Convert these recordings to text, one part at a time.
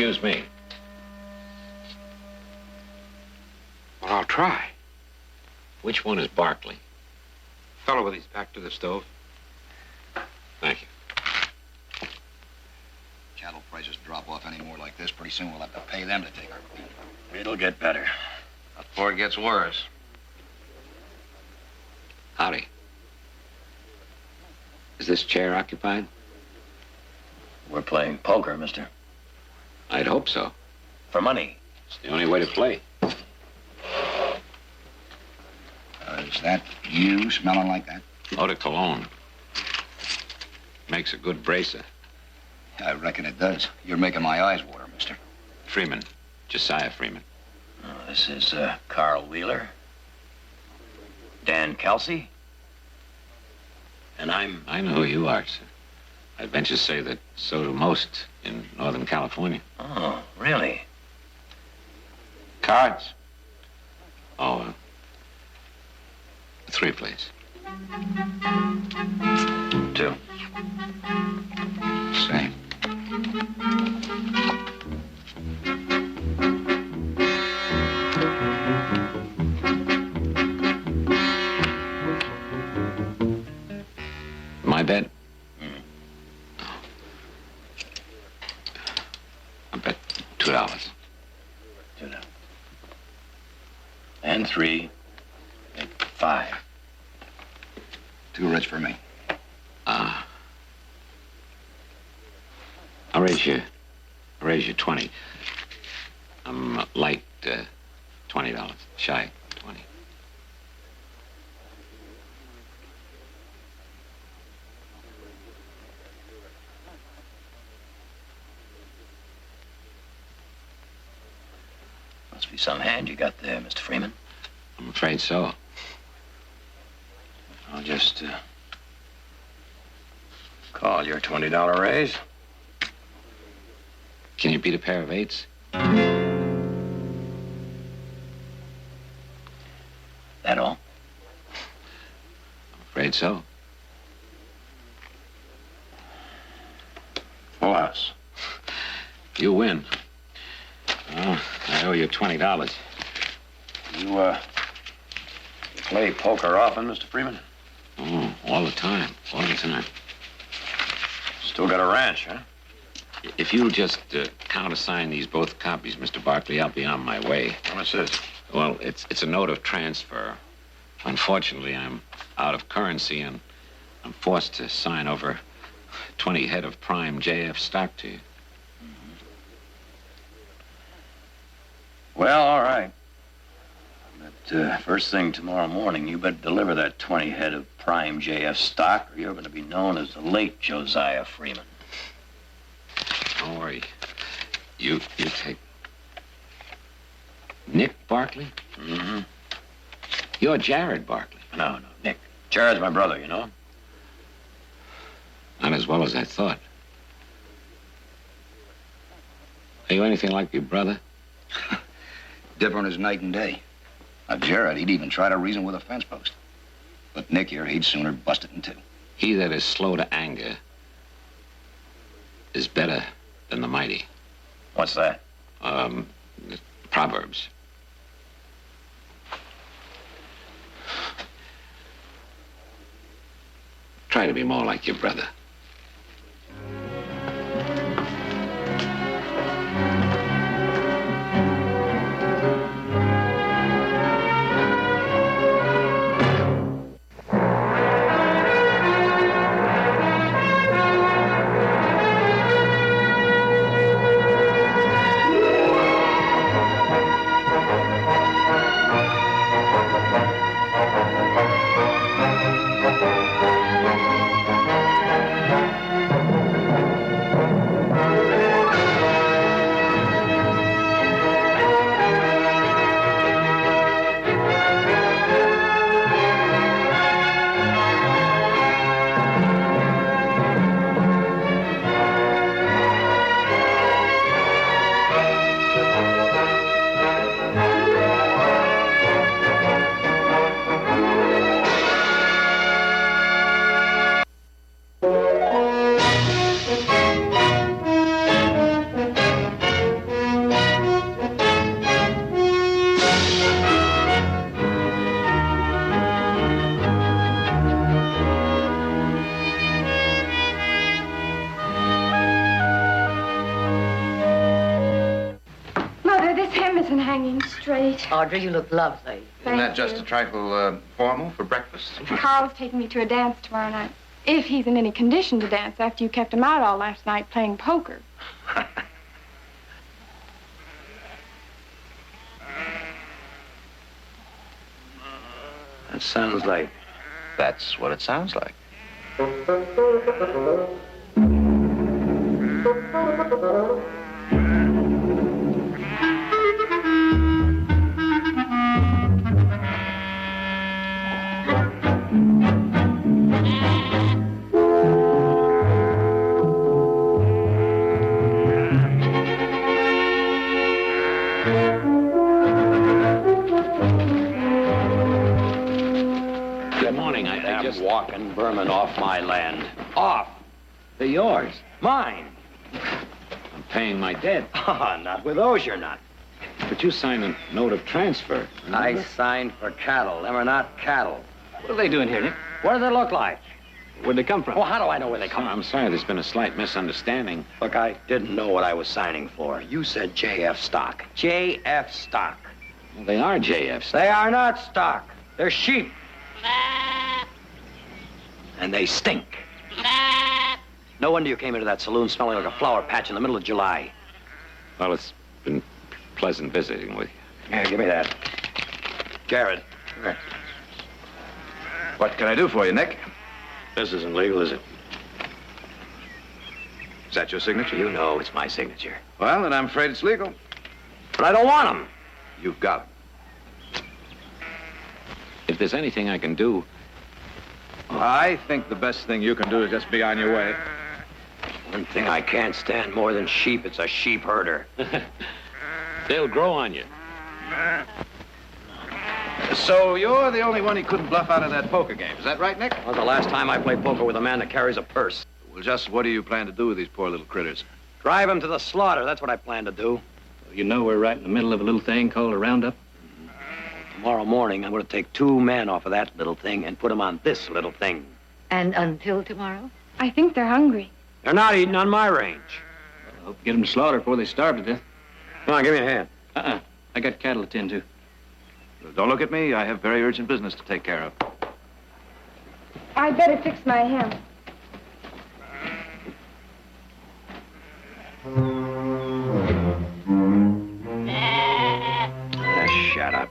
Excuse me. Well, I'll try. Which one is Barkley? Fellow with his back to the stove. Thank you. Cattle prices drop off any more like this, pretty soon we'll have to pay them to take our beef. It'll get better. Before it gets worse. Howdy. Is this chair occupied? We're playing poker, mister. I'd hope so. For money. It's the only way to play. Is that you smelling like that? Eau de cologne. Makes a good bracer. I reckon it does. You're making my eyes water, mister. Freeman. Josiah Freeman. Oh, this is Carl Wheeler. Dan Kelsey. And I know who you are, sir. I'd venture to say that so do most in Northern California. Oh, really? Cards? Oh, 3, please. 2. Same. My bet? I bet $2. $2. And 3. Make 5. Too rich for me. I'll raise you 20. I'm light $20. Shy 20. Must be some hand you got there, Mr. Freeman. I'm afraid so. I'll just call your $20 raise. Can you beat a pair of 8s? That all? I'm afraid so. Full house. You win. Oh, I owe you $20. You play poker often, Mr. Freeman? Oh, all the time. All the time. Still got a ranch, huh? If you'll just countersign these both copies, Mr. Barkley, I'll be on my way. How much is it? Well, it's a note of transfer. Unfortunately, I'm out of currency, and I'm forced to sign over 20 head of prime JF stock to you. Well, all right. But first thing tomorrow morning, you better deliver that 20 head of prime JF stock, or you're going to be known as the late Josiah Freeman. Don't worry. You take... Nick Barkley? Mm-hmm. You're Jared Barkley. No, Nick. Jared's my brother, you know? Not as well as I thought. Are you anything like your brother? Different as night and day. Now, Jared, he'd even try to reason with a fence post. But Nick here, he'd sooner bust it in 2. He that is slow to anger is better than the mighty. What's that? Proverbs. Try to be more like your brother. night. Audrey, you look lovely. Isn't that Thank just you. a trifle formal for breakfast? Carl's taking me to a dance tomorrow night. If he's in any condition to dance after you kept him out all last night playing poker. That sounds like... That's what it sounds like. Good morning. I just... walking vermin off my land. Off! They're yours. Mine! I'm paying my debt. Not with those, you're not. But you signed a note of transfer. I signed for cattle. Them are not cattle. What are they doing here, Nick? What do they look like? Where'd they come from? Well, how do I know where they come from? I'm sorry, there's been a slight misunderstanding. Look, I didn't know what I was signing for. You said JF stock. JF stock. Well, they are JFs. They are not stock. They're sheep. And they stink. No wonder you came into that saloon smelling like a flower patch in the middle of July. Well, it's been pleasant visiting with you. Here, give me that. Jared. What can I do for you, Nick? This isn't legal, is it? Is that your signature? You know it's my signature. Well, then I'm afraid it's legal. But I don't want them. You've got it. If there's anything I can do... I think the best thing you can do is just be on your way. One thing I can't stand more than sheep, it's a sheep herder. They'll grow on you. So you're the only one he couldn't bluff out of that poker game. Is that right, Nick? Well, the last time I played poker with a man that carries a purse. Well, just what do you plan to do with these poor little critters? Drive him to the slaughter. That's what I plan to do. You know we're right in the middle of a little thing called a roundup. Tomorrow morning, I'm going to take 2 men off of that little thing and put them on this little thing. And until tomorrow? I think they're hungry. They're not eating on my range. I hope to get them to slaughter before they starve to death. Come on, give me a hand. I got cattle to tend to. Don't look at me. I have very urgent business to take care of. I'd better fix my hem. Shut up.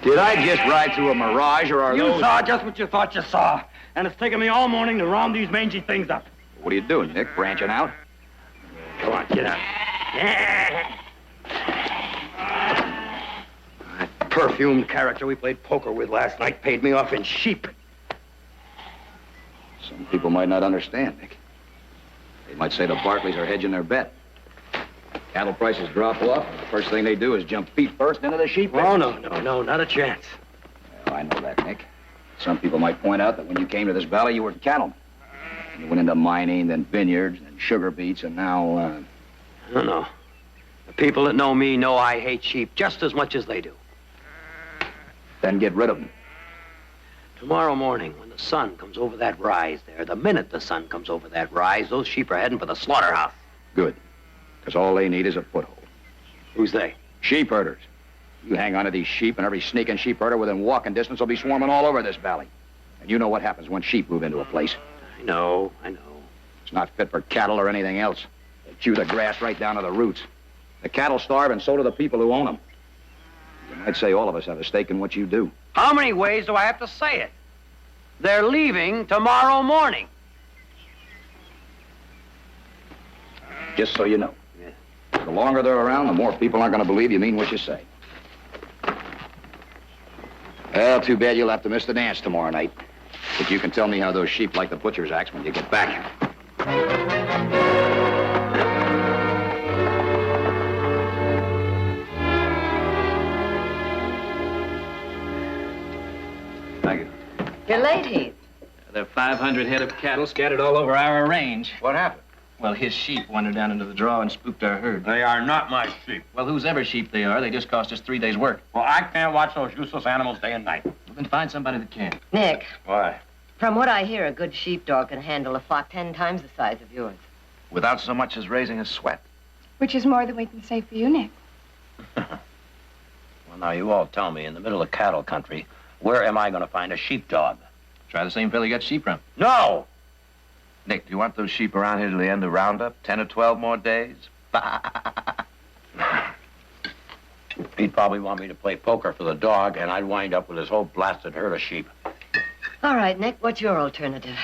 Did I just ride through a mirage, or are You those... saw just what you thought you saw. And it's taken me all morning to round these mangy things up. What are you doing, Nick? Branching out? Come on, get out. That perfumed character we played poker with last night paid me off in sheep. Some people might not understand, Nick. They might say the Barclays are hedging their bet. Cattle prices drop off, and the first thing they do is jump feet first into the sheep. Oh, no, not a chance. Well, I know that, Nick. Some people might point out that when you came to this valley, you were cattlemen. And you went into mining, then vineyards, then sugar beets, and now, No. The people that know me know I hate sheep just as much as they do. then get rid of them. Tomorrow morning, when the sun comes over that rise there, the minute the sun comes over that rise, those sheep are heading for the slaughterhouse. Good. Because all they need is a foothold. Who's they? Sheep herders. You hang on to these sheep, and every sneaking sheep herder within walking distance will be swarming all over this valley. And you know what happens when sheep move into a place. I know. It's not fit for cattle or anything else. They chew the grass right down to the roots. The cattle starve, and so do the people who own them. You might say all of us have a stake in what you do. How many ways do I have to say it? They're leaving tomorrow morning. Just so you know. The longer they're around, the more people aren't going to believe you mean what you say. Well, too bad you'll have to miss the dance tomorrow night. But you can tell me how those sheep like the butcher's axe when you get back. Thank you. You're late, Heath. There are 500 head of cattle scattered all over our range. What happened? Well, his sheep wandered down into the draw and spooked our herd. They are not my sheep. Well, whosever sheep they are, they just cost us 3 days' work. Well, I can't watch those useless animals day and night. Well, then find somebody that can. Nick, Why? from what I hear, a good sheepdog can handle a flock 10 times the size of yours. Without so much as raising a sweat. Which is more than we can say for you, Nick. Well, now, you all tell me, in the middle of cattle country, where am I going to find a sheepdog? Try the same fella you got sheep from. No! Nick, do you want those sheep around here till the end of roundup? 10 or 12 more days? He'd probably want me to play poker for the dog, and I'd wind up with his whole blasted herd of sheep. All right, Nick, what's your alternative?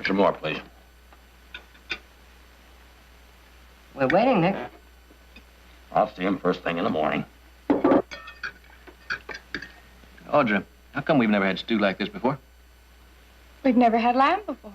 Some more, please. We're waiting, Nick. I'll see him first thing in the morning. Audra, how come we've never had stew like this before? We've never had lamb before.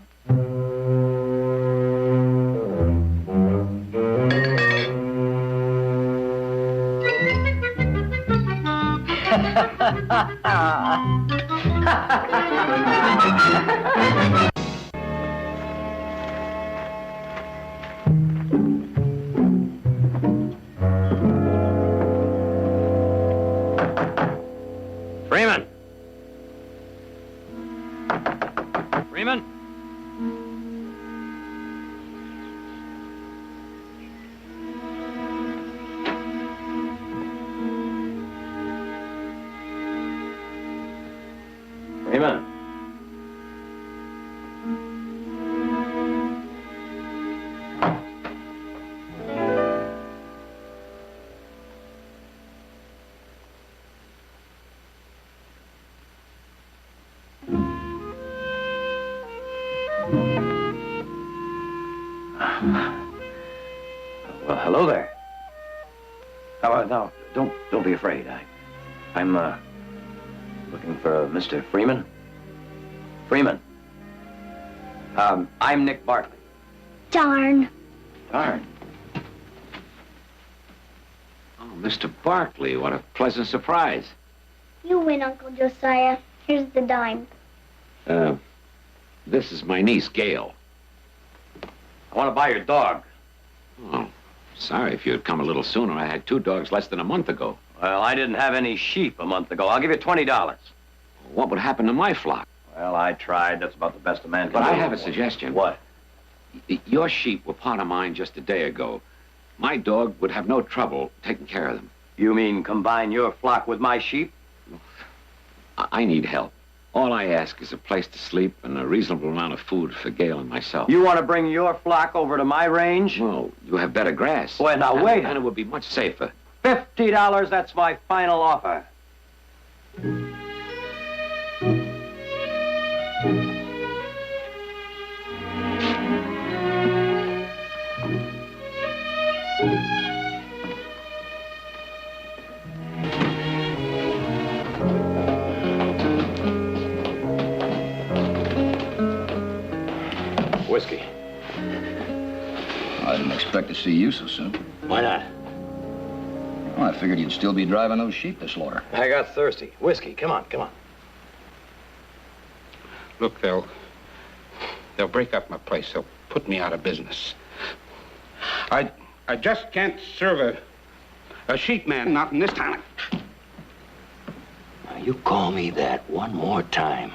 Freeman! Freeman? Freeman? Well, hello there. No, don't be afraid. I'm looking for Mr. Freeman. Freeman. I'm Nick Bartley. Darn. Darn. Oh, Mr. Barkley, what a pleasant surprise. You win, Uncle Josiah. Here's the dime. This is my niece, Gail. I want to buy your dog. Oh, sorry if you had come a little sooner. I had 2 dogs less than a month ago. Well, I didn't have any sheep a month ago. I'll give you $20. What would happen to my flock? Well, I tried. That's about the best a man can But do. I have a suggestion. What? Your sheep were part of mine just a day ago. My dog would have no trouble taking care of them. You mean combine your flock with my sheep? I need help. All I ask is a place to sleep and a reasonable amount of food for Gail and myself. You want to bring your flock over to my range? Well, you have better grass. Well, now, wait. And it would be much safer. $50, that's my final offer. Whiskey. I didn't expect to see you so soon. Why not? Well, I figured you'd still be driving those sheep to slaughter. I got thirsty. Whiskey, come on, come on. Look, they'll break up my place. They'll put me out of business. I just can't serve a sheep man, not in this town. Now, you call me that one more time,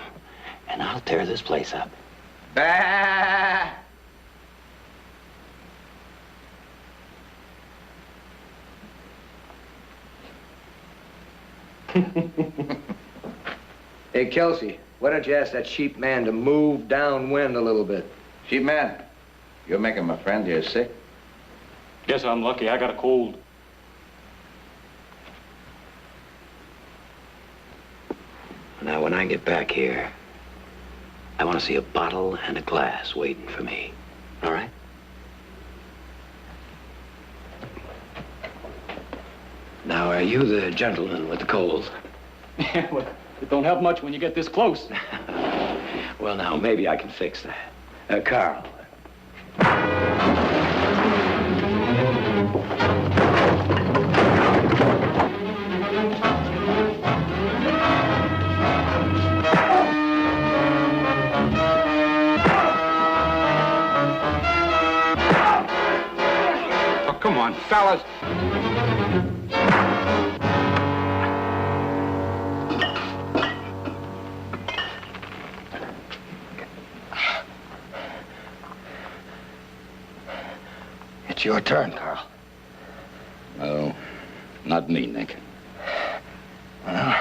and I'll tear this place up. Bah! Hey, Kelsey, why don't you ask that sheep man to move downwind a little bit? Sheep man, you're making my friend here sick. Guess I'm lucky. I got a cold. Now, when I get back here, I want to see a bottle and a glass waiting for me. All right? Now, are you the gentleman with the cold? Yeah, well, it don't help much when you get this close. Well, now, maybe I can fix that. Carl. come on, fellas. It's your turn, Carl. No, not me, Nick. Well,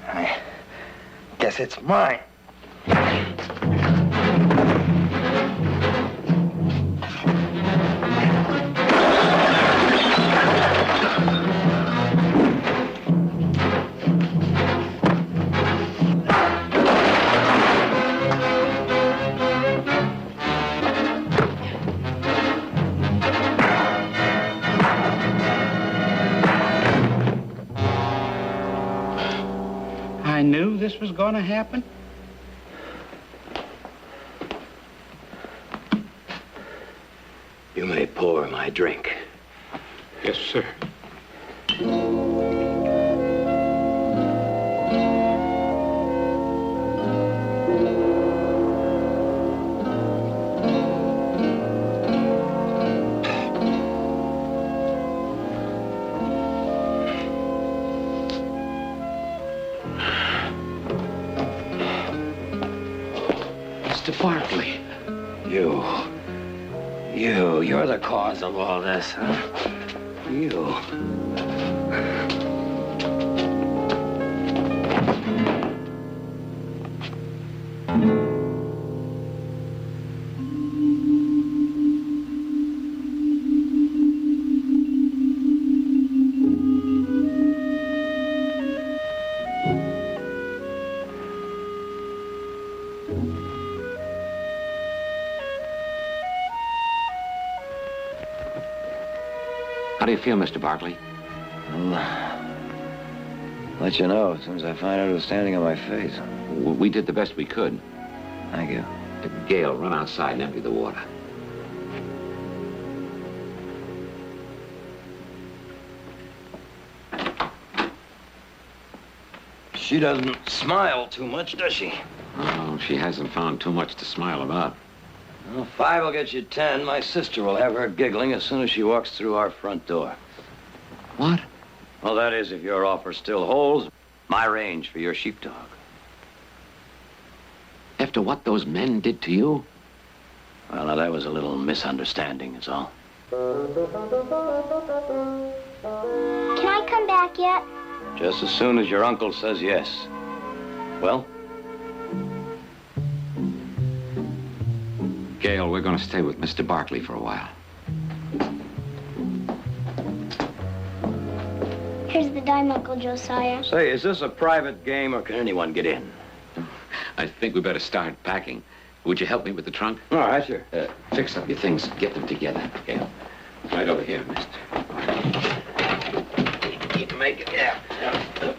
I guess it's mine. I knew this was going to happen. You may pour my drink. Yes, sir. Mr. Barkley. You're the cause of all this, huh? You. How do you feel, Mr. Barkley? Let you know as soon as I find out who's standing on my face. We did the best we could. Thank you. Gail, run outside and empty the water. She doesn't smile too much, does she? Oh, she hasn't found too much to smile about. Well, 5 will get you 10. My sister will have her giggling as soon as she walks through our front door. What? Well, that is, if your offer still holds, my range for your sheepdog. After what those men did to you? Well, now, that was a little misunderstanding, is all. Can I come back yet? Just as soon as your uncle says yes. Well? Gail, we're going to stay with Mr. Barkley for a while. Here's the dime, Uncle Josiah. Say, is this a private game or can anyone get in? I think we better start packing. Would you help me with the trunk? All right, sure. Fix up your things. Get them together, Gail. Right over here, mister. Keep making it. Yeah.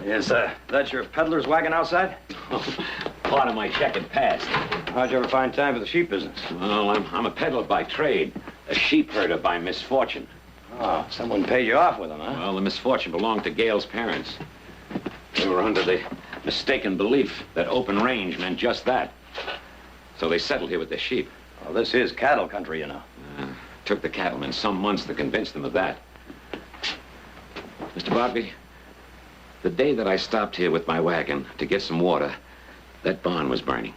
Is that your peddler's wagon outside? Part of my checkered past. How'd you ever find time for the sheep business? Well, I'm a peddler by trade, a sheep herder by misfortune. Oh, someone paid you off with them, huh? Well, the misfortune belonged to Gail's parents. They were under the mistaken belief that open range meant just that. So they settled here with their sheep. Well, this is cattle country, you know. Took the cattlemen some months to convince them of that. Mr. Barkley, the day that I stopped here with my wagon to get some water, that barn was burning.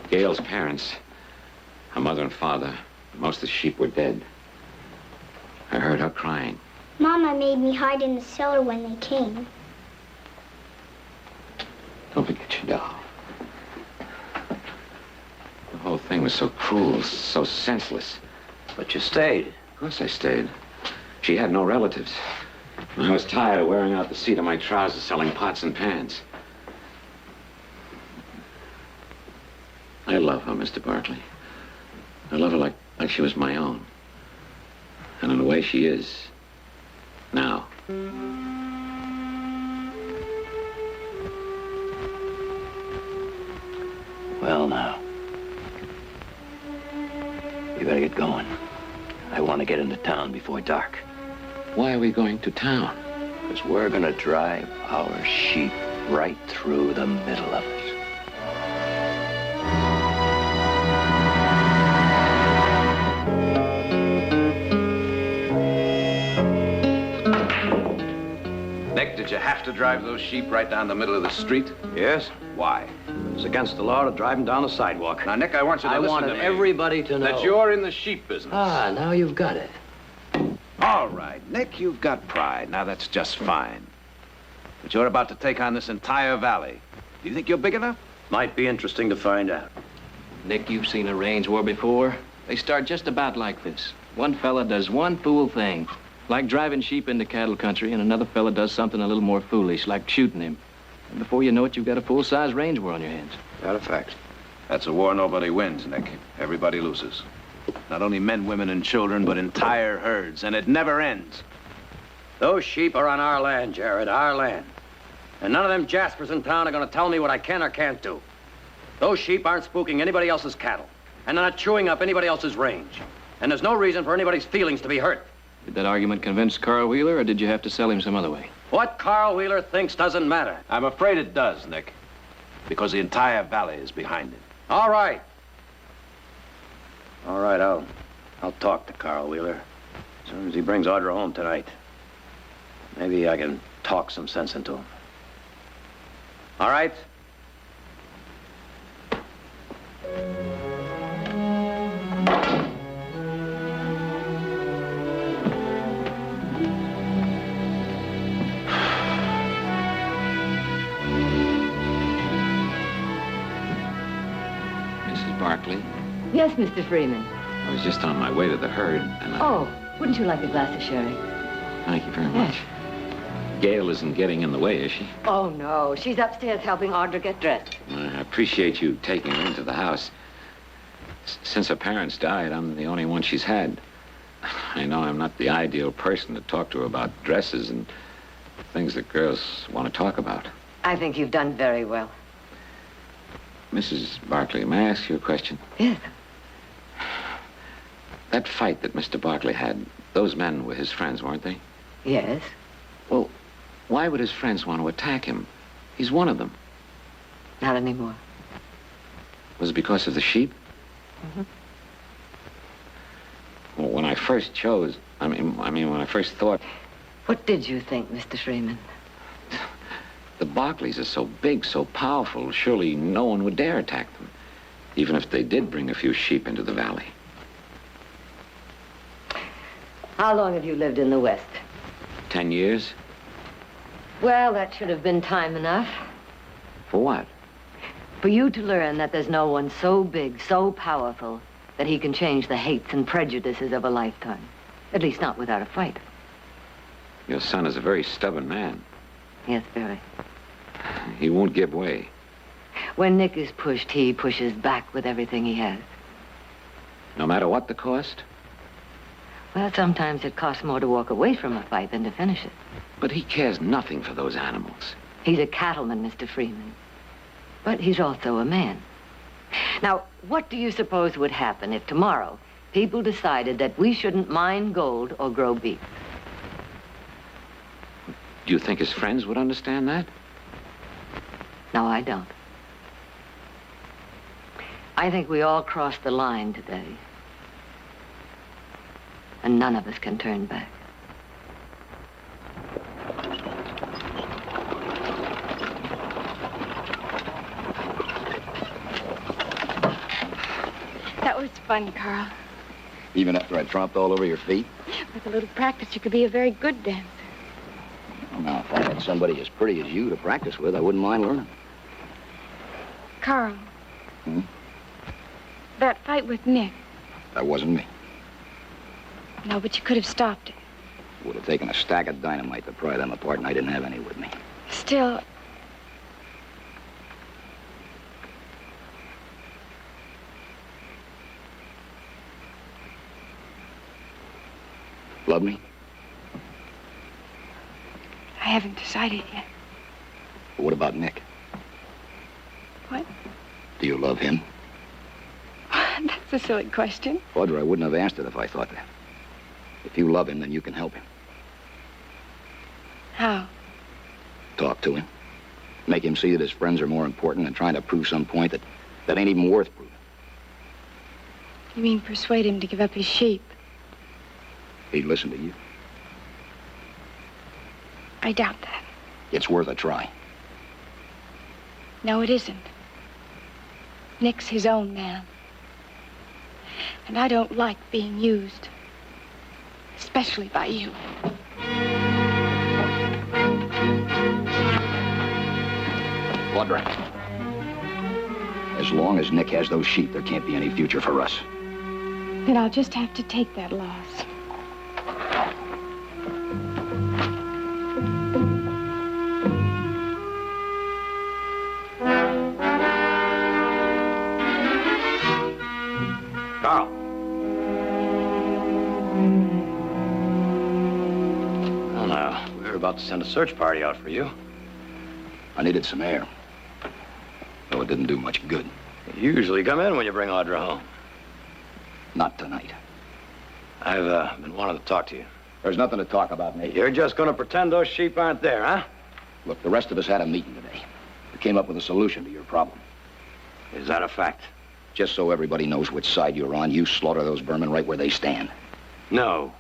Gail's parents, her mother and father, most of the sheep were dead. I heard her crying. Mama made me hide in the cellar when they came. Don't forget your doll. The whole thing was so cruel, so senseless. But you stayed. Of course I stayed. She had no relatives. I was tired of wearing out the seat of my trousers selling pots and pans. I love her, Mr. Barkley. I love her like she was my own. And in a way she is. Now. Well, now. You better get going. I want to get into town before dark. Why are we going to town? Because we're going to drive our sheep right through the middle of it. to drive those sheep right down the middle of the street? Yes? Why? It's against the law to drive them down the sidewalk. Now, Nick, I want you to listen to wanted me. everybody to know. That you're in the sheep business. Ah, now you've got it. All right, Nick, you've got pride. Now, that's just fine. But you're about to take on this entire valley. Do you think you're big enough? Might be interesting to find out. Nick, you've seen a range war before. They start just about like this. One fella does one fool thing, like driving sheep into cattle country, and another fella does something a little more foolish, like shooting him. And before you know it, you've got a full-size range war on your hands. That a fact. That's a war nobody wins, Nick. Everybody loses. Not only men, women, and children, but entire herds, and it never ends. Those sheep are on our land, Jared, our land. And none of them Jaspers in town are going to tell me what I can or can't do. Those sheep aren't spooking anybody else's cattle, and they're not chewing up anybody else's range. And there's no reason for anybody's feelings to be hurt. Did that argument convince Carl Wheeler, or did you have to sell him some other way? What Carl Wheeler thinks doesn't matter. I'm afraid it does, Nick. Because the entire valley is behind it. All right. All right, I'll talk to Carl Wheeler. As soon as he brings Audra home tonight. Maybe I can talk some sense into him. All right? Mrs. Barkley, Yes, Mr. Freeman. I was just on my way to the herd, and Oh, wouldn't you like a glass of sherry? Thank you very much. Gail isn't getting in the way, is she? Oh, no. She's upstairs helping Audra get dressed. I appreciate you taking her into the house. Since her parents died, I'm the only one she's had. I know I'm not the ideal person to talk to her about dresses and things that girls want to talk about. I think you've done very well. Mrs. Barkley, may I ask you a question? Yes. That fight that Mr. Barkley had, those men were his friends, weren't they? Yes. Well, why would his friends want to attack him? He's one of them. Not anymore. Was it because of the sheep? Mm-hmm. Well, when I first chose, I mean, when I first thought... What did you think, Mr. Freeman? The Barkleys are so big, so powerful, surely no one would dare attack them, even if they did bring a few sheep into the valley. How long have you lived in the West? 10 years? Well, that should have been time enough. For what? For you to learn that there's no one so big, so powerful, that he can change the hates and prejudices of a lifetime. At least not without a fight. Your son is a very stubborn man. Yes, very. He won't give way. When Nick is pushed, he pushes back with everything he has. No matter what the cost? Well, sometimes it costs more to walk away from a fight than to finish it. But he cares nothing for those animals. He's a cattleman, Mr. Freeman. But he's also a man. Now, what do you suppose would happen if tomorrow people decided that we shouldn't mine gold or grow beef? Do you think his friends would understand that? No, I don't. I think we all crossed the line today. And none of us can turn back. That was fun, Carl. Even after I tromped all over your feet? With a little practice, you could be a very good dancer. Well, now, if I had somebody as pretty as you to practice with, I wouldn't mind learning. Carl. Hmm? That fight with Nick. That wasn't me. No, but you could have stopped it. It would have taken a stack of dynamite to pry them apart, and I didn't have any with me. Still, Love me? I haven't decided yet. But what about Nick? What? Do you love him? That's a silly question. Audra, I wouldn't have asked it if I thought that. If you love him, then you can help him. How? Talk to him. Make him see that his friends are more important than trying to prove some point that ain't even worth proving. You mean persuade him to give up his sheep? He'd listen to you. I doubt that. It's worth a try. No, it isn't. Nick's his own man. And I don't like being used. Especially by you. Audra. As long as Nick has those sheep, there can't be any future for us. Then I'll just have to take that loss. Carl. Well, now, we were about to send a search party out for you. I needed some air. Though it didn't do much good. You usually come in when you bring Audra home. Not tonight. I've been wanting to talk to you. There's nothing to talk about, Nate. You're just going to pretend those sheep aren't there, huh? Look, the rest of us had a meeting today. We came up with a solution to your problem. Is that a fact? Just so everybody knows which side you're on, you slaughter those vermin right where they stand. No.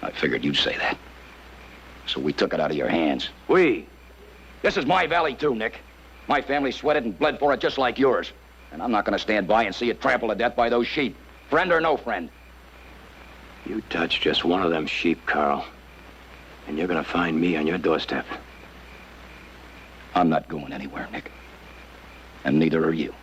I figured you'd say that. So we took it out of your hands. We? This is my valley, too, Nick. My family sweated and bled for it just like yours. And I'm not going to stand by and see it trampled to death by those sheep. Friend or no friend. You touch just one of them sheep, Carl, and you're going to find me on your doorstep. I'm not going anywhere, Nick. And neither are you.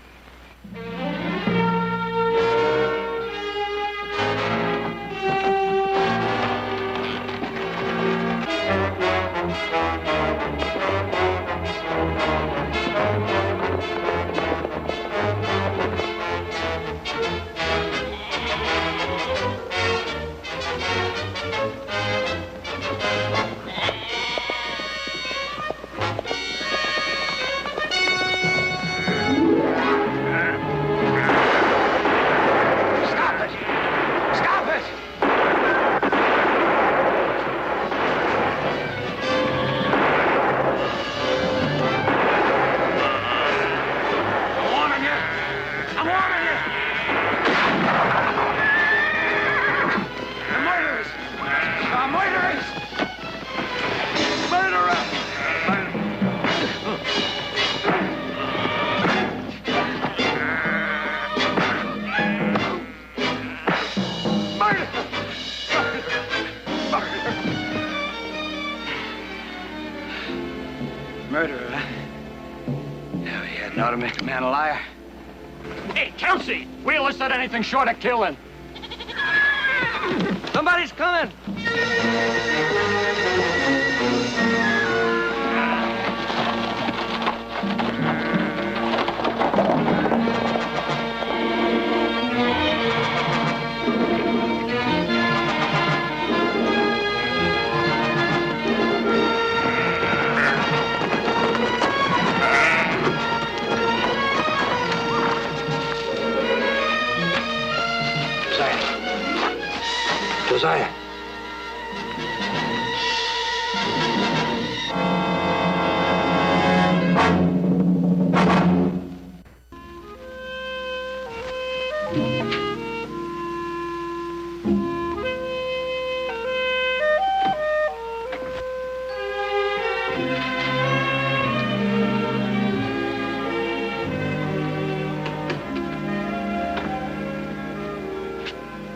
Murderer, huh? Yeah, he had know to make a man a liar. Hey, Kelsey! Wheeler said anything short of killing. Somebody's coming! Josiah.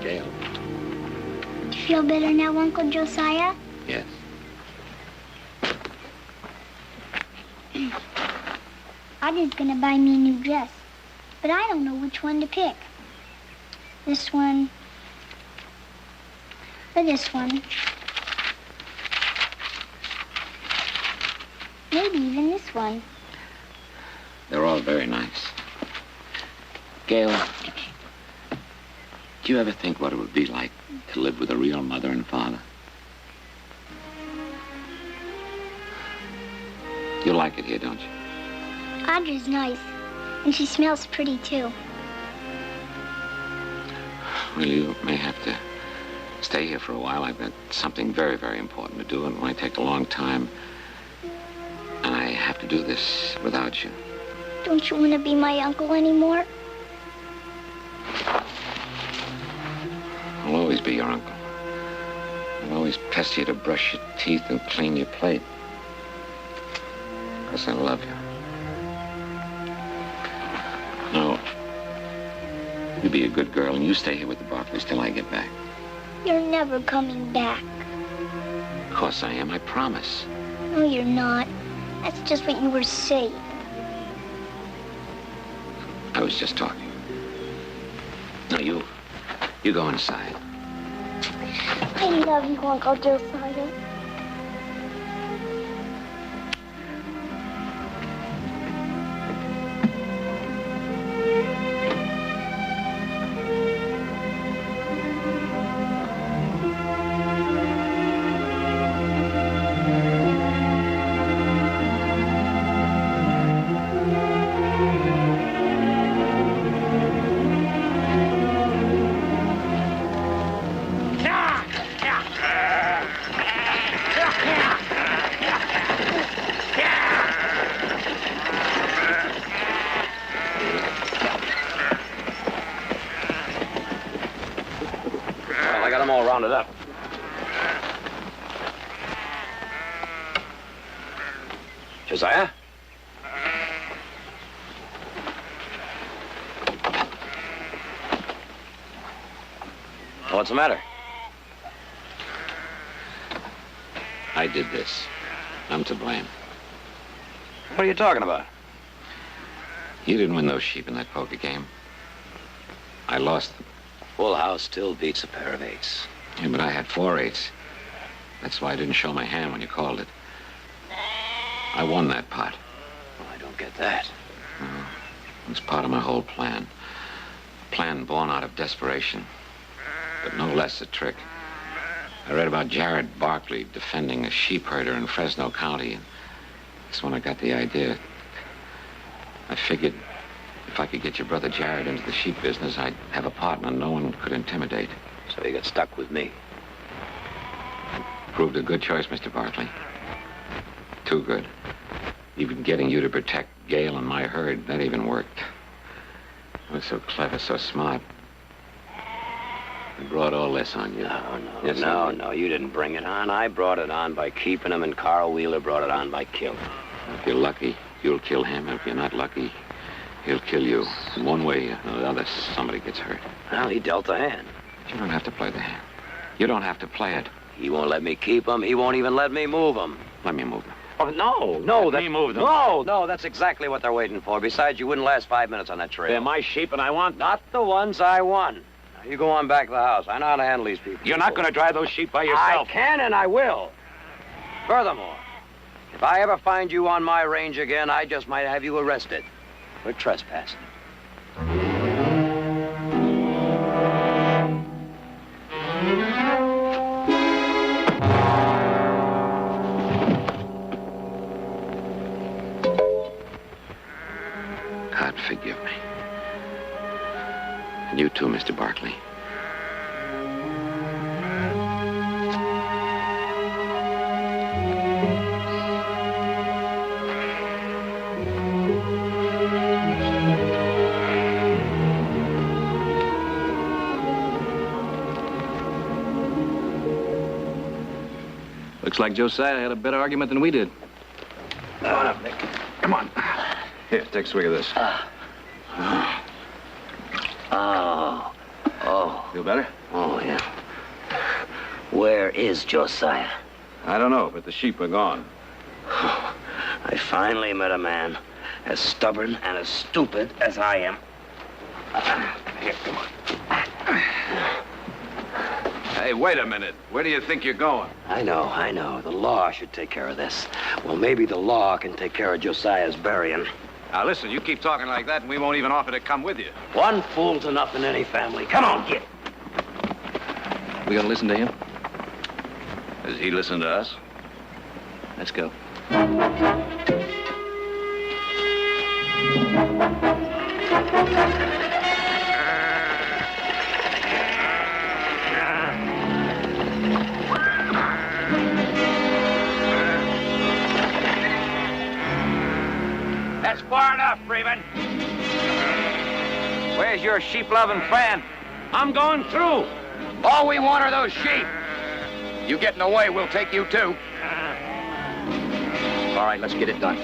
Gail. Feel better now, Uncle Josiah? Yes. Audrey's gonna buy me a new dress, but I don't know which one to pick. This one, or this one. Maybe even this one. They're all very nice. Gail, do you ever think what it would be like to live with a real mother and father? You like it here, don't you? Audrey's nice, and she smells pretty, too. Well, you may have to stay here for a while. I've got something very, very important to do, and it might take a long time. And I have to do this without you. Don't you want to be my uncle anymore? I'll always be your uncle. I'll always pester you to brush your teeth and clean your plate. because I love you. No. You be a good girl, and you stay here with the Barkleys till I get back. You're never coming back. Of course I am, I promise. No, you're not. That's just what you were saying. I was just talking. No, you go inside. I love you, Uncle Josiah. I got them all rounded up. Josiah? What's the matter? I did this. I'm to blame. What are you talking about? You didn't win those sheep in that poker game. I lost them. Full house still beats a pair of eights. Yeah, but I had 4 eights. That's why I didn't show my hand when you called it. I won that pot. Well, I don't get that. It was part of my whole plan. A plan born out of desperation, but no less a trick. I read about Jared Barkley defending a sheep herder in Fresno County, and that's when I got the idea. I figured if I could get your brother Jared into the sheep business, I'd have a partner no one could intimidate. So you got stuck with me. Proved a good choice, Mr. Barkley. Too good. Even getting you to protect Gail and my herd, that even worked. I was so clever, so smart. I brought all this on you. No, you didn't bring it on. I brought it on by keeping him, and Carl Wheeler brought it on by killing him. If you're lucky, you'll kill him. If you're not lucky, he'll kill you. In one way or the other, somebody gets hurt. Well, he dealt the hand. You don't have to play the hand. You don't have to play it. He won't let me keep him. He won't even let me move him. Let me move them. Oh, no. Let me move them. No, that's exactly what they're waiting for. Besides, you wouldn't last 5 minutes on that trail. They're my sheep, and I want... Not the ones I won. Now, you go on back to the house. I know how to handle these people. You're not going to drive those sheep by yourself. I can and I will. Furthermore, if I ever find you on my range again, I just might have you arrested for trespassing. God forgive me. And you too, Mr. Barkley. Looks like Josiah had a better argument than we did. Come on up, Nick. Come on. Here, take a swig of this. Feel better? Oh, yeah. Where is Josiah? I don't know, but the sheep are gone. I finally met a man as stubborn and as stupid as I am. Here, come on. Hey, wait a minute. Where do you think you're going? I know. The law should take care of this. Well, maybe the law can take care of Josiah's burying. Now, listen, you keep talking like that, and we won't even offer to come with you. One fool's enough in any family. Come on, get. We gonna listen to him? Does he listen to us? Let's go. That's far enough, Freeman. Where's your sheep-loving friend? I'm going through. All we want are those sheep. You get in the way, we'll take you too. All right, let's get it done.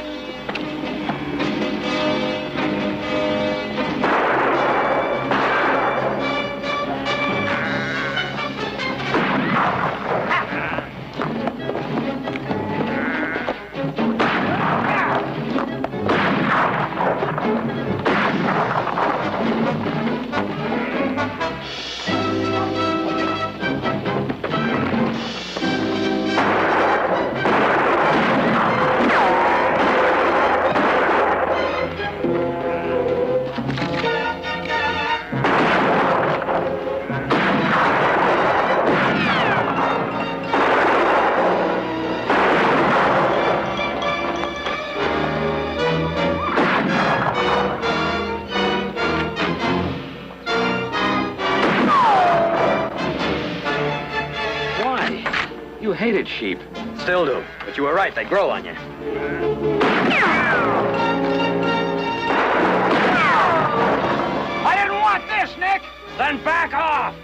hated sheep. Still do. But you were right. They grow on you. I didn't want this, Nick! Then back off!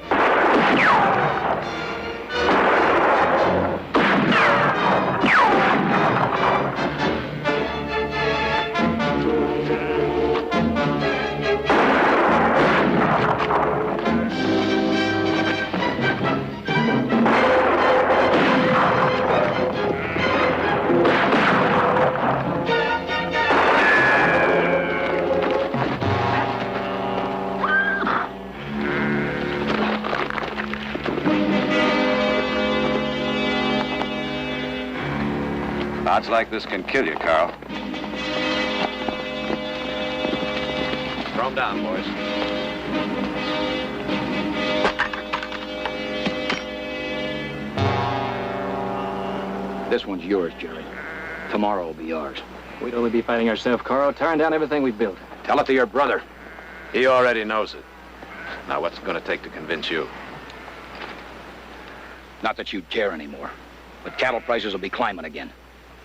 Odds like this can kill you, Carl. Throw him down, boys. This one's yours, Jerry. Tomorrow will be ours. We'd only be fighting ourselves, Carl, tearing down everything we've built. Tell it to your brother. He already knows it. Now, what's it going to take to convince you? Not that you'd care anymore, but cattle prices will be climbing again.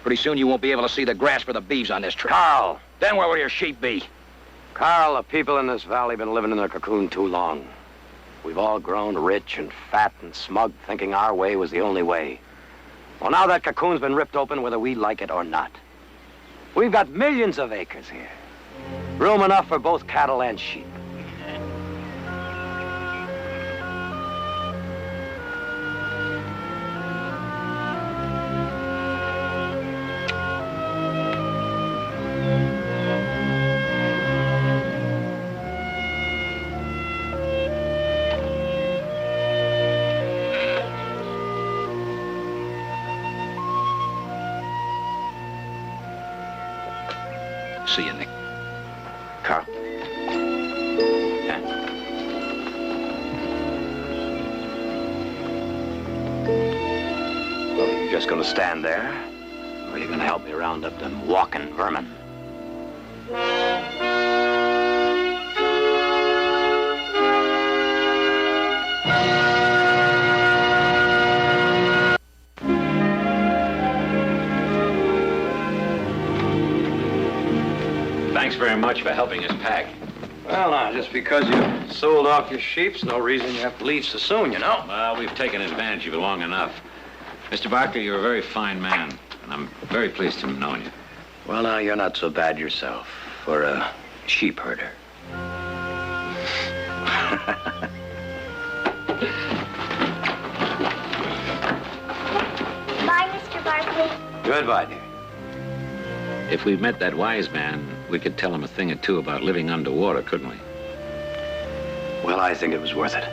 Pretty soon you won't be able to see the grass for the beeves on this trip. Carl! Then where will your sheep be? Carl, the people in this valley have been living in their cocoon too long. We've all grown rich and fat and smug, thinking our way was the only way. Well, now that cocoon's been ripped open, whether we like it or not. We've got millions of acres here. Room enough for both cattle and sheep. See you, Nick. Carl. Yeah. Well, are you just gonna stand there? Or are you gonna help me round up them walking vermin? Thanks very much for helping us pack. Well, now, just because you sold off your sheep's no reason you have to leave so soon, you know? Well, we've taken advantage of you long enough. Mr. Barkley, you're a very fine man, and I'm very pleased to have known you. Well, now, you're not so bad yourself for a sheep herder. Bye, Mr. Barkley. Goodbye, dear. If we met that wise man, we could tell him a thing or two about living underwater, couldn't we? Well, I think it was worth it.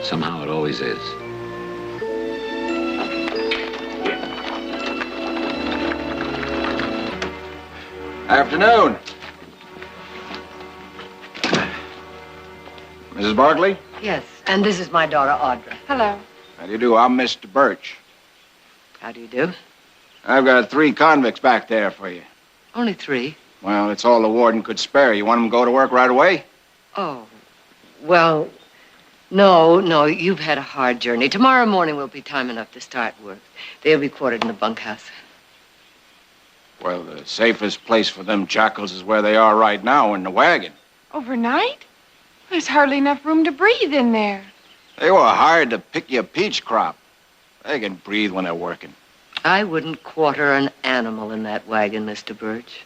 Somehow it always is. Afternoon. Mrs. Barkley? Yes, and this is my daughter, Audra. Hello. How do you do? I'm Mr. Birch. How do you do? I've got 3 convicts back there for you. Only 3. Well, it's all the warden could spare. You want them to go to work right away? Oh, well, no, you've had a hard journey. Tomorrow morning will be time enough to start work. They'll be quartered in the bunkhouse. Well, the safest place for them jackals is where they are right now, in the wagon. Overnight? There's hardly enough room to breathe in there. They were hired to pick your peach crop. They can breathe when they're working. I wouldn't quarter an animal in that wagon, Mr. Birch.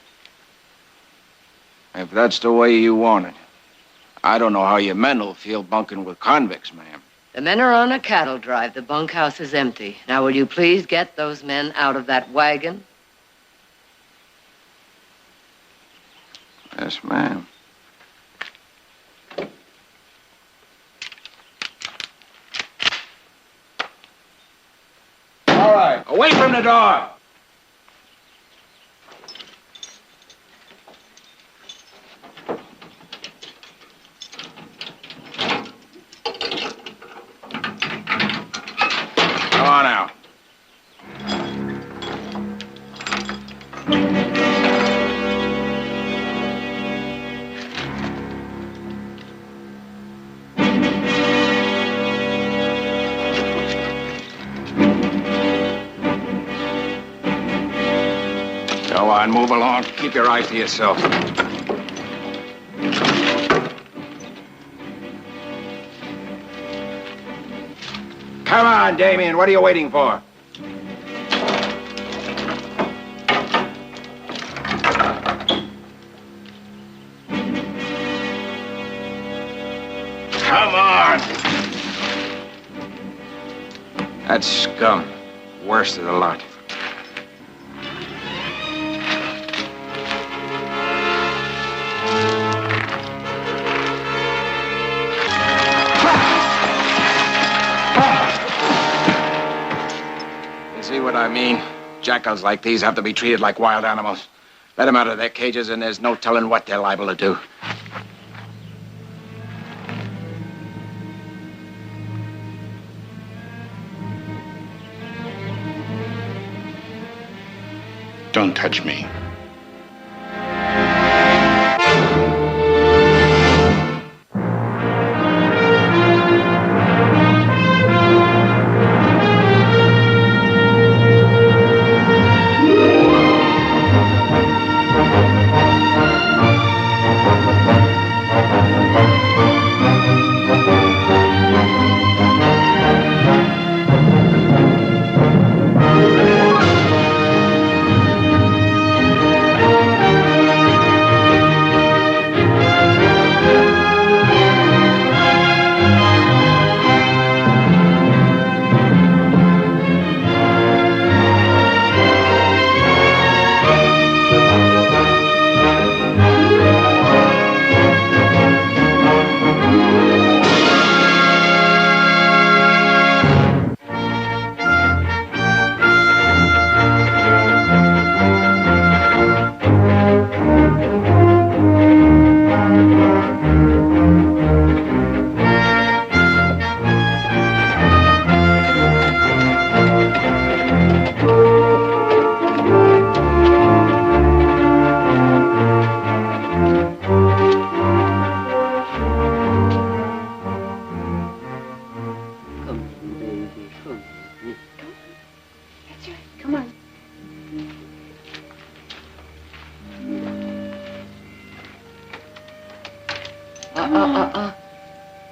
If that's the way you want it. I don't know how your men will feel bunking with convicts, ma'am. The men are on a cattle drive. The bunkhouse is empty. Now, will you please get those men out of that wagon? Yes, ma'am. All right, away from the door. Come on out. on, move along. Keep your eyes to yourself. Come on, Damien. What are you waiting for? Come on. That's scum. Worst of the lot. You see what I mean? Jackals like these have to be treated like wild animals. Let them out of their cages and there's no telling what they're liable to do. Don't touch me.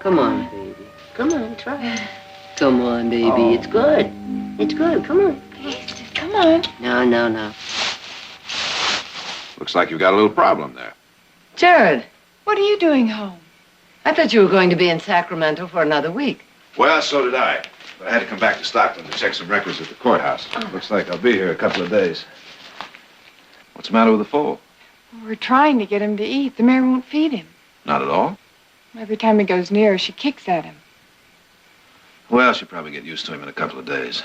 Come on, baby. Come on, try. Come on, baby. It's good. It's good. Come on. Come on. No. Looks like you've got a little problem there. Jared, What are you doing home? I thought you were going to be in Sacramento for another week. Well, so did I. But I had to come back to Stockton to check some records at the courthouse. Looks like I'll be here a couple of days. What's the matter with the foal? We're trying to get him to eat. The mare won't feed him. Not at all. Every time he goes near her, she kicks at him. Well, she'll probably get used to him in a couple of days.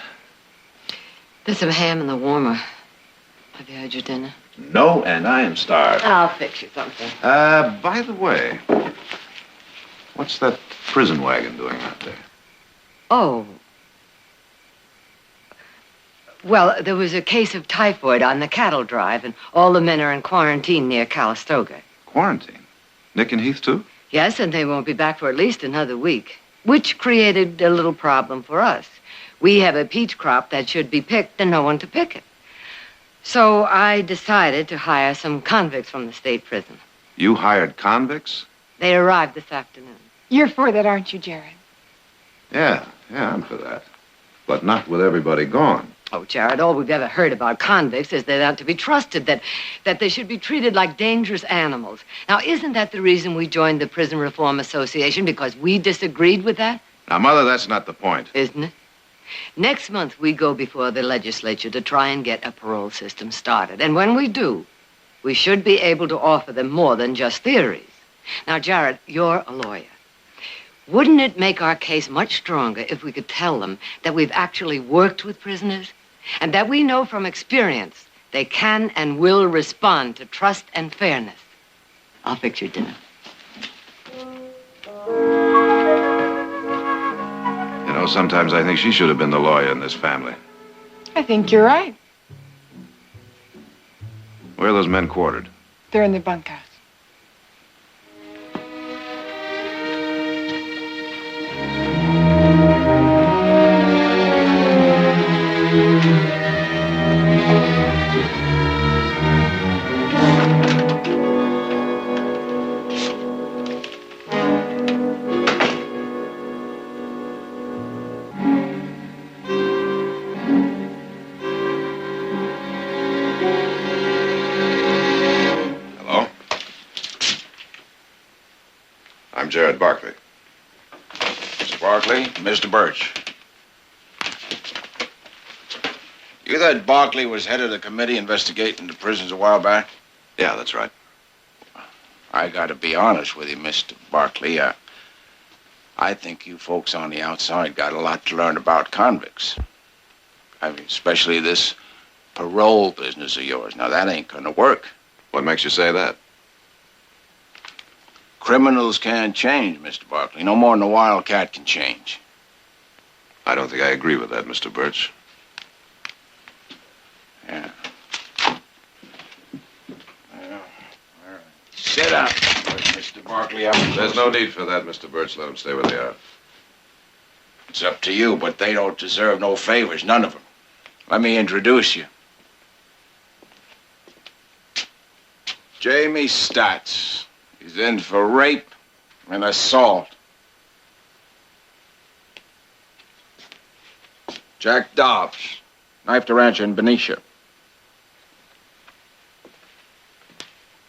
There's some ham in the warmer. Have you had your dinner? No, and I am starved. I'll fix you something. By the way, what's that prison wagon doing out there? Oh. Well, there was a case of typhoid on the cattle drive, and all the men are in quarantine near Calistoga. Quarantine? Nick and Heath, too? Yes, and they won't be back for at least another week, which created a little problem for us. We have a peach crop that should be picked and no one to pick it. So I decided to hire some convicts from the state prison. You hired convicts? They arrived this afternoon. You're for that, aren't you, Jared? Yeah, I'm for that. But not with everybody gone. Oh, Jared, all we've ever heard about convicts is they're not to be trusted, that they should be treated like dangerous animals. Now, isn't that the reason we joined the Prison Reform Association? Because we disagreed with that? Now, Mother, that's not the point. Isn't it? Next month, we go before the legislature to try and get a parole system started. And when we do, we should be able to offer them more than just theories. Now, Jared, you're a lawyer. Wouldn't it make our case much stronger if we could tell them that we've actually worked with prisoners and that we know from experience they can and will respond to trust and fairness? I'll fix your dinner. You know, sometimes I think she should have been the lawyer in this family. I think you're right. Where are those men quartered? They're in the bunkhouse. I'm Jared Barkley. Mr. Barkley, Mr. Birch. You that Barkley was head of the committee investigating the prisons a while back? Yeah, that's right. I gotta be honest with you, Mr. Barkley. I think you folks on the outside got a lot to learn about convicts. I mean, especially this parole business of yours. Now, that ain't gonna work. What makes you say that? Criminals can't change, Mr. Barkley. No more than a wildcat can change. I don't think I agree with that, Mr. Birch. Yeah. Sit up, Mr. Barkley. There's no need for that, Mr. Birch. Let them stay where they are. It's up to you, but they don't deserve no favors, none of them. Let me introduce you. Jamie Stats. He's in for rape and assault. Jack Dobbs. Knifed a rancher in Benicia.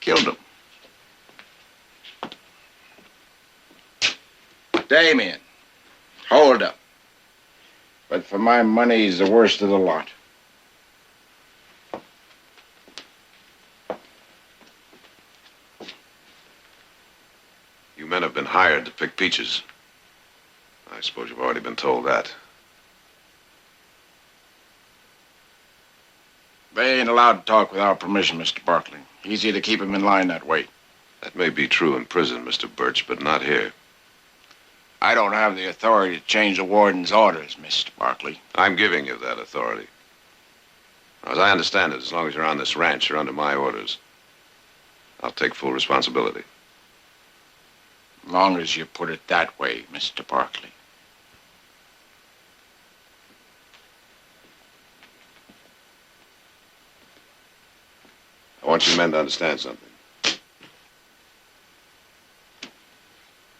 Killed him. Damien. Hold up. But for my money, he's the worst of the lot. You men have been hired to pick peaches. I suppose you've already been told that. They ain't allowed to talk without permission, Mr. Barkley. Easy to keep him in line that way. That may be true in prison, Mr. Birch, but not here. I don't have the authority to change the warden's orders, Mr. Barkley. I'm giving you that authority. Now, as I understand it, as long as you're on this ranch, you're under my orders. I'll take full responsibility. As long as you put it that way, Mr. Barkley. I want you men to understand something.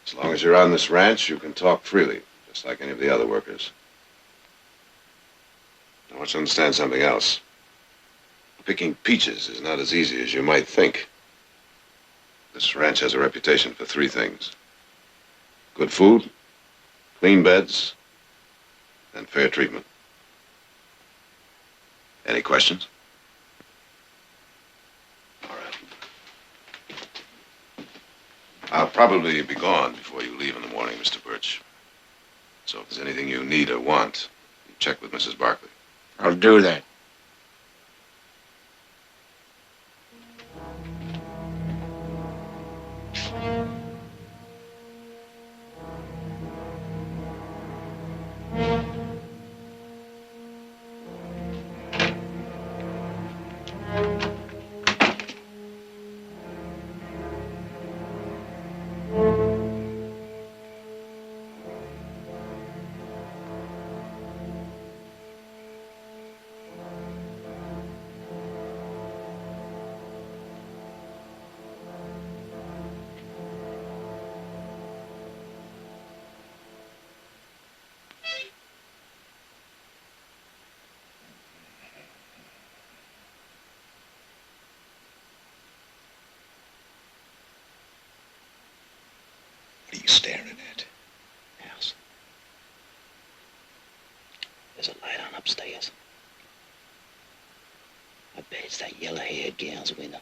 As long as you're on this ranch, you can talk freely, just like any of the other workers. I want you to understand something else. Picking peaches is not as easy as you might think. This ranch has a reputation for three things: good food, clean beds, and fair treatment. Any questions? I'll probably be gone before you leave in the morning, Mr. Birch. So if there's anything you need or want, you check with Mrs. Barkley. I'll do that. What are you staring at? House. There's a light on upstairs. I bet it's that yellow-haired gal's window.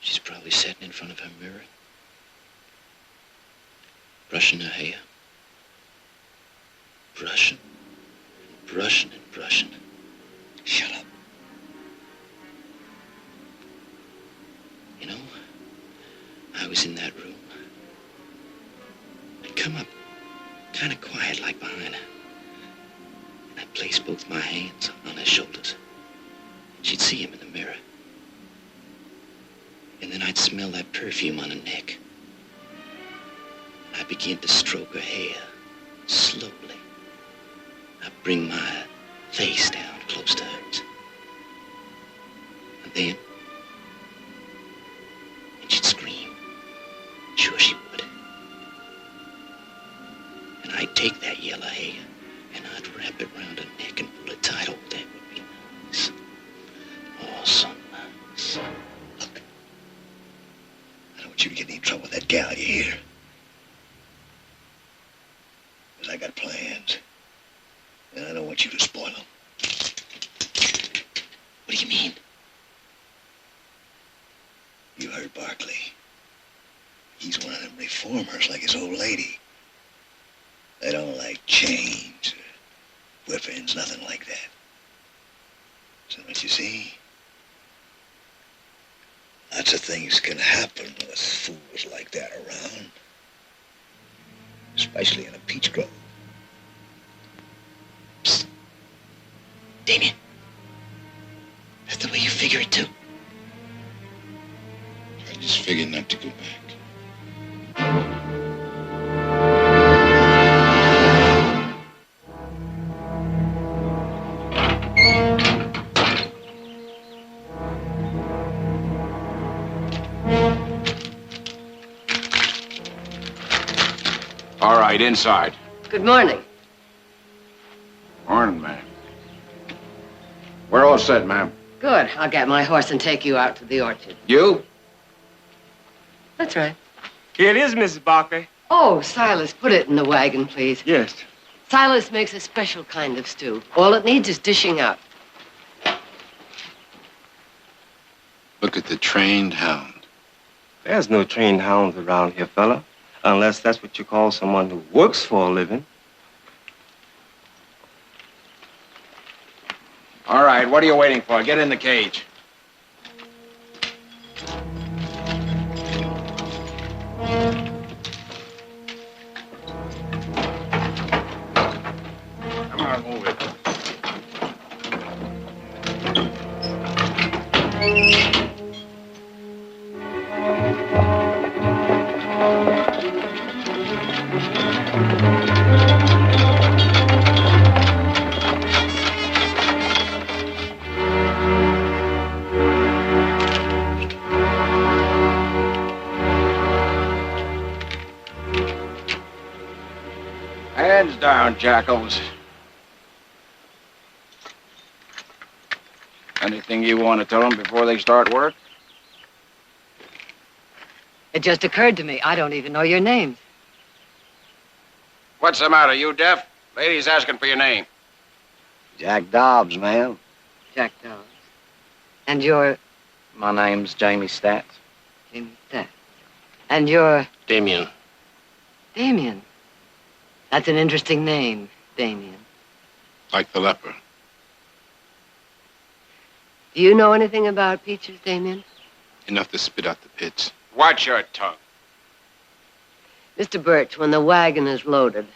She's probably sitting in front of her mirror, brushing her hair. Brushing, and brushing, and brushing. Shut up. You know, I was in that room. I'd come up kind of quiet like behind her. And I'd place both my hands on her shoulders. She'd see him in the mirror. And then I'd smell that perfume on her neck. I'd begin to stroke her hair, slowly. I'd bring my face down close to hers. And then, she'd scream. Sure she would. And I'd take that yellow hair, and I'd wrap it around her neck and pull it tight. Oh, that would be nice. Oh, so nice. Look. don't want you to get in any trouble with that gal, you hear? Because I got plans. And I don't want you to spoil them. What do you mean? You heard Barkley. He's one of them reformers like his old lady. They don't like chains or whippings, nothing like that. So what you see? Lots of things can happen with fools like that around. Especially in a peach grove. Psst. Damien. That's the way you figure it, too. I just figured not to go back. All right, inside. Good morning. Morning, ma'am. We're all set, ma'am. Good. I'll get my horse and take you out to the orchard. You? That's right. Here it is, Mrs. Barkley. Oh, Silas, put it in the wagon, please. Yes. Silas makes a special kind of stew. All it needs is dishing up. Look at the trained hound. There's no trained hounds around here, fella. Unless that's what you call someone who works for a living. All right, what are you waiting for? Get in the cage. Come on, move it. Hands down, jackals. Anything you want to tell them before they start work? It just occurred to me. I don't even know your names. What's the matter, you deaf? Lady's asking for your name. Jack Dobbs, ma'am. Jack Dobbs. And you're... My name's Jamie Stats. Jamie Stats. And you're... Damien. Damien. That's an interesting name, Damien. Like the leper. Do you know anything about peaches, Damien? Enough to spit out the pits. Watch your tongue. Mr. Birch, when the wagon is loaded,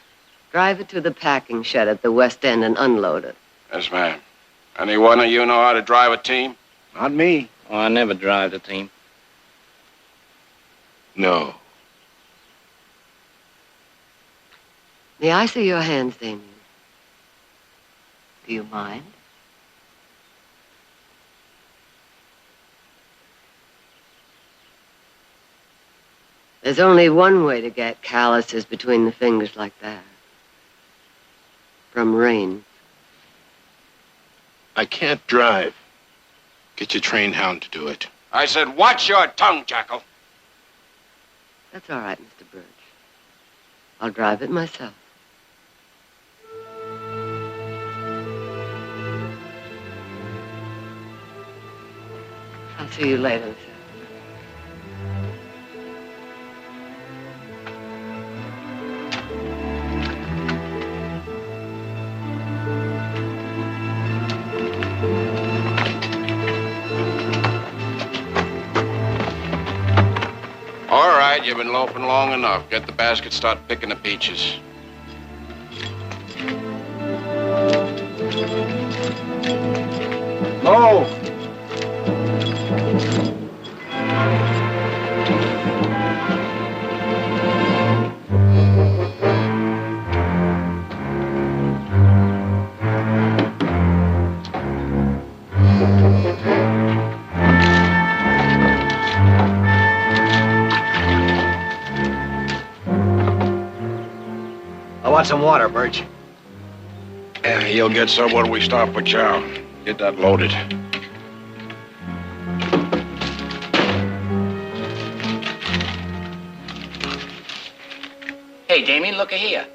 drive it to the packing shed at the West End and unload it. Yes, ma'am. Any one of you know how to drive a team? Not me. Oh, I never drive a team. No. May I see your hands, Damien? Do you mind? There's only one way to get calluses between the fingers like that. From rain. I can't drive. Get your trained hound to do it. I said, watch your tongue, jackal. That's all right, Mr. Birch. I'll drive it myself. I'll see you later, sir. All right, you've been loafing long enough. Get the basket, start picking the peaches. Move! I want some water, Birch. Yeah, you'll get some when we stop for chow. Get that loaded. Hey, Damien, look here.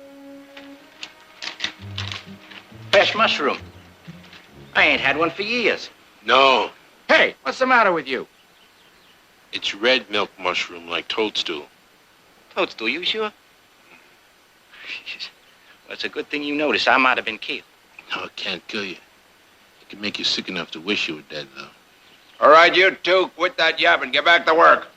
Fresh mushroom. I ain't had one for years. No, Hey, what's the matter with you? it's red milk mushroom like toadstool. Toadstool, you sure? Well, it's a good thing you noticed. I might have been killed. No, it can't kill you. It can make you sick enough to wish you were dead, though. All right, you two, quit that yapping. Get back to work.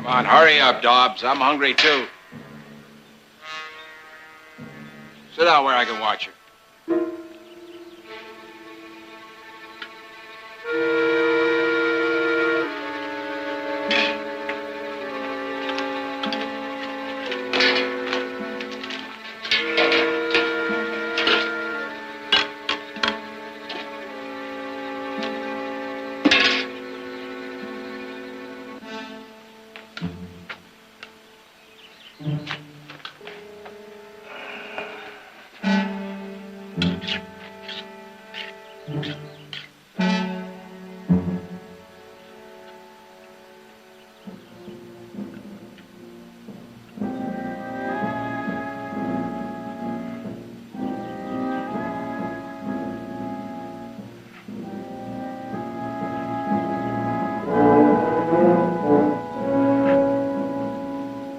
Come on, hurry up, Dobbs. I'm hungry, too. Sit down where I can watch you.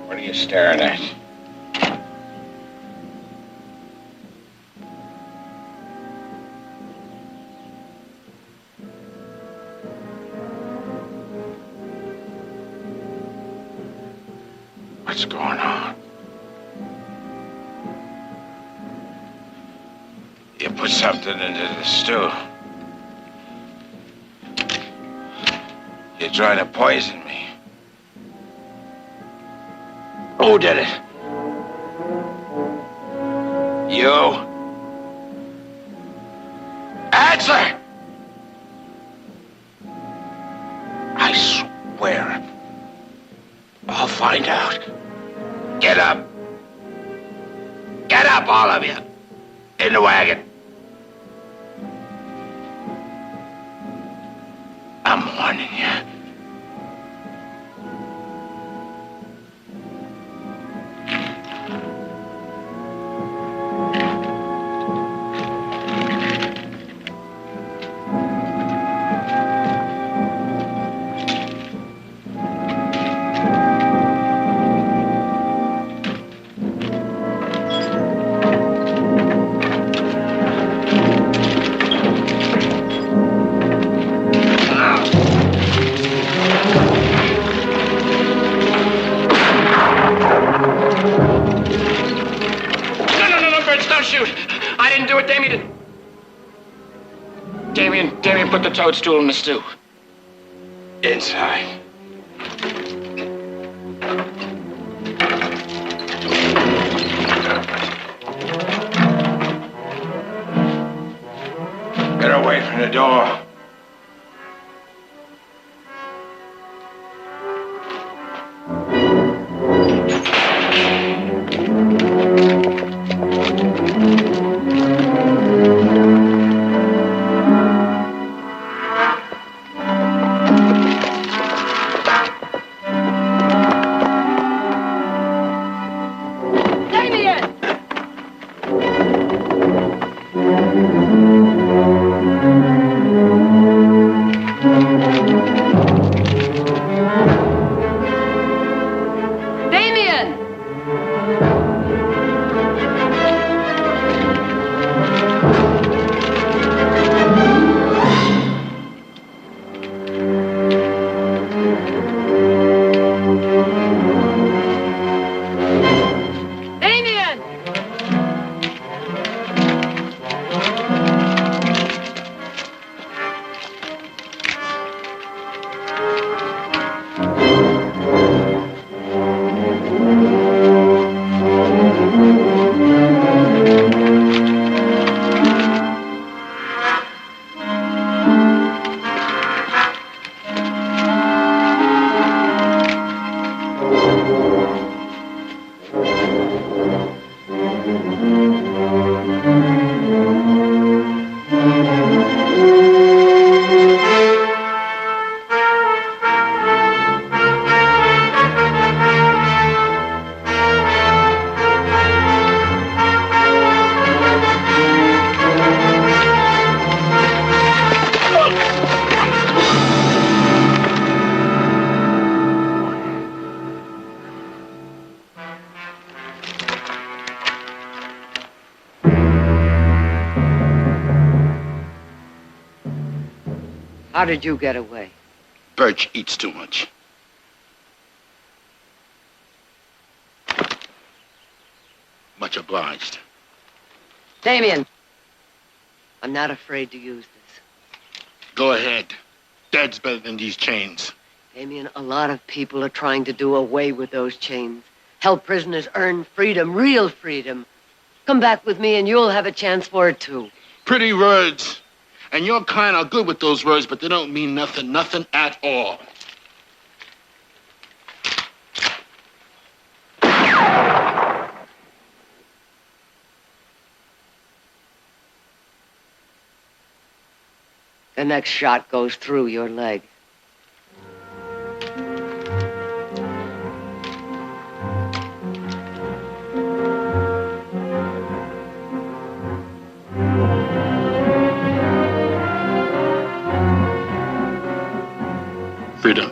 What are you staring at? What's going on? You put something into the stew. You're trying to poison me. Who did it? You? Answer! I swear it. I'll find out. Get up. Get up, all of you. In the wagon. I'm warning you. Damien, put the toadstool in the stew. Inside. Get away from the door. How did you get away? Birch eats too much. Much obliged. Damien! I'm not afraid to use this. Go ahead. Dad's better than these chains. Damien, a lot of people are trying to do away with those chains. Help prisoners earn freedom, real freedom. Come back with me and you'll have a chance for it too. Pretty words. And your kind are good with those words, but they don't mean nothing at all. The next shot goes through your leg. Freedom.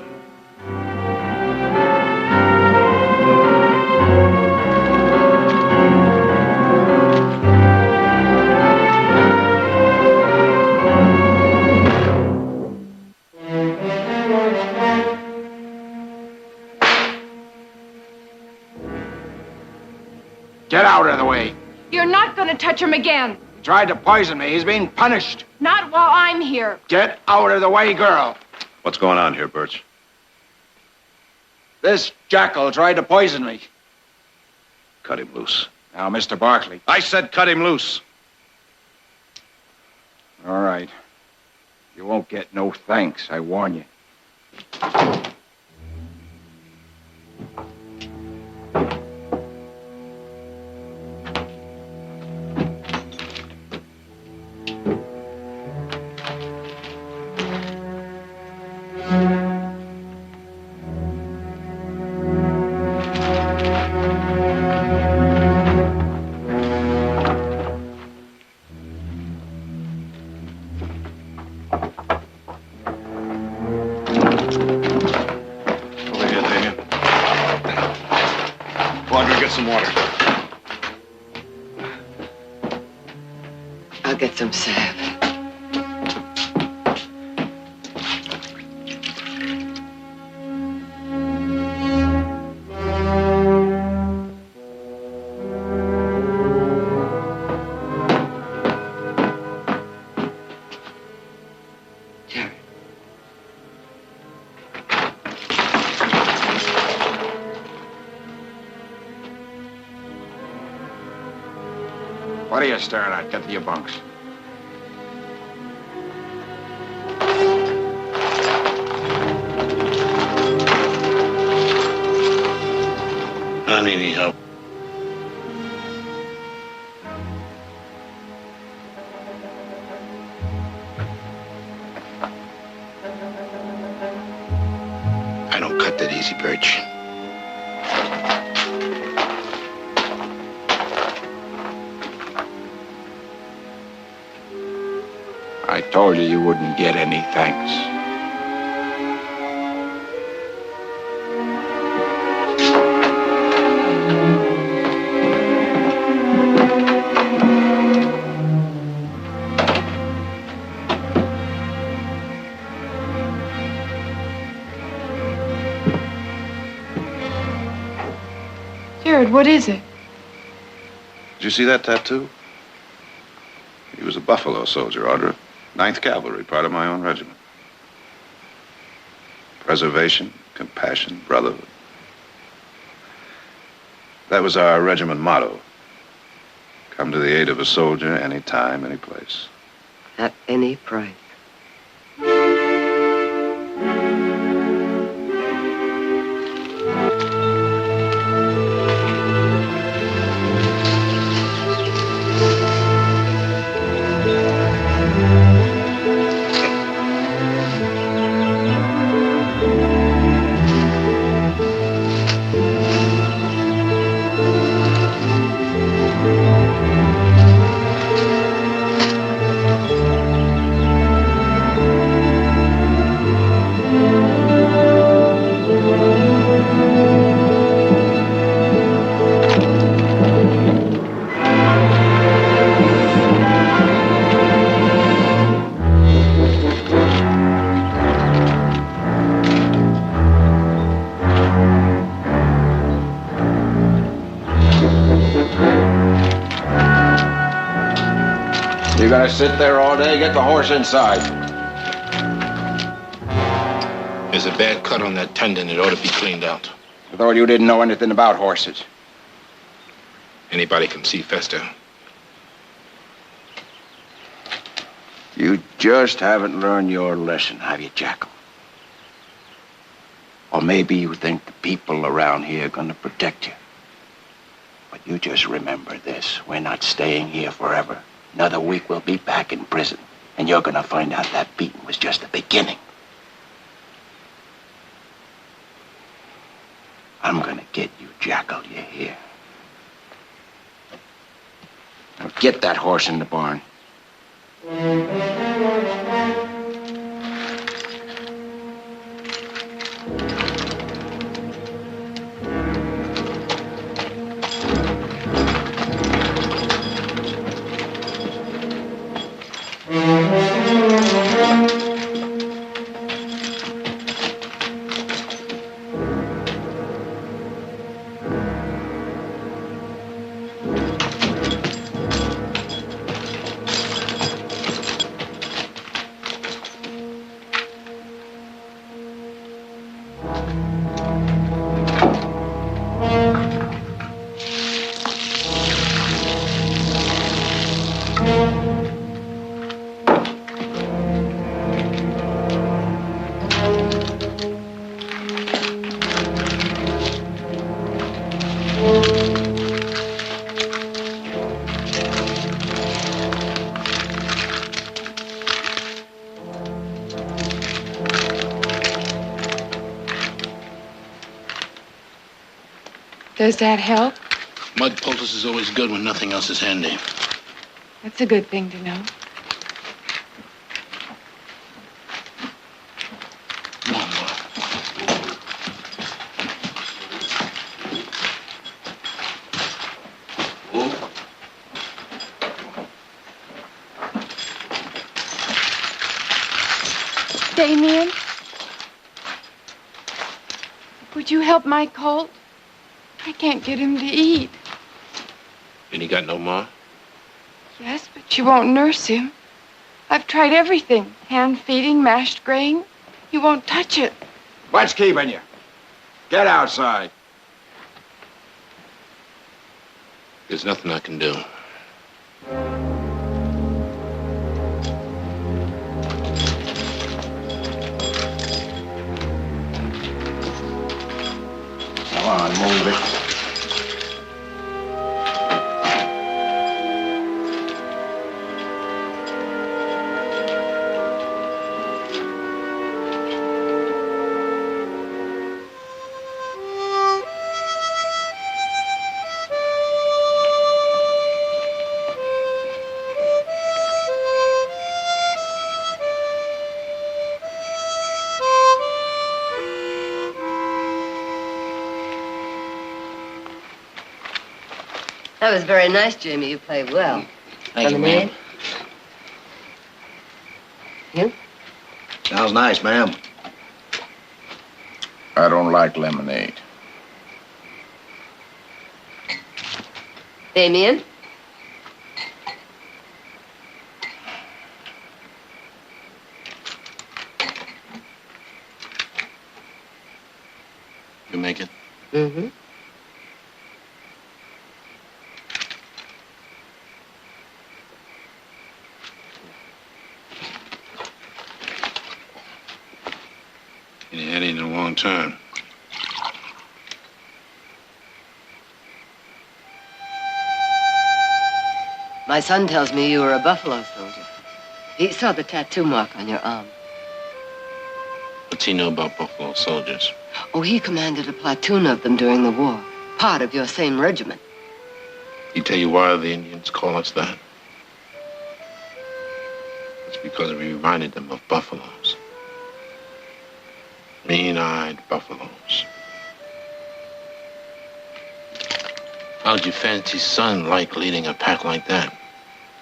Get out of the way. You're not going to touch him again. He tried to poison me. He's being punished. Not while I'm here. Get out of the way, girl. What's going on here, Birch? This jackal tried to poison me. Cut him loose. Now, Mr. Barkley. I said cut him loose. All right. You won't get no thanks, I warn you. Some water. I'll get some salve. What are you staring at? Get to your bunks. I need any help. I don't cut that easy, Birch. I told you wouldn't get any thanks. Jared, what is it? Did you see that tattoo? He was a Buffalo soldier, Audra. 9th Cavalry, part of my own regiment. Preservation, compassion, brotherhood. That was our regiment motto. Come to the aid of a soldier any time, any place. At any price. gonna sit there all day? Get the horse inside. There's a bad cut on that tendon. It ought to be cleaned out. I thought you didn't know anything about horses. Anybody can see Fester. You just haven't learned your lesson, have you, Jackal? Or maybe you think the people around here are gonna protect you. But you just remember this. We're not staying here forever. Another week we'll be back in prison. And you're gonna find out that beating was just the beginning. I'm gonna get you, Jackal, you hear? Now get that horse in the barn. Does that help? Mud poultice is always good when nothing else is handy. That's a good thing to know. Damien? Would you help my colt? I can't get him to eat. And he got no more? Yes, but she won't nurse him. I've tried everything. Hand feeding, mashed grain. He won't touch it. What's keeping you? Get outside. There's nothing I can do. Come on, move it. That was very nice, Jamie. You played well. Thank you, ma'am. You? Sounds nice, ma'am. I don't like lemonade. Damien? You make it? Mm-hmm. That ain't a long time. My son tells me you were a Buffalo soldier. He saw the tattoo mark on your arm. What's he know about Buffalo soldiers? Oh, he commanded a platoon of them during the war. Part of your same regiment. He tell you why the Indians call us that? It's because we reminded them of buffaloes. Mean-eyed buffaloes. How'd your fancy son like leading a pack like that?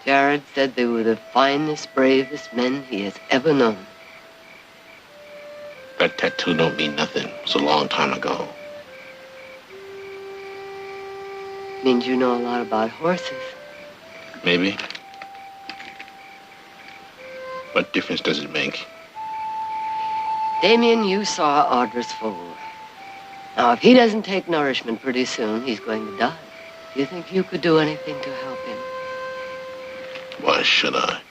Jared said they were the finest, bravest men he has ever known. That tattoo don't mean nothing. It was a long time ago. Means you know a lot about horses. Maybe. What difference does it make? Damien, you saw Audra's foal. Now, if he doesn't take nourishment pretty soon, he's going to die. Do you think you could do anything to help him? Why should I?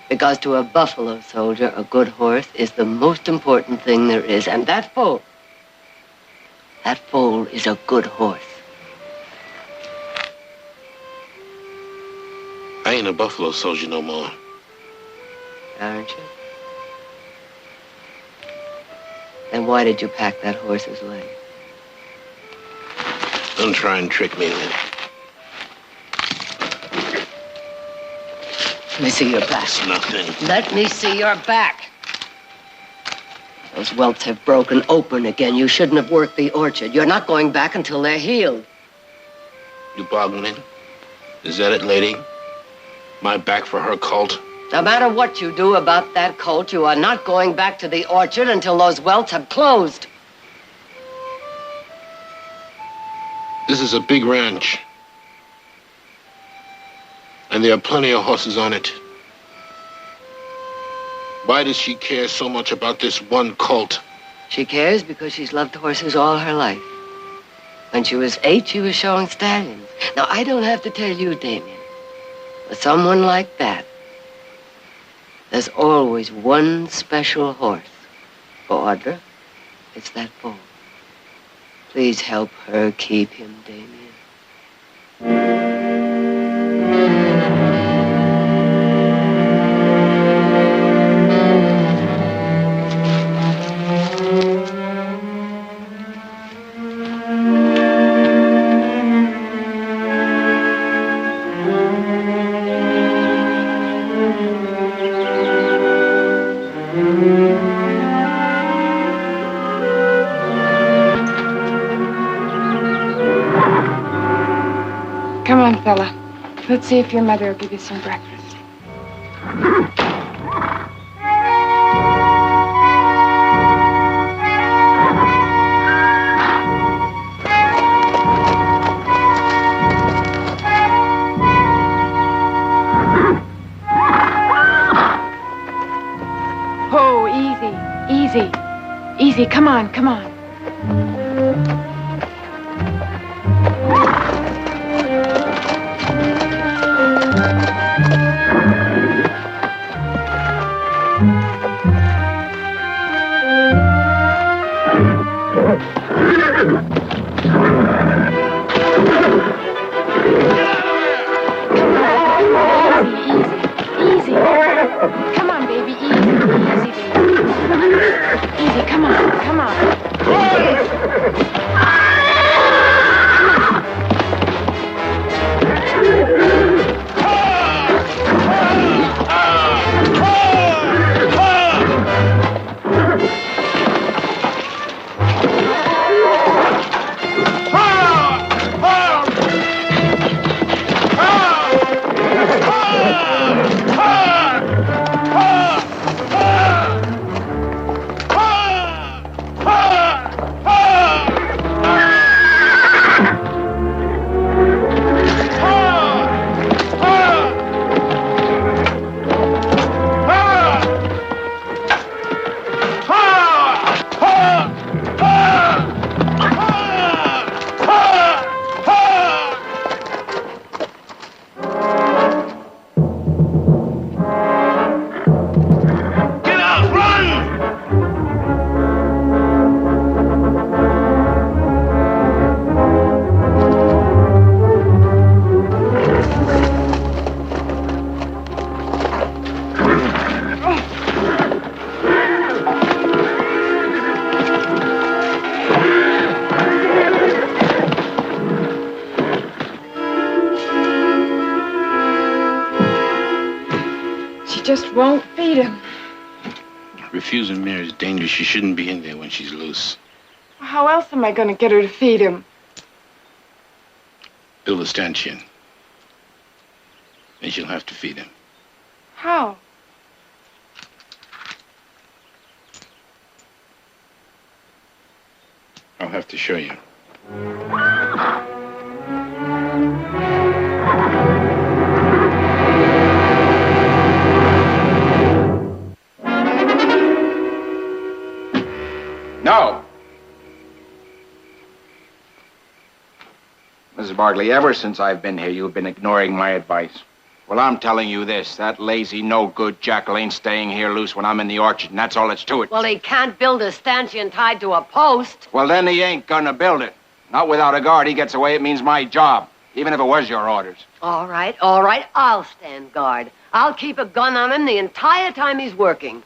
Because to a buffalo soldier, a good horse is the most important thing there is. And that foal is a good horse. I ain't a buffalo soldier no more. Aren't you? Then why did you pack that horse's leg? Don't try and trick me, Lynn. Let me see your back. It's nothing. Let me see your back. Those welts have broken open again. You shouldn't have worked the orchard. You're not going back until they're healed. You bargaining? Is that it, lady? My back for her colt? No matter what you do about that colt, you are not going back to the orchard until those welts have closed. This is a big ranch. And there are plenty of horses on it. Why does she care so much about this one colt? She cares because she's loved horses all her life. When she was 8, she was showing stallions. Now, I don't have to tell you, Damien. For someone like that, there's always one special horse. For Audra, it's that bull. Please help her keep him, Damien. Come on, fella. Let's see if your mother will give you some breakfast. Oh, easy, easy, easy. Come on, come on. Easy. Come on, baby. Easy, baby. Easy, come on, come on. Just won't feed him. Refusing Mary is dangerous. She shouldn't be in there when she's loose. How else am I going to get her to feed him? Build a stanchion. And she'll have to feed him. How? I'll have to show you. Mrs. Barkley, ever since I've been here, you've been ignoring my advice. Well, I'm telling you this. That lazy, no-good jackal ain't staying here loose when I'm in the orchard, and that's all that's to it. Well, he can't build a stanchion tied to a post. Well, then he ain't gonna build it. Not without a guard. He gets away, it means my job. Even if it was your orders. All right. I'll stand guard. I'll keep a gun on him the entire time he's working.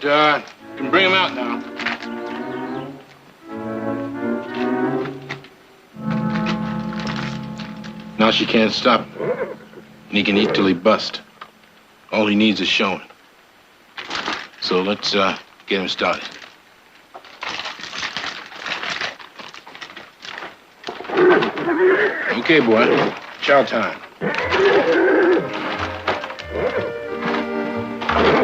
You can bring him out now. Now she can't stop him. And he can eat till he busts. All he needs is showing. So let's get him started. Okay, boy. Chow time.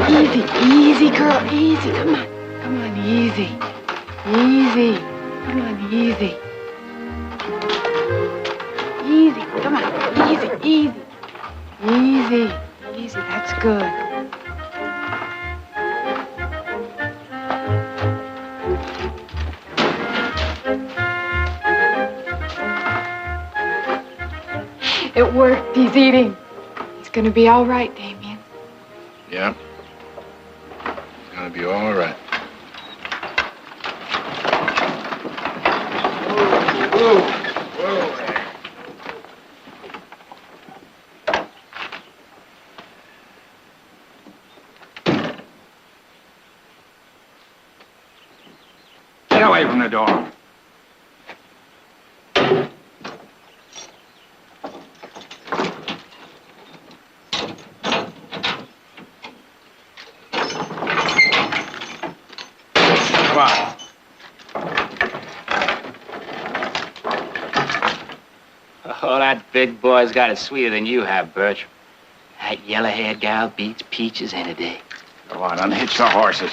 Easy, easy, girl, easy. Come on. Come on, easy. Easy. Come on, easy. Easy. Come on, easy, easy. Easy. Easy, that's good. It worked. He's eating. He's gonna be all right, Damien. Yeah. It's gonna be all right. Whoa. Whoa. Get away from the door. Oh, that big boy's got it sweeter than you have, Birch. That yellow-haired gal beats peaches any day. Go on, unhitch the horses.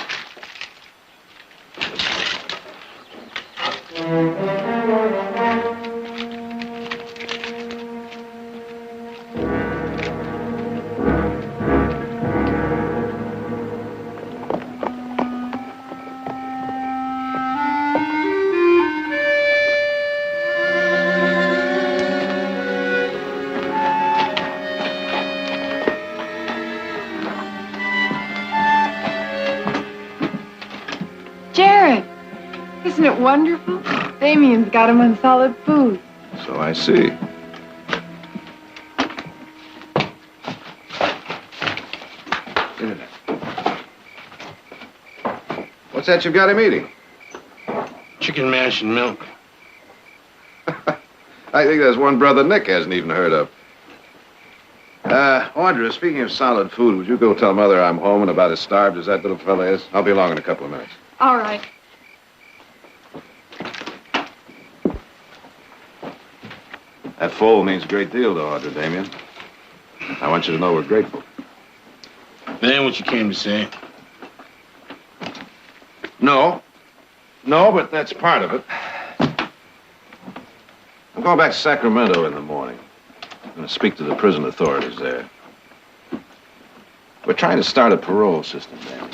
Jared, isn't it wonderful? Damien's got him on solid food. So I see. Get in there. What's that you've got him eating? Chicken mash and milk. I think there's one brother Nick hasn't even heard of. Audra, speaking of solid food, would you go tell Mother I'm home and about as starved as that little fella is? I'll be along in a couple of minutes. All right. That foal means a great deal to Audra, Damien. I want you to know we're grateful. That ain't what you came to say. No. No, but that's part of it. I'm going back to Sacramento in the morning. I'm going to speak to the prison authorities there. We're trying to start a parole system, Damien.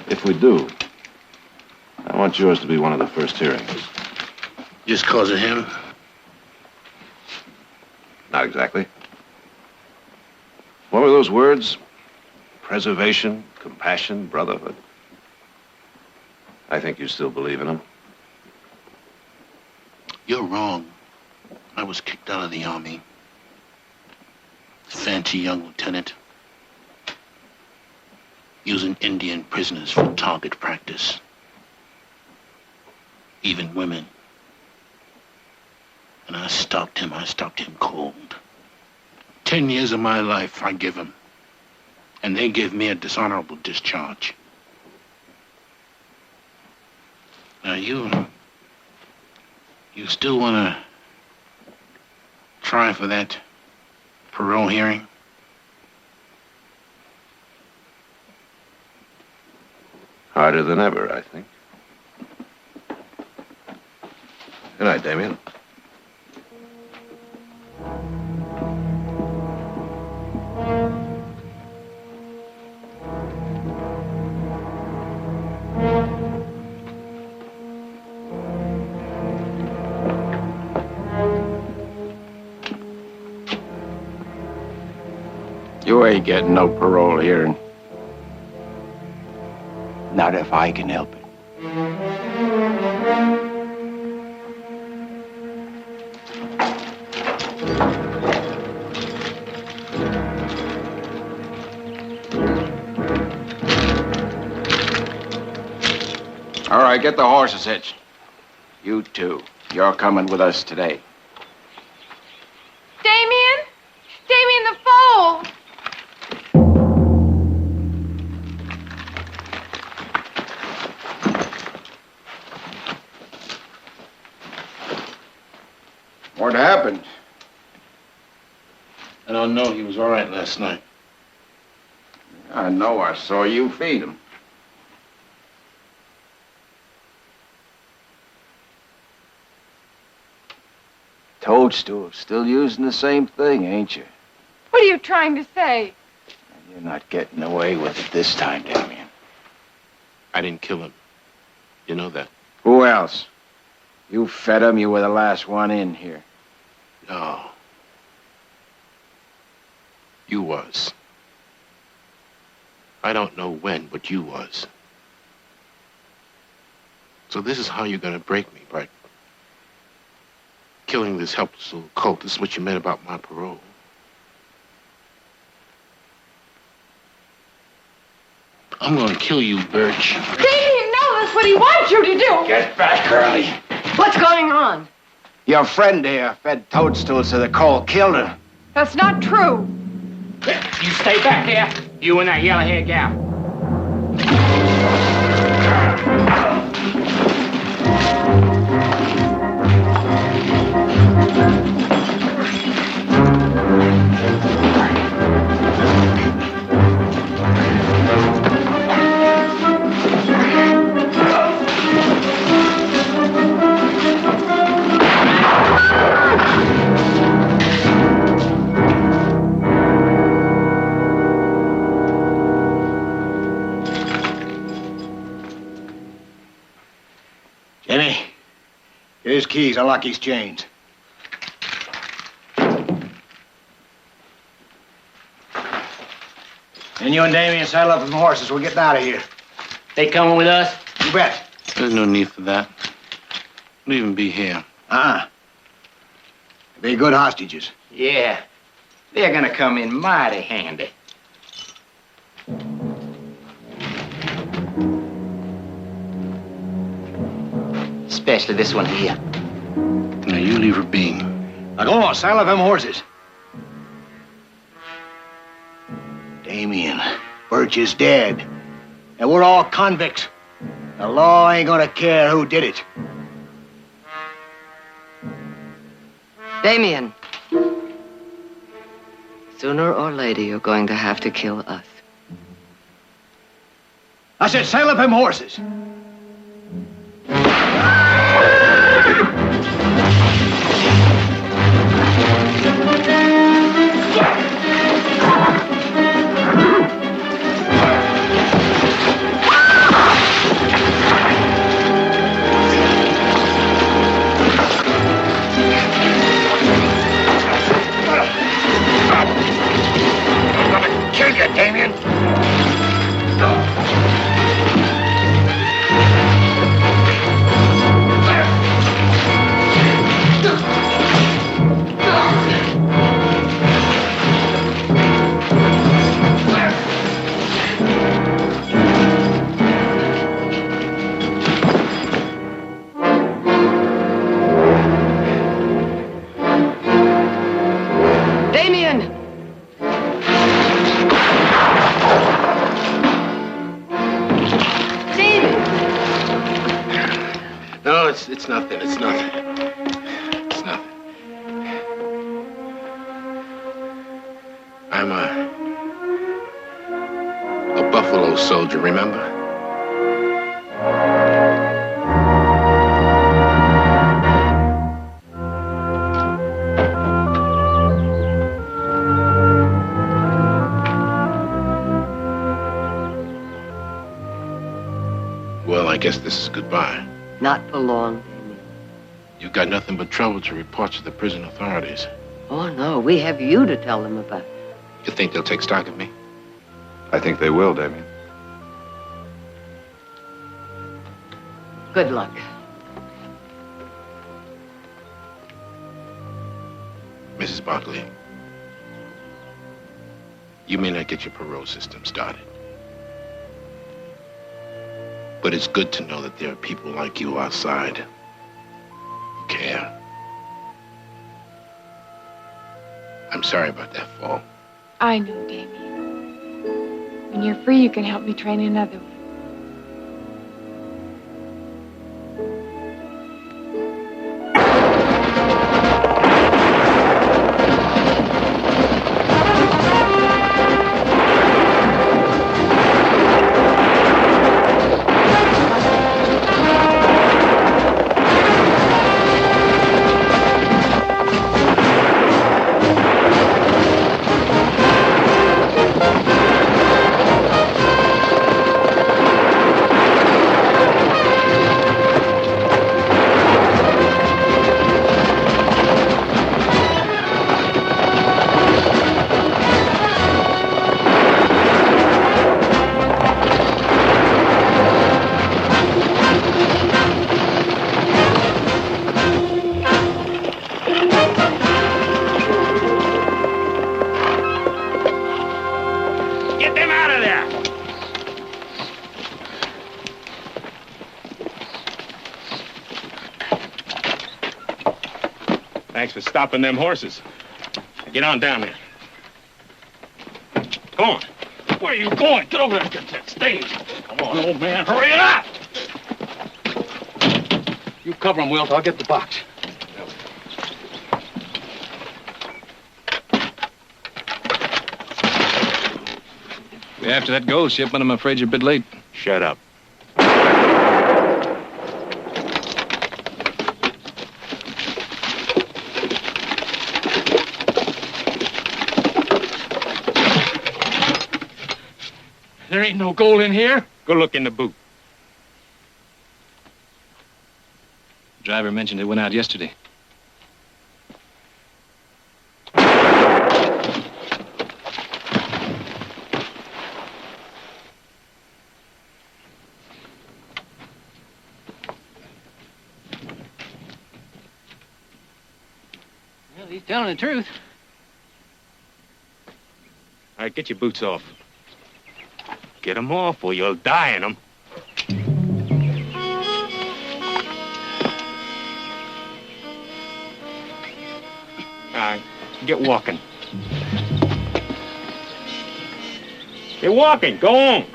If we do, I want yours to be one of the first hearings. Just cause of him? Not exactly. What were those words? Preservation, compassion, brotherhood. I think you still believe in them. You're wrong. I was kicked out of the Army. Fancy young lieutenant. using Indian prisoners for target practice. Even women. And I stopped him cold. 10 years of my life I give him. And they give me a dishonorable discharge. Now you still want to try for that parole hearing? Harder than ever, I think. Good night, Damien. You ain't getting no parole hearing. Not if I can help it. All right, get the horses hitched. You two, you're coming with us today. Damien? Damien, the foal! What happened? I don't know. He was all right last night. I know. I saw you feed him. Toadstool, still using the same thing, ain't you? What are you trying to say? You're not getting away with it this time, Damien. I didn't kill him. You know that. Who else? You fed him. You were the last one in here. No. You was. I don't know when, but you was. So this is how you're gonna break me, by killing this helpless little colt. This is what you meant about my parole. I'm gonna kill you, Birch. Damien, no, that's what he wants you to do! Get back, Curly. What's going on? Your friend here fed Toadstool to the colt, killed her. That's not true. You stay back here. You and that yellow-haired gal. Jimmy, get his keys, unlock his chains. And you and Damien saddle up with the horses. We're getting out of here. They coming with us? You bet. There's no need for that. We'll even be here. Be good hostages. Yeah. They're gonna come in mighty handy. Especially this one here. Now, you leave her be. Now, go on, saddle up them horses. Damien, Birch is dead. And we're all convicts. The law ain't gonna care who did it. Damien. Sooner or later, you're going to have to kill us. I said, saddle up them horses. Kill you, Damien. it's nothing. It's nothing. It's nothing. I'm a buffalo soldier, remember? Well, I guess this is goodbye. Not for long. You've got nothing but trouble to report to the prison authorities. Oh, no, we have you to tell them about. You think they'll take stock of me? I think they will, Damien. Good luck. Mrs. Barkley, you may not get your parole system started. But it's good to know that there are people like you outside who care. I'm sorry about that fall. I know, Damien. When you're free, you can help me train another one. Thanks for stopping them horses. Get on down there. Come on. Where are you going? Get over there and get that stage. Come on, old man. Hurry it up! You cover him, Wilt. I'll get the box. After that gold shipment, I'm afraid you're a bit late. Shut up. There ain't no gold in here. Go look in the boot. Driver mentioned it went out yesterday. Well, he's telling the truth. All right, get your boots off. Get them off or you'll die in them. All right, get walking. Get walking, go on.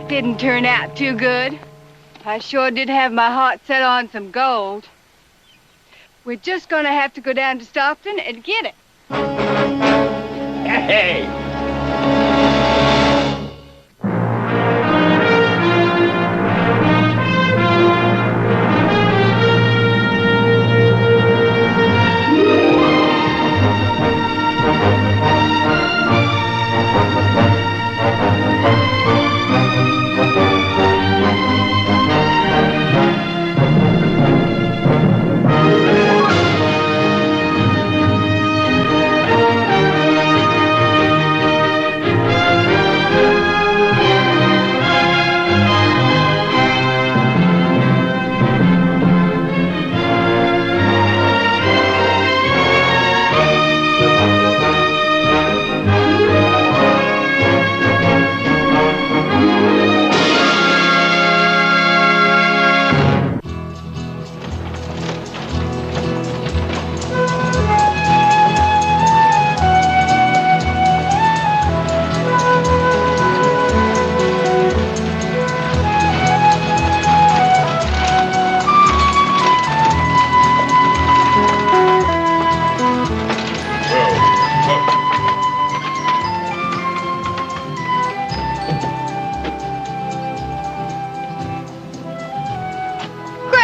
Didn't turn out too good. I sure did have my heart set on some gold. We're just gonna have to go down to Stockton and get it. Hey!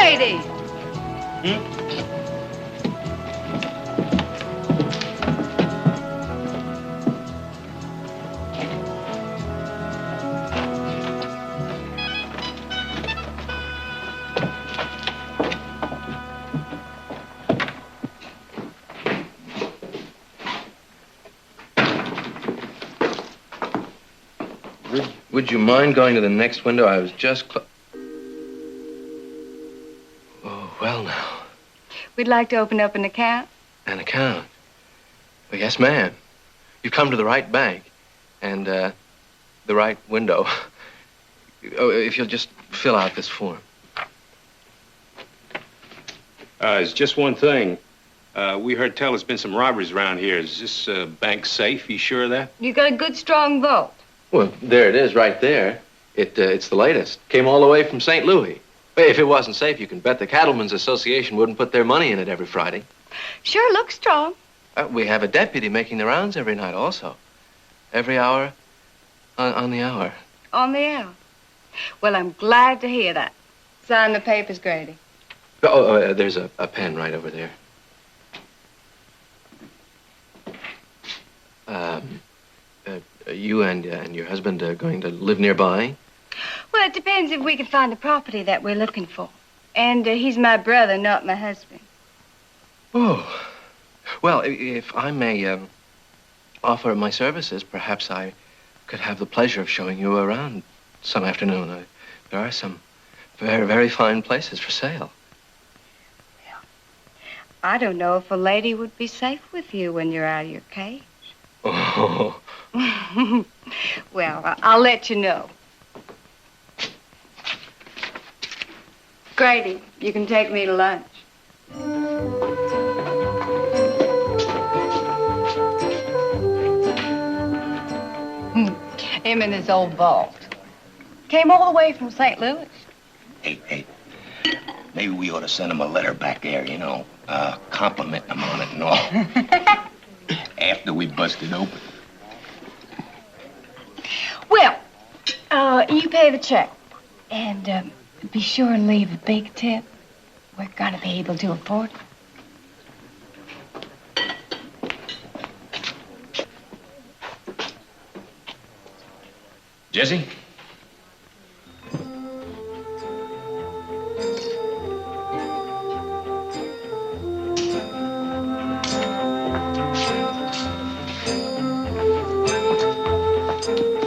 Grady! Would you mind going to the next window? I was just Oh, well now. We'd like to open up an account. An account? Well, yes, ma'am. You've come to the right bank. And, the right window. Oh, if you'll just fill out this form. It's just one thing. We heard tell there's been some robberies around here. Is this bank safe? You sure of that? You got a good, strong vault. Well, there it is, right there. It's the latest. Came all the way from St. Louis. If it wasn't safe, you can bet the Cattlemen's Association wouldn't put their money in it every Friday. Sure looks strong. We have a deputy making the rounds every night also. Every hour, on the hour. On the hour. Well, I'm glad to hear that. Sign the papers, Grady. There's a pen right over there. You and your husband are going to live nearby? Well, it depends if we can find the property that we're looking for. And he's my brother, not my husband. Oh. Well, if I may offer my services, perhaps I could have the pleasure of showing you around some afternoon. There are some very, very fine places for sale. I don't know if a lady would be safe with you when you're out of your cage. Oh. Well, I'll let you know. Grady, you can take me to lunch. Him in his old vault. Came all the way from St. Louis. Hey, maybe we ought to send him a letter back there, you know, complimenting him on it and all. After we bust it open. Well, you pay the check. And be sure and leave a big tip. We're gonna be able to afford it. Jesse?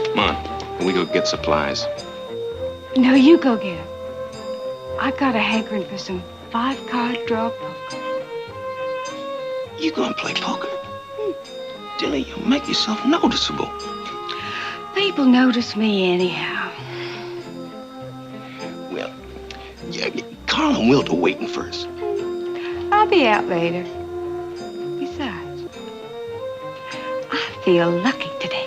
Come on, we go get supplies. No, you go get 'em. I got a hankering for some 5-card draw poker. You gonna play poker? Dilly, you make yourself noticeable. People notice me anyhow. Well, yeah, Carl and Wilt are waiting first. I'll be out later. Besides, I feel lucky today.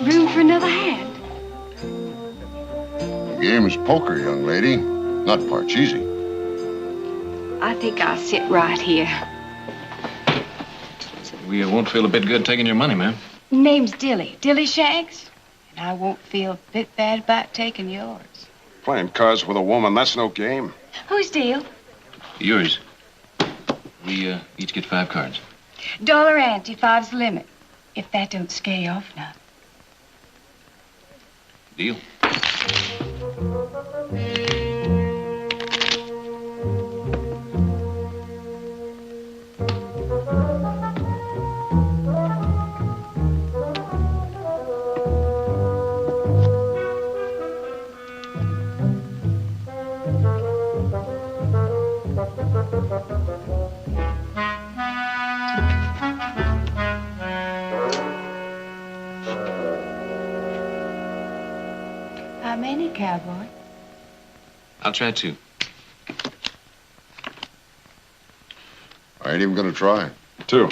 Room for another hand. The game is poker, young lady. Not Parcheesi. I think I'll sit right here. We won't feel a bit good taking your money, ma'am. Name's Dilly Shanks. And I won't feel a bit bad about taking yours. Playing cards with a woman, that's no game. Whose deal? Yours. We each get 5 cards. $1 ante, 5's the limit. If that don't scare you off now. Deal. How many, cowboy? I'll try 2. I ain't even gonna try. 2.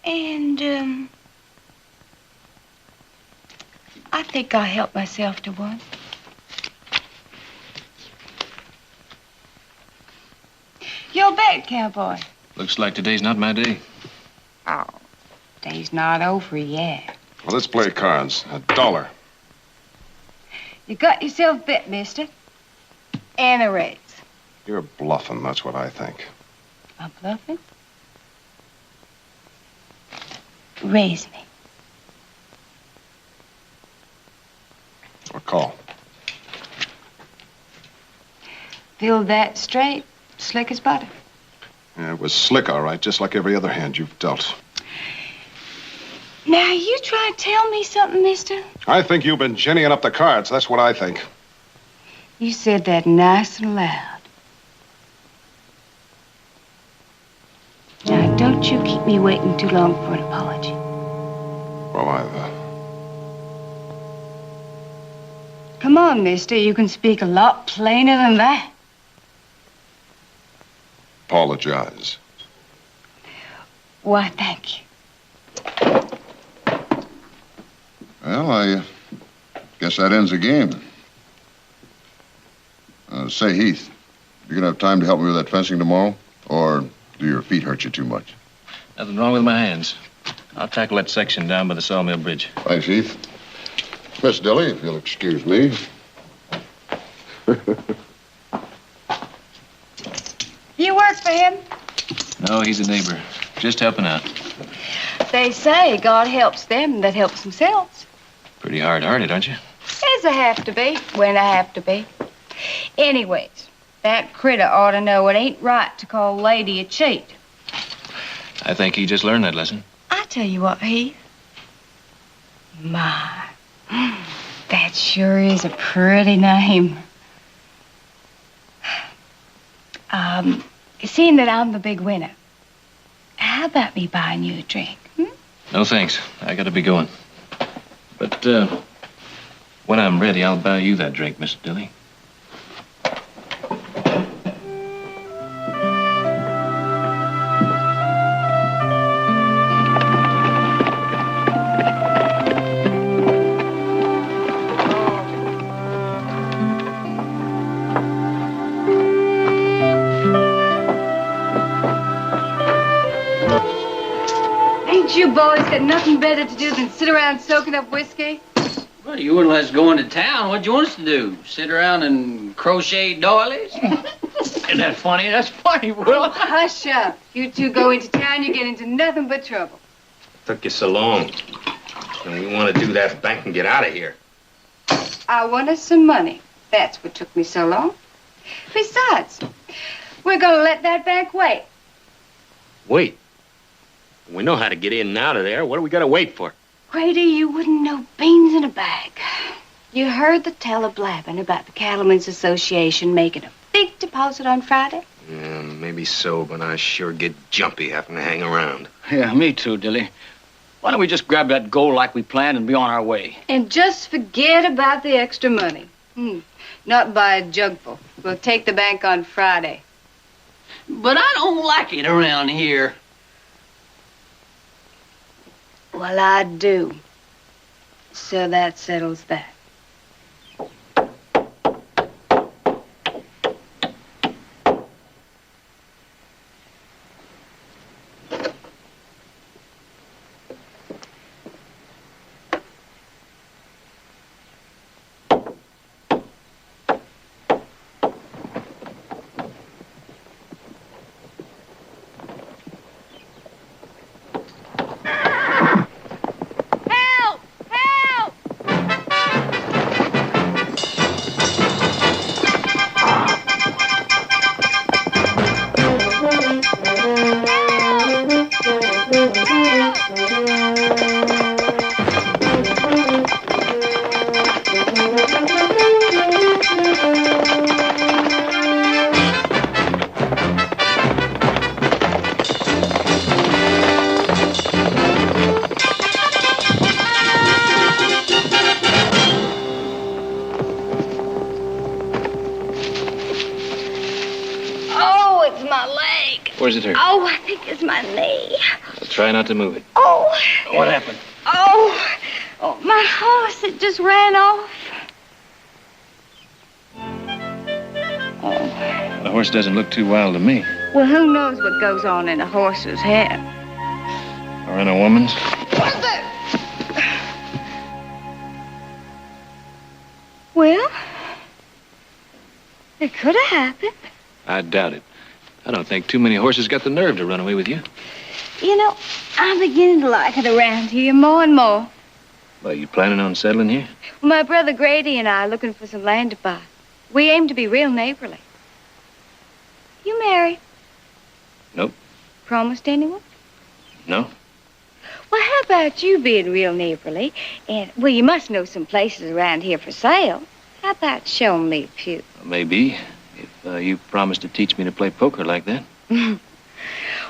And, I think I'll help myself to one. Your bet, cowboy. Looks like today's not my day. Oh, day's not over yet. Well, let's play cards. $1. You got yourself bet, mister. And a raise. You're bluffing, that's what I think. I'm bluffing? Raise me. Or call. Feel that straight, slick as butter. Yeah, it was slick, all right, just like every other hand you've dealt. Now, you trying to tell me something, mister? I think you've been ginnying up the cards. That's what I think. You said that nice and loud. Now, don't you keep me waiting too long for an apology. Well, Come on, mister. You can speak a lot plainer than that. apologize. Why, thank you. Well, I guess that ends the game. Say, Heath, you gonna have time to help me with that fencing tomorrow? Or do your feet hurt you too much? Nothing wrong with my hands. I'll tackle that section down by the Sawmill Bridge. Thanks, Heath. Miss Dilly, if you'll excuse me. You work for him? No, he's a neighbor. Just helping out. They say God helps them that helps themselves. Pretty hard-hearted, aren't you? As I have to be, when I have to be. Anyways, that critter ought to know it ain't right to call a lady a cheat. I think he just learned that lesson. I tell you what, Heath. My, that sure is a pretty name. Seeing that I'm the big winner, how about me buying you a drink? No, thanks. I gotta be going. But, when I'm ready, I'll buy you that drink, Mr. Dilly. You boys got nothing better to do than sit around soaking up whiskey? Well, you wouldn't let us go into town. What'd you want us to do? Sit around and crochet doilies? Isn't that funny? That's funny, Will. Oh, hush up. You two go into town, you get into nothing but trouble. Took you so long. And we want to do that bank and get out of here. I wanted some money. That's what took me so long. Besides, we're gonna let that bank wait. Wait. We know how to get in and out of there. What do we got to wait for? Grady, you wouldn't know beans in a bag. You heard the teller blabbing about the Cattlemen's Association making a big deposit on Friday? Yeah, maybe so, but I sure get jumpy having to hang around. Yeah, me too, Dilly. Why don't we just grab that gold like we planned and be on our way? And just forget about the extra money. Not by a jugful. We'll take the bank on Friday. But I don't like it around here. Well, I do. So that settles that. Where's it hurt? Oh, I think it's my knee. I'll try not to move it. Oh. What happened? Oh. Oh, my horse, it just ran off. Oh. The horse doesn't look too wild to me. Well, who knows what goes on in a horse's head? Or in a woman's. What's that? Well, it could have happened. I doubt it. I don't think too many horses got the nerve to run away with you. You know, I'm beginning to like it around here more and more. Well, you planning on settling here? My brother Grady and I are looking for some land to buy. We aim to be real neighborly. You married? Nope. Promised anyone? No? Well, how about you being real neighborly? And, well, you must know some places around here for sale. How about showing me a few? Maybe, if you promise to teach me to play poker like that.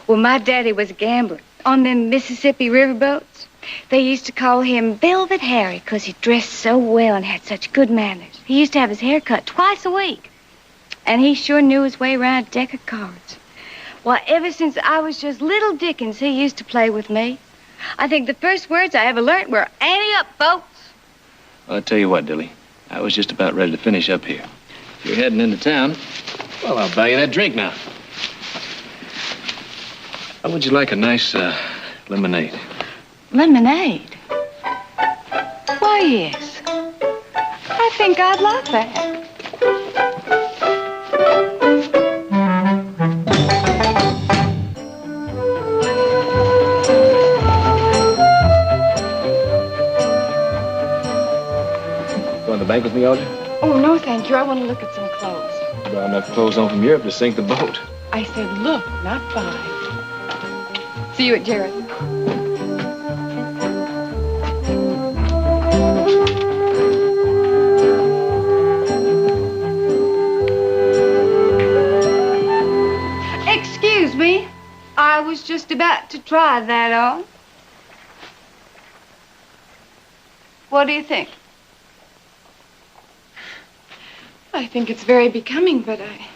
Well, my daddy was a gambler on them Mississippi riverboats. They used to call him Velvet Harry because he dressed so well and had such good manners. He used to have his hair cut twice a week. And he sure knew his way around a deck of cards. Well, ever since I was just little Dickens, he used to play with me. I think the first words I ever learned were, ante up, folks. Well, I'll tell you what, Dilly. I was just about ready to finish up here. If you're heading into town, well, I'll buy you that drink now. How would you like a nice lemonade? Lemonade? Why, yes. I think I'd like that. Going to the bank with me, Audrey? Oh, no, thank you. I want to look at some clothes. You got enough clothes on from Europe to sink the boat. I said look, not buy. See you at Jared. Excuse me. I was just about to try that on. What do you think? I think it's very becoming, but I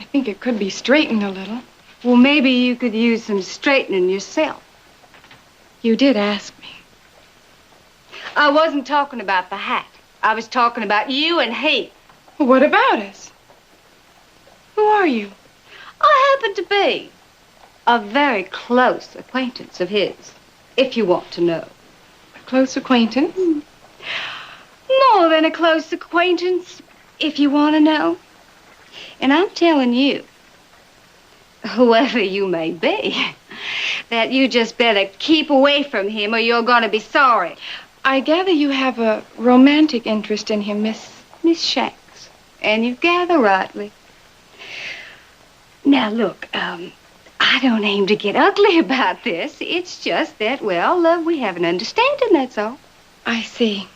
think it could be straightened a little. Well, maybe you could use some straightening yourself. You did ask me. I wasn't talking about the hat. I was talking about you and he. Well, what about us? Who are you? I happen to be a very close acquaintance of his, if you want to know. A close acquaintance? More than a close acquaintance, if you want to know. And I'm telling you, whoever you may be, that you just better keep away from him or you're going to be sorry. I gather you have a romantic interest in him, Miss Shanks. And you gather rightly. Now, look, I don't aim to get ugly about this. It's just that, well, we have an understanding, that's all. I see.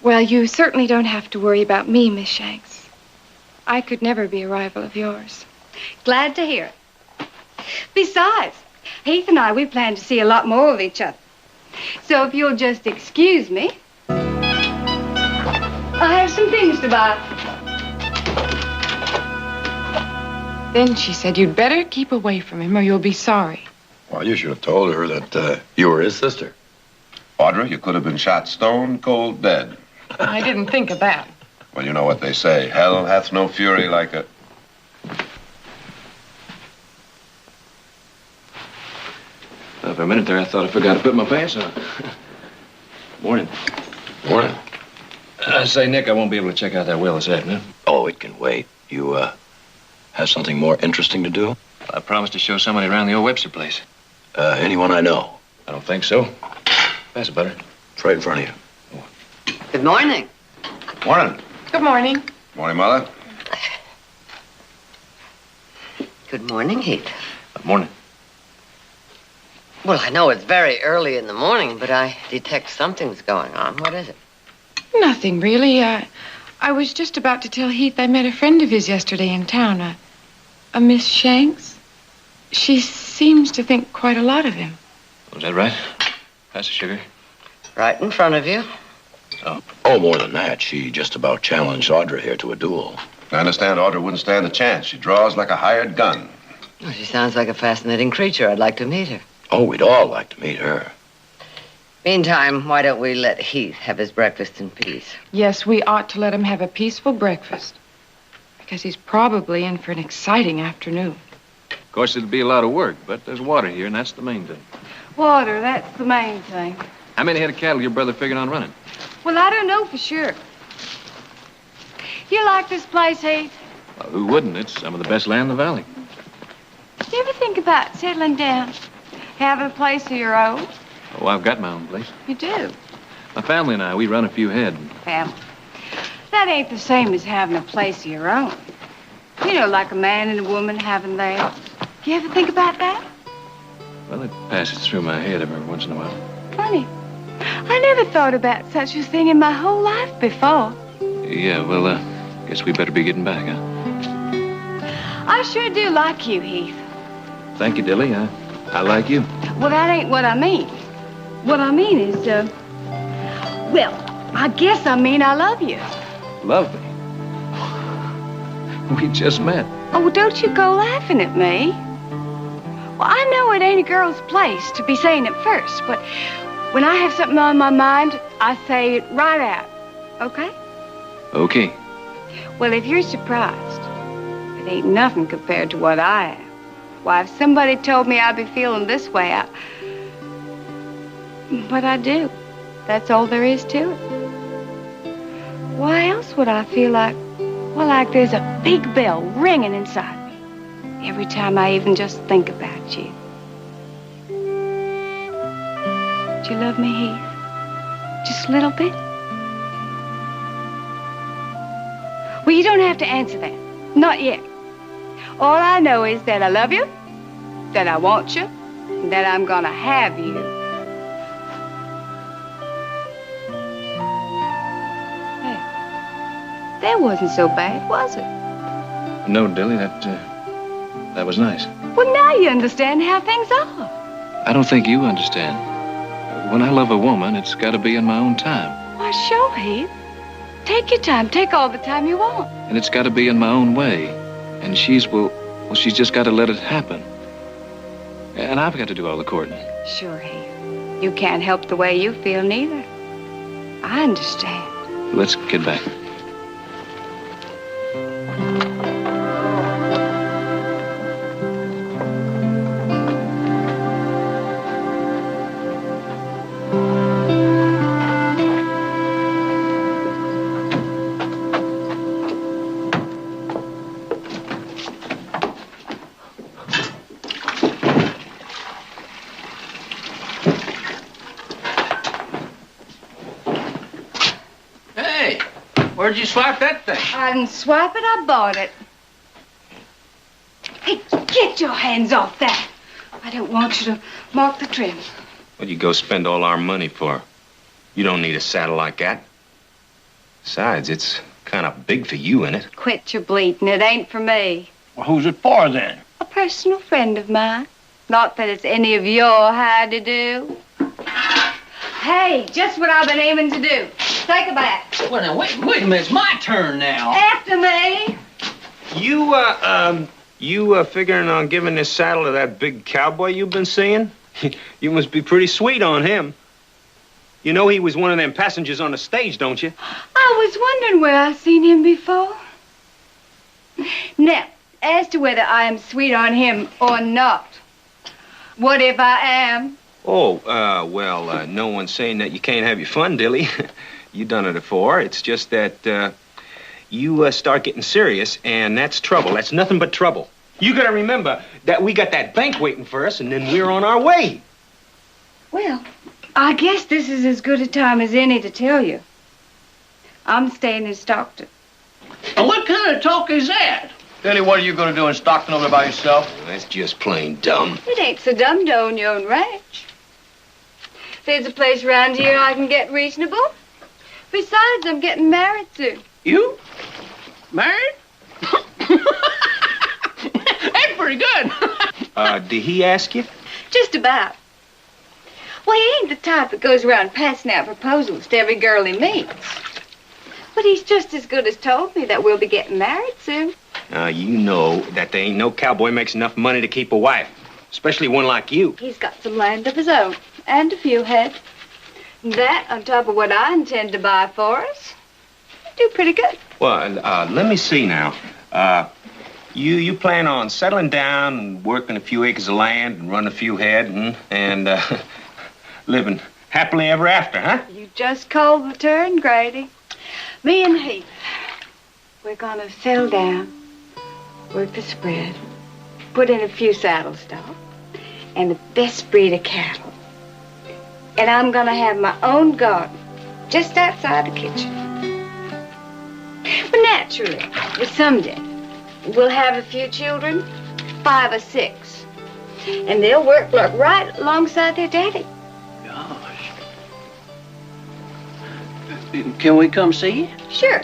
Well, you certainly don't have to worry about me, Miss Shanks. I could never be a rival of yours. Glad to hear it. Besides, Heath and I, we plan to see a lot more of each other. So if you'll just excuse me, I have some things to buy. Then she said, you'd better keep away from him or you'll be sorry. Well, you should have told her that you were his sister. Audrey, you could have been shot stone cold dead. I didn't think of that. Well, you know what they say. Hell hath no fury like a... Well, for a minute there, I thought I forgot to put my pants on. Morning. Morning. Say, Nick, I won't be able to check out that will this afternoon. Oh, it can wait. You, have something more interesting to do? I promised to show somebody around the old Webster place. Anyone I know? I don't think so. Pass it, Butter. It's right in front of you. Good morning. Morning. Good morning. Morning, Mother. Good morning, Heath. Good morning. Well, I know it's very early in the morning, but I detect something's going on. What is it? Nothing, really. I was just about to tell Heath I met a friend of his yesterday in town, a Miss Shanks. She seems to think quite a lot of him. Was that right? Pass the sugar. Right in front of you. Oh, more than that. She just about challenged Audrey here to a duel. I understand Audrey wouldn't stand a chance. She draws like a hired gun. Well, she sounds like a fascinating creature. I'd like to meet her. Oh, we'd all like to meet her. Meantime, why don't we let Heath have his breakfast in peace? Yes, we ought to let him have a peaceful breakfast. Because he's probably in for an exciting afternoon. Of course, it'll be a lot of work, but there's water here, and that's the main thing. Water, that's the main thing. How many head of cattle your brother figured on running? Well, I don't know for sure. You like this place, Heath? Well, who wouldn't? It's some of the best land in the valley. You ever think about settling down? Having a place of your own? Oh, I've got my own place. You do? My family and I, we run a few head. Family. That ain't the same as having a place of your own. You know, like a man and a woman having theirs. You ever think about that? Well, it passes through my head every once in a while. Funny. I never thought about such a thing in my whole life before. Yeah, well, guess we better be getting back, huh? I sure do like you, Heath. Thank you, Dilly. I like you. Well, that ain't what I mean. What I mean is, well, I guess I mean I love you. Love me? We just met. Oh, don't you go laughing at me. Well, I know it ain't a girl's place to be saying it first, but when I have something on my mind, I say it right out. Okay? Okay. Well, if you're surprised, it ain't nothing compared to what I am. Why, if somebody told me I'd be feeling this way, but I do. That's all there is to it. Why else would I feel like, well, like there's a big bell ringing inside me every time I even just think about you? Do you love me, Heath? Just a little bit? Well, you don't have to answer that. Not yet. All I know is that I love you, that I want you, and that I'm gonna have you. Hey, that wasn't so bad, was it? No, Dilly, that was nice. Well, now you understand how things are. I don't think you understand. When I love a woman, it's got to be in my own time. Why, sure, Heath. Take your time. Take all the time you want. And it's got to be in my own way. And she's just got to let it happen. And I've got to do all the courting. Sure, Heath. You can't help the way you feel, neither. I understand. Let's get back. Where'd you swipe that thing? I didn't swipe it, I bought it. Hey, get your hands off that. I don't want you to mark the trim. What'd you go spend all our money for? You don't need a saddle like that. Besides, it's kind of big for you, ain't it? Quit your bleating. It ain't for me. Well, who's it for, then? A personal friend of mine. Not that it's any of your howdy-do. Hey, just what I've been aiming to do. Take a bath. Well, now, wait a minute. It's my turn now. After me. You figuring on giving this saddle to that big cowboy you've been seeing? You must be pretty sweet on him. You know he was one of them passengers on the stage, don't you? I was wondering where I've seen him before. Now, as to whether I am sweet on him or not, what if I am? Oh, well, no one's saying that you can't have your fun, Dilly. You done it before. It's just that you start getting serious, and that's trouble. That's nothing but trouble. You gotta remember that we got that bank waiting for us, and then we're on our way. Well, I guess this is as good a time as any to tell you. I'm staying in Stockton. Now, what kind of talk is that? Dilly, what are you going to do in Stockton over by yourself? Well, that's just plain dumb. It ain't so dumb to own your own ranch. There's a place around here I can get reasonable. Besides, I'm getting married soon. You? Married? That's pretty good. Did he ask you? Just about. Well, he ain't the type that goes around passing out proposals to every girl he meets. But he's just as good as told me that we'll be getting married soon. You know that there ain't no cowboy makes enough money to keep a wife, especially one like you. He's got some land of his own, and a few head. That, on top of what I intend to buy for us, do pretty good. Well, let me see now. You plan on settling down and working a few acres of land and running a few head and living happily ever after, huh? You just called the turn, Grady. Me and Heath, we're gonna settle down, work the spread, put in a few saddle stock, and the best breed of cattle. And I'm gonna have my own garden just outside the kitchen. But naturally, someday, we'll have a few children, 5 or 6. And they'll work right alongside their daddy. Can we come see you? Sure,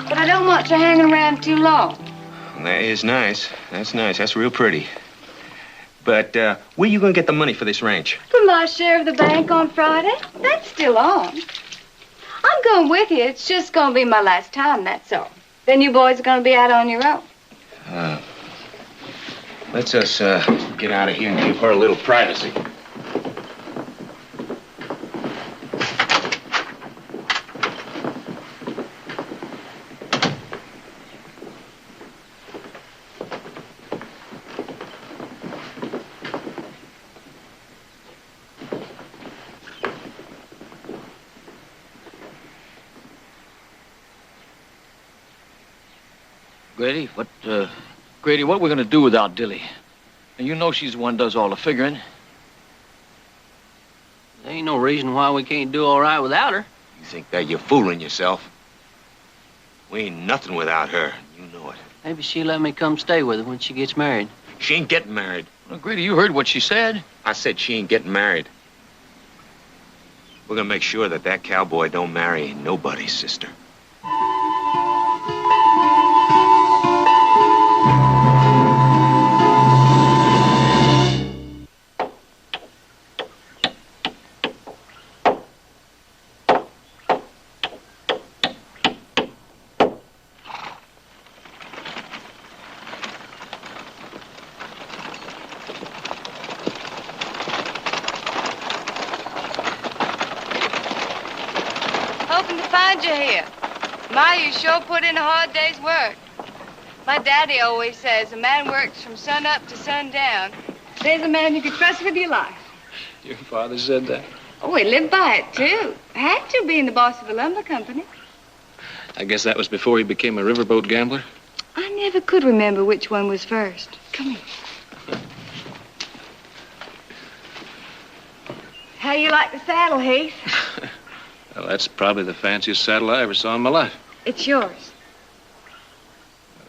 but I don't want you hanging around too long. That is nice. That's nice. That's real pretty. But where you gonna get the money for this ranch? From my share of the bank on Friday. That's still on. I'm going with you. It's just gonna be my last time, that's all. Then you boys are gonna be out on your own. Let's us get out of here and give her a little privacy. Grady, what we're gonna do without Dilly? And you know she's the one who does all the figuring. There ain't no reason why we can't do all right without her. You think that you're fooling yourself? We ain't nothing without her. You know it. Maybe she'll let me come stay with her when she gets married. She ain't getting married. Well, Grady, you heard what she said. I said she ain't getting married. We're gonna make sure that cowboy don't marry nobody's sister. Hoping to find you here. Ma, you sure put in a hard day's work. My daddy always says a man works from sun up to sundown. There's a man you can trust with your life. Your father said that? Oh, he lived by it, too. Had to, being the boss of the lumber company. I guess that was before he became a riverboat gambler. I never could remember which one was first. Come here. How you like the saddle, Heath? Well, that's probably the fanciest saddle I ever saw in my life. It's yours.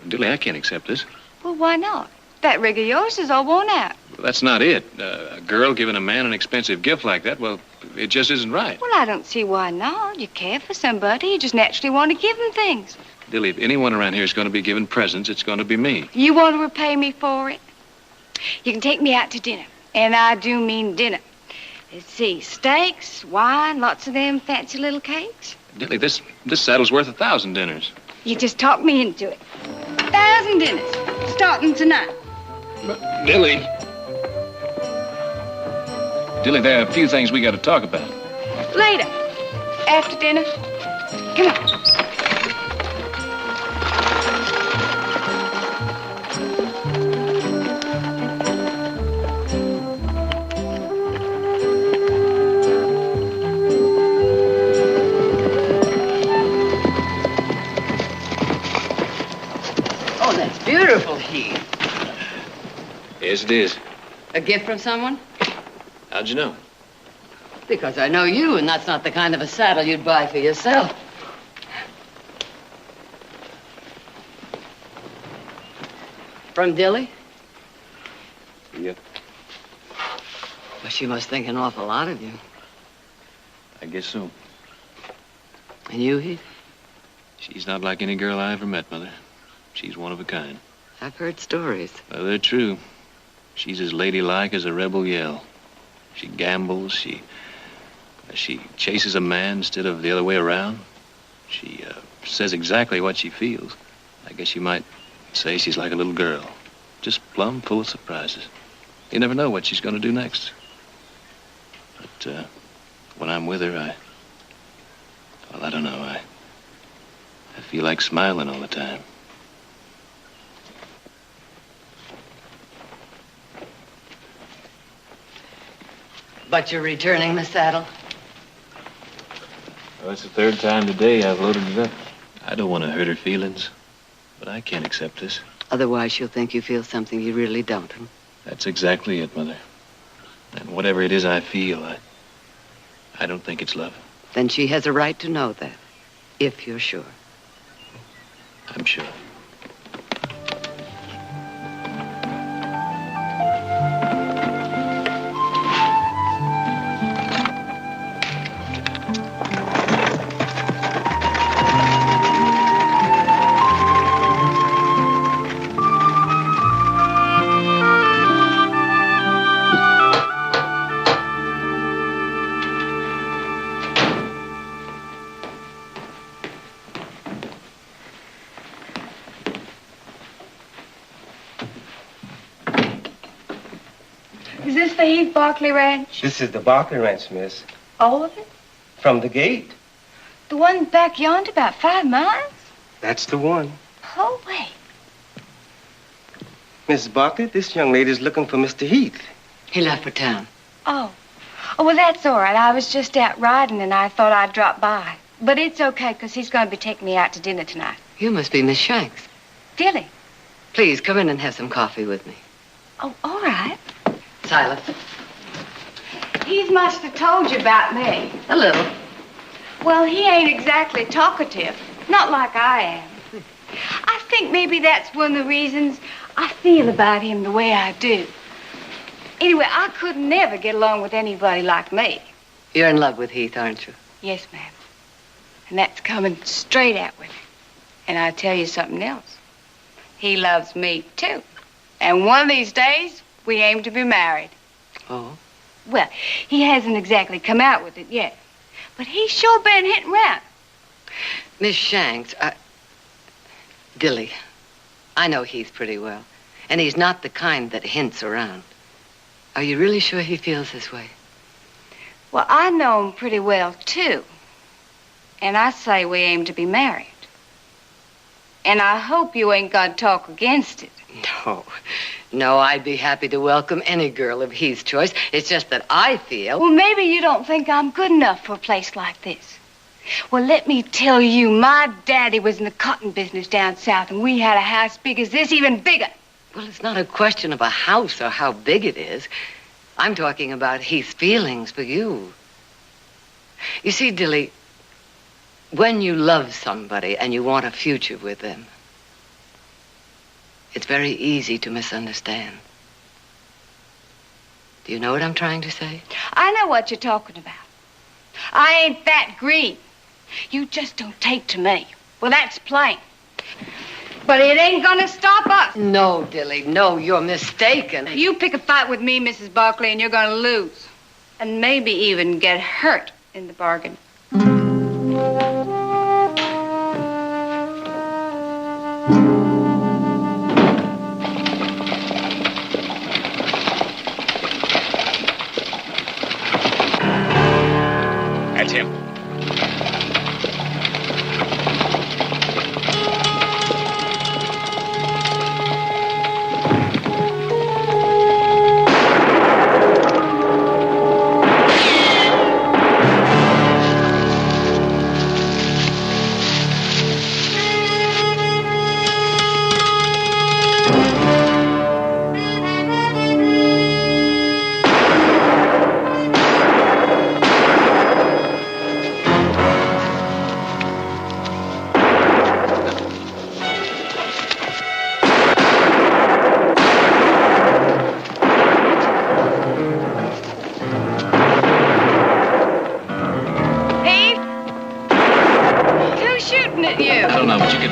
Dilly, I can't accept this. Well, why not? That rig of yours is all worn out. Well, that's not it. A girl giving a man an expensive gift like that, well, it just isn't right. Well, I don't see why not. You care for somebody. You just naturally want to give them things. Dilly, if anyone around here is going to be given presents, it's going to be me. You want to repay me for it? You can take me out to dinner. And I do mean dinner. Let's see, steaks, wine, lots of them fancy little cakes. Dilly, this saddle's worth 1,000 dinners. You just talked me into it. 1,000 dinners, starting tonight. Dilly. Dilly, there are a few things we got to talk about. Later, after dinner. Come on. Beautiful, Heath. Yes, it is. A gift from someone? How'd you know? Because I know you, and that's not the kind of a saddle you'd buy for yourself. From Dilly? Yep. Well, she must think an awful lot of you. I guess so. And you, Heath? She's not like any girl I ever met, Mother. She's one of a kind. I've heard stories. Well, they're true. She's as ladylike as a rebel yell. She gambles. She chases a man instead of the other way around. She says exactly what she feels. I guess you might say she's like a little girl. Just plumb full of surprises. You never know what she's going to do next. But when I'm with her, Well, I don't know. I feel like smiling all the time. But you're returning the saddle? Well, it's the third time today I've loaded it up. I don't want to hurt her feelings, but I can't accept this. Otherwise, she'll think you feel something you really don't. That's exactly it, Mother. And whatever it is I feel, I don't think it's love. Then she has a right to know that, if you're sure. I'm sure. Is this the Heath Barkley Ranch? This is the Barkley Ranch, miss. All of it? From the gate. The one back yonder about 5 miles? That's the one. Oh, wait. Mrs. Barkley, this young lady's looking for Mr. Heath. He left for town. Oh. Oh, well, that's all right. I was just out riding and I thought I'd drop by. But it's okay, because he's going to be taking me out to dinner tonight. You must be Miss Shanks. Dilly. Please, come in and have some coffee with me. Oh, all right. Silas. Heath must have told you about me. A little. Well, he ain't exactly talkative. Not like I am. I think maybe that's one of the reasons I feel about him the way I do. Anyway, I could never get along with anybody like me. You're in love with Heath, aren't you? Yes, ma'am. And that's coming straight out with him. And I'll tell you something else. He loves me, too. And one of these days, we aim to be married. Oh? Well, he hasn't exactly come out with it yet. But he's sure been hitting round. Miss Shanks, Dilly, I know Heath pretty well. And he's not the kind that hints around. Are you really sure he feels this way? Well, I know him pretty well, too. And I say we aim to be married. And I hope you ain't gonna talk against it. No, I'd be happy to welcome any girl of Heath's choice. It's just that I feel... Well, maybe you don't think I'm good enough for a place like this. Well, let me tell you, my daddy was in the cotton business down south, and we had a house big as this, even bigger. Well, it's not a question of a house or how big it is. I'm talking about Heath's feelings for you. You see, Dilly, when you love somebody and you want a future with them, it's very easy to misunderstand. Do you know what I'm trying to say? I know what you're talking about. I ain't that green. You just don't take to me. Well, that's plain. But it ain't gonna stop us. No, Dilly, no, you're mistaken. You pick a fight with me, Mrs. Barkley, and you're gonna lose. And maybe even get hurt in the bargain. That's him.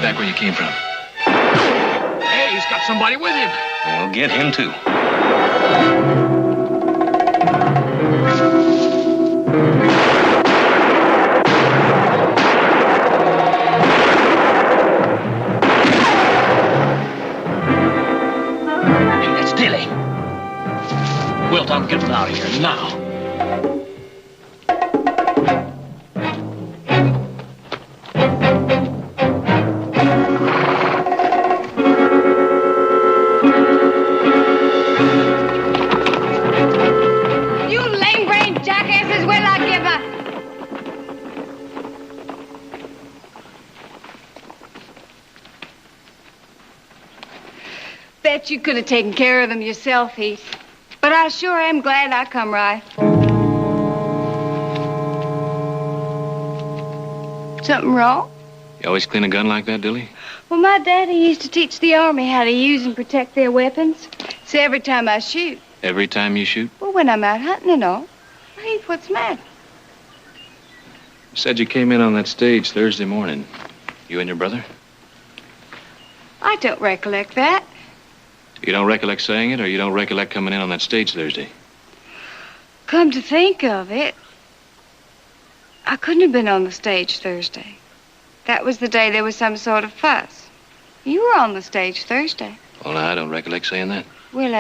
Back where you came from. Hey, he's got somebody with him. Well, get him too. Hey, that's Dilly. We'll talk get him out of here now. bet you could have taken care of them yourself, Heath. But I sure am glad I come right. Something wrong? You always clean a gun like that, Dilly? Well, my daddy used to teach the Army how to use and protect their weapons. So every time I shoot. Every time you shoot? Well, when I'm out hunting and all. Heath, what's the matter? You said you came in on that stage Thursday morning. You and your brother? I don't recollect that. You don't recollect saying it, or you don't recollect coming in on that stage Thursday? Come to think of it, I couldn't have been on the stage Thursday. That was the day there was some sort of fuss. You were on the stage Thursday. Well, no, I don't recollect saying that. Well,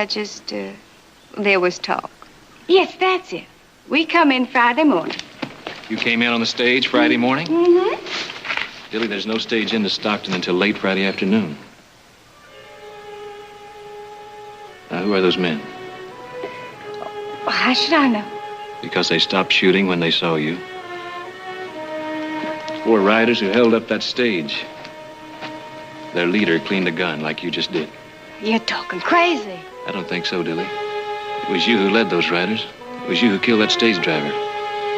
there was talk. Yes, that's it. We come in Friday morning. You came in on the stage Friday morning? Mm-hmm. Dilly, there's no stage into Stockton until late Friday afternoon. Now, who are those men? Well, how should I know? Because they stopped shooting when they saw you. 4 riders who held up that stage. Their leader cleaned a gun like you just did. You're talking crazy. I don't think so, Dilly. It was you who led those riders. It was you who killed that stage driver.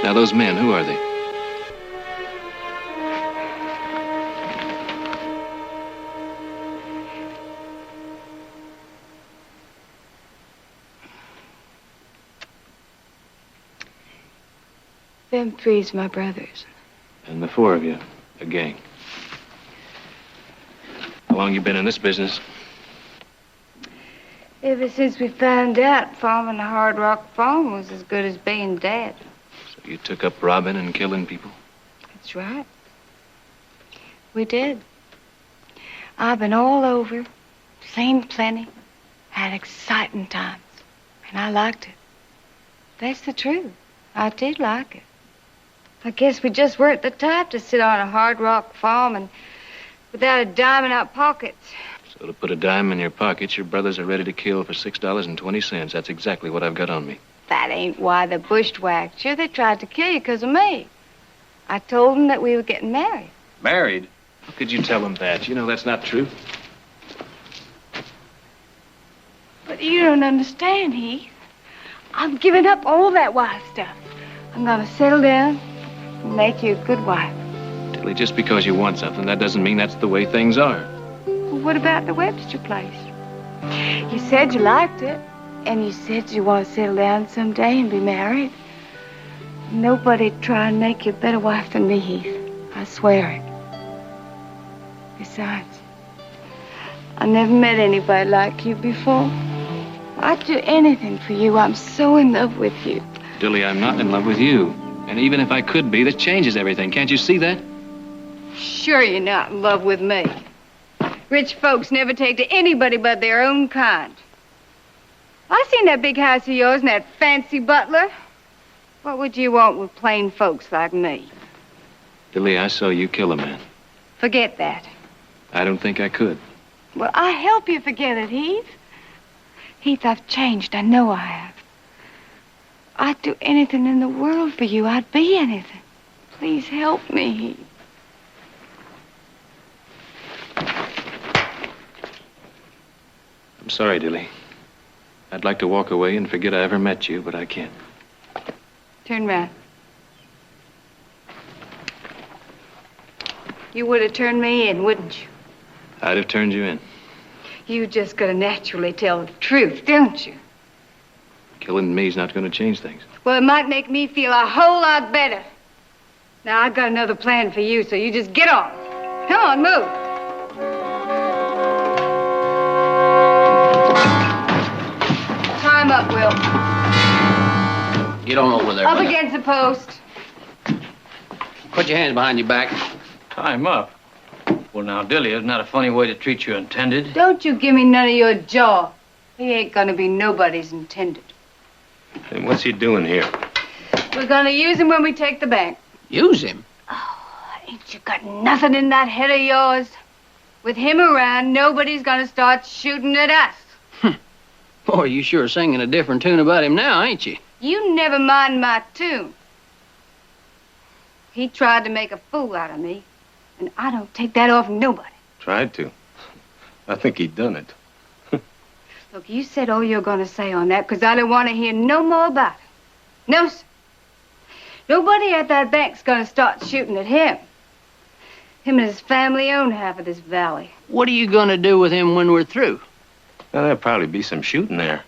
Now, those men, who are they? Them 3's my brothers. And the 4 of you, a gang. How long you been in this business? Ever since we found out farming a Hard Rock farm was as good as being dead. So you took up robbing and killing people? That's right. We did. I've been all over, seen plenty, had exciting times, and I liked it. That's the truth. I did like it. I guess we just weren't the type to sit on a Hard Rock farm and without a dime in our pockets. So to put a dime in your pockets, your brothers are ready to kill for $6.20. That's exactly what I've got on me. That ain't why they bushwhacked you. They tried to kill you because of me. I told them that we were getting married. Married? How could you tell them that? You know that's not true. But you don't understand, Heath. I'm giving up all that wife stuff. I'm gonna settle down and make you a good wife. Tilly, just because you want something, that doesn't mean that's the way things are. Well, what about the Webster place? You said you liked it, and you said you want to settle down someday and be married. Nobody'd try and make you a better wife than me, Heath. I swear it. Besides, I never met anybody like you before. I'd do anything for you. I'm so in love with you. Dilly, I'm not in love with you. And even if I could be, that changes everything. Can't you see that? Sure you're not in love with me. Rich folks never take to anybody but their own kind. I seen that big house of yours and that fancy butler. What would you want with plain folks like me? Dilly, I saw you kill a man. Forget that. I don't think I could. Well, I help you forget it, Heath. Heath, I've changed. I know I have. I'd do anything in the world for you. I'd be anything. Please help me, Heath. I'm sorry, Dilly. I'd like to walk away and forget I ever met you, but I can't. Turn round. You would have turned me in, wouldn't you? I'd have turned you in. You just gotta naturally tell the truth, don't you? Killing me's not going to change things. Well, it might make me feel a whole lot better. Now, I've got another plan for you, so you just get on. Come on, move. Time up, Will. Get on over there. Up against the post. Put your hands behind your back. Time up. Well, now, Dilly, isn't that a funny way to treat your intended? Don't you give me none of your jaw. He ain't gonna be nobody's intended. And what's he doing here? We're gonna use him when we take the bank. Use him? Ain't you got nothing in that head of yours? With him around, nobody's gonna start shooting at us. Boy, you sure singing a different tune about him now, ain't you? You never mind my tune. He tried to make a fool out of me, and I don't take that off nobody. Tried to. I think he done it. Look, you said all you're going to say on that because I don't want to hear no more about it. No, sir. Nobody at that bank's going to start shooting at him. Him and his family own half of this valley. What are you going to do with him when we're through? Well, there'll probably be some shooting there.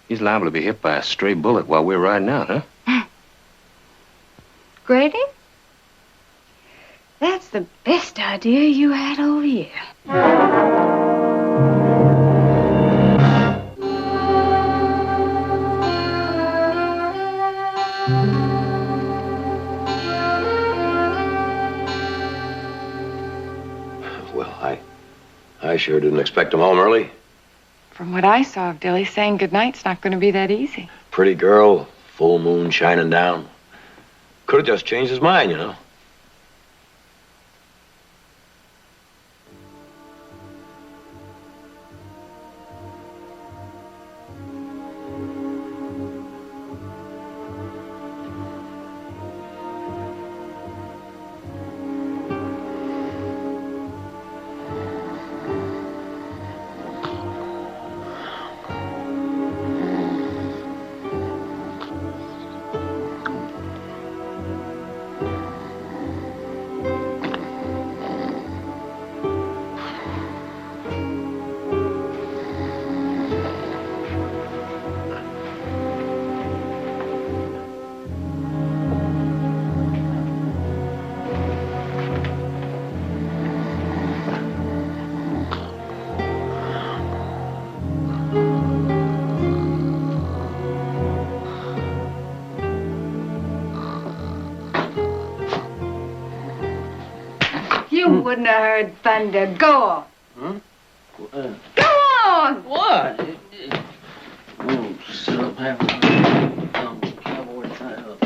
He's liable to be hit by a stray bullet while we're riding out, huh? Grady? That's the best idea you had all year. Well, I sure didn't expect him home early. From what I saw of Dilly, saying goodnight's not going to be that easy. Pretty girl, full moon shining down. Could have just changed his mind, you know. You wouldn't have heard thunder. Go on. Huh? Go on! What? Oh, sit up, have a cowboy tie up.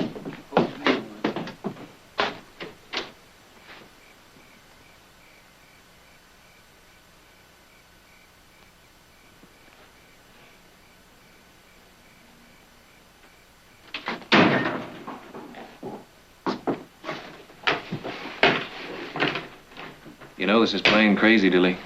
You know, this is plain crazy, Dilly.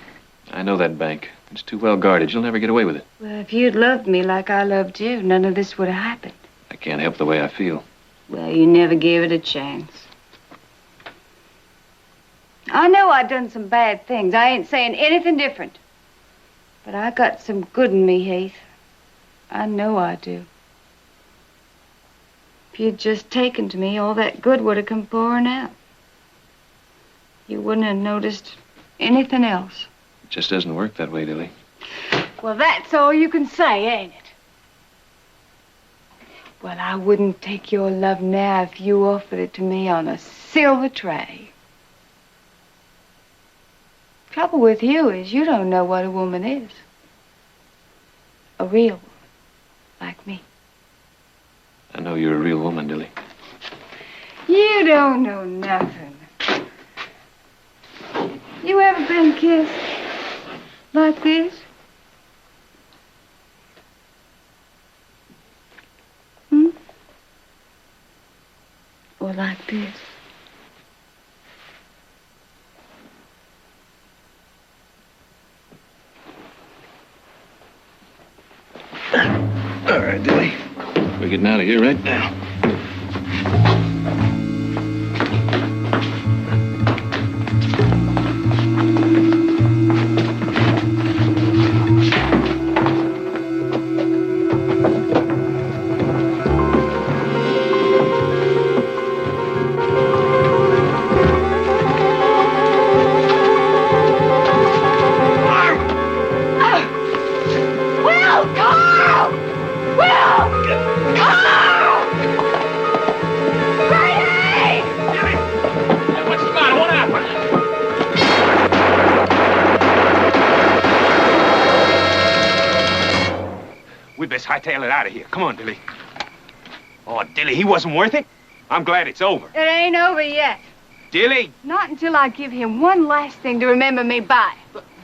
I know that bank. It's too well guarded. You'll never get away with it. Well, if you'd loved me like I loved you, none of this would have happened. I can't help the way I feel. Well, you never gave it a chance. I know I done some bad things. I ain't saying anything different. But I got some good in me, Heath. I know I do. If you'd just taken to me, all that good would have come pouring out. You wouldn't have noticed anything else. It just doesn't work that way, Dilly. Well, that's all you can say, ain't it? Well, I wouldn't take your love now if you offered it to me on a silver tray. Trouble with you is you don't know what a woman is. A real woman, like me. I know you're a real woman, Dilly. You don't know nothing. You ever been kissed like this? Or like this? All right, Dilly. We're getting out of here right now. Hightail it out of here. Come on, Dilly. Oh, Dilly, he wasn't worth it. I'm glad it's over. It ain't over yet. Dilly! Not until I give him one last thing to remember me by.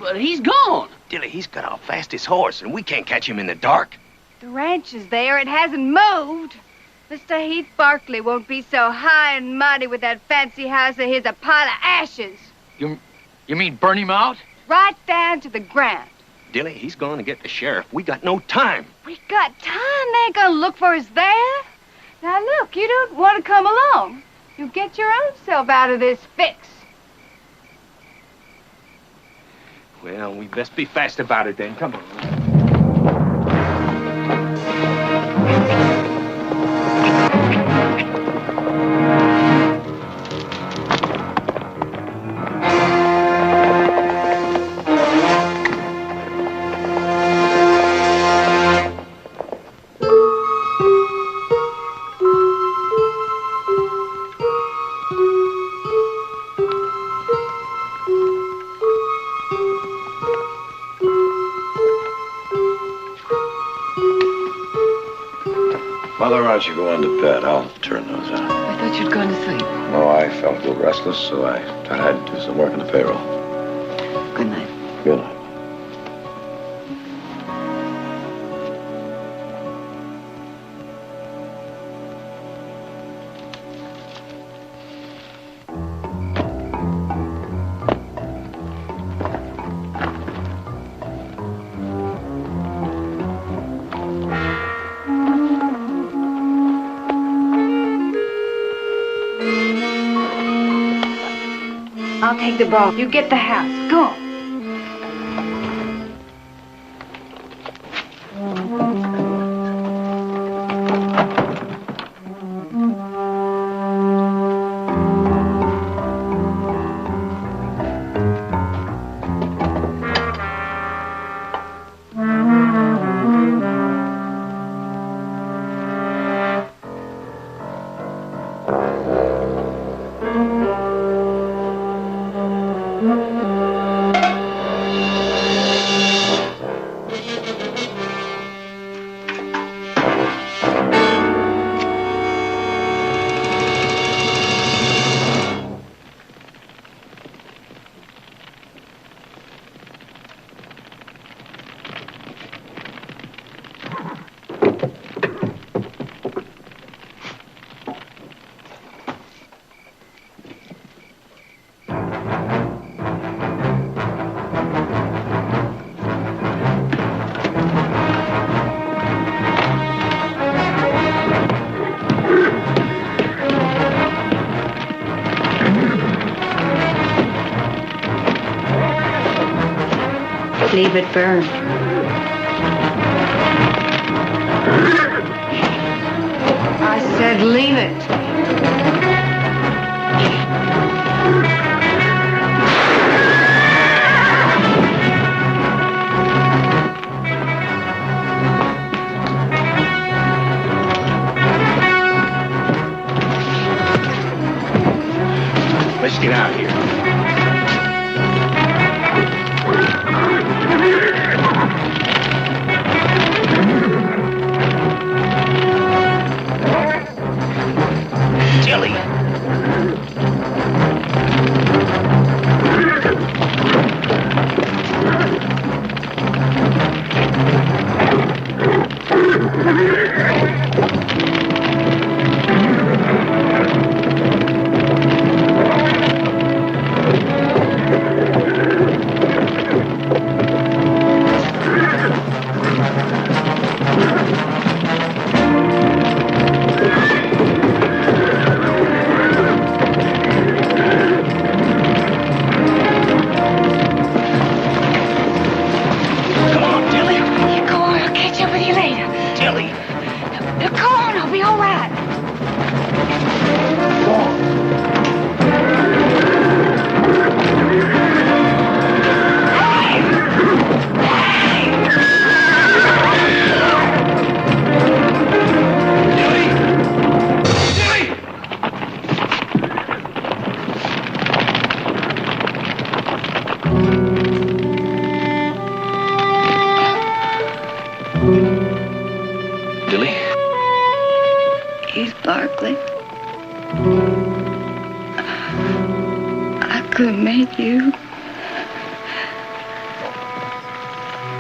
But he's gone. Dilly, he's got our fastest horse, and we can't catch him in the dark. The ranch is there. It hasn't moved. Mr. Heath Barkley won't be so high and mighty with that fancy house of his a pile of ashes. You mean burn him out? Right down to the ground. Dilly, he's going to get the sheriff. We got no time. We got time. They ain't gonna look for us there. Now look, you don't want to come along. You get your own self out of this fix. Well, we best be fast about it then. Come on. Mother, why don't you go on to bed? I'll turn those on. I thought you'd gone to sleep. No, I felt a little restless, so I thought I'd do some work on the payroll. Good night. Good night. I'll take the ball. You get the house. Go. Leave it burn. I said leave it. Let's get out of here. Dilly. Barkley. I could make you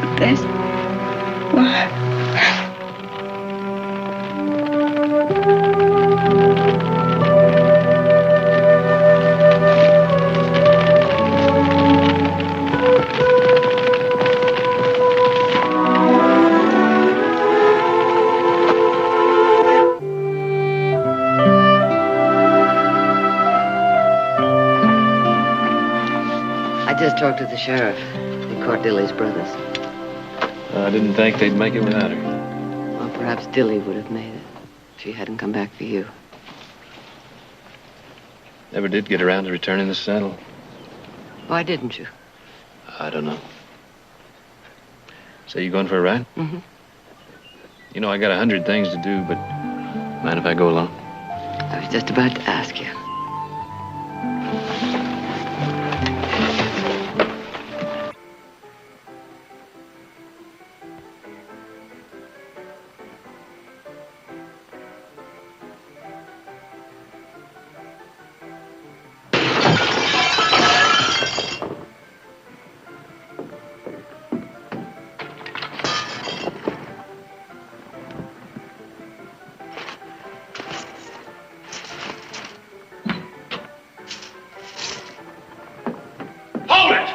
the best wife. just talked to the sheriff. He caught Dilly's brothers. I didn't think they'd make it without her. Well, perhaps Dilly would have made it if she hadn't come back for you. Never did get around to returning the saddle. Why didn't you? I don't know. So you going for a ride? Mm-hmm. You know, I got 100 things to do, but mind if I go along? I was just about to ask you. Hold it!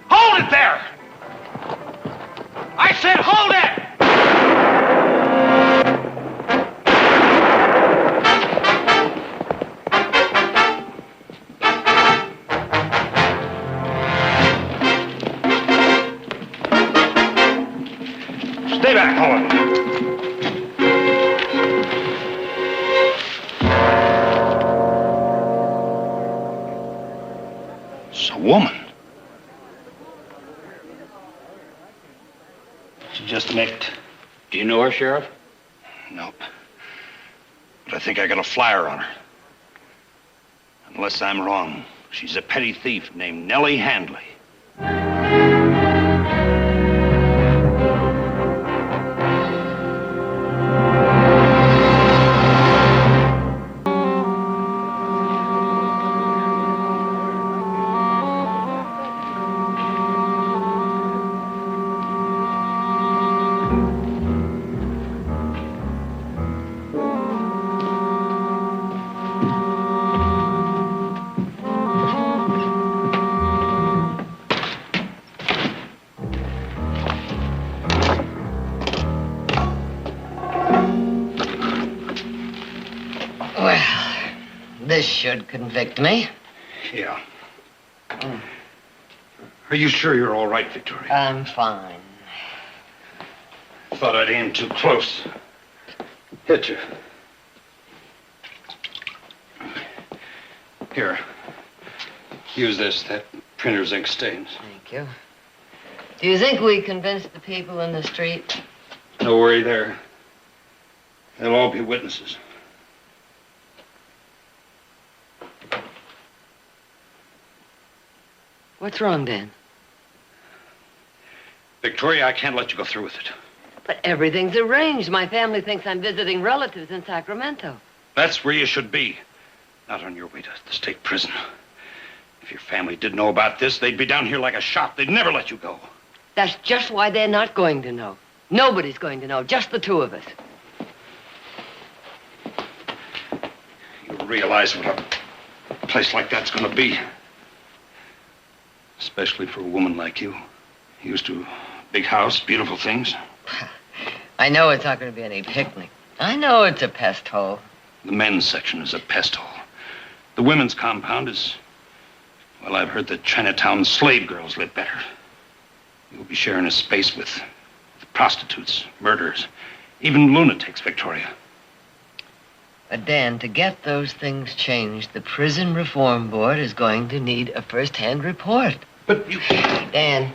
Hold it there! I said hold it! Stay back, Holland. It's a woman. She just nicked. Do you know her, Sheriff? Nope. But I think I got a flyer on her. Unless I'm wrong, she's a petty thief named Nellie Handley. This should convict me. Yeah. Are you sure you're all right, Victoria? I'm fine. Thought I'd aimed too close. Hit you. Here. Use this. That printer's ink stains. Thank you. Do you think we convinced the people in the street? No worry there. They'll all be witnesses. What's wrong, Dan? Victoria, I can't let you go through with it. But everything's arranged. My family thinks I'm visiting relatives in Sacramento. That's where you should be. Not on your way to the state prison. If your family did know about this, they'd be down here like a shot. They'd never let you go. That's just why they're not going to know. Nobody's going to know, just the two of us. You realize what a place like that's going to be. Especially for a woman like you. Used to a big house, beautiful things. I know it's not going to be any picnic. I know it's a pest hole. The men's section is a pest hole. The women's compound is... Well, I've heard that Chinatown slave girls live better. You'll be sharing a space with prostitutes, murderers, even lunatics, Victoria. But Dan, to get those things changed, the Prison Reform Board is going to need a first-hand report. But you... Dan,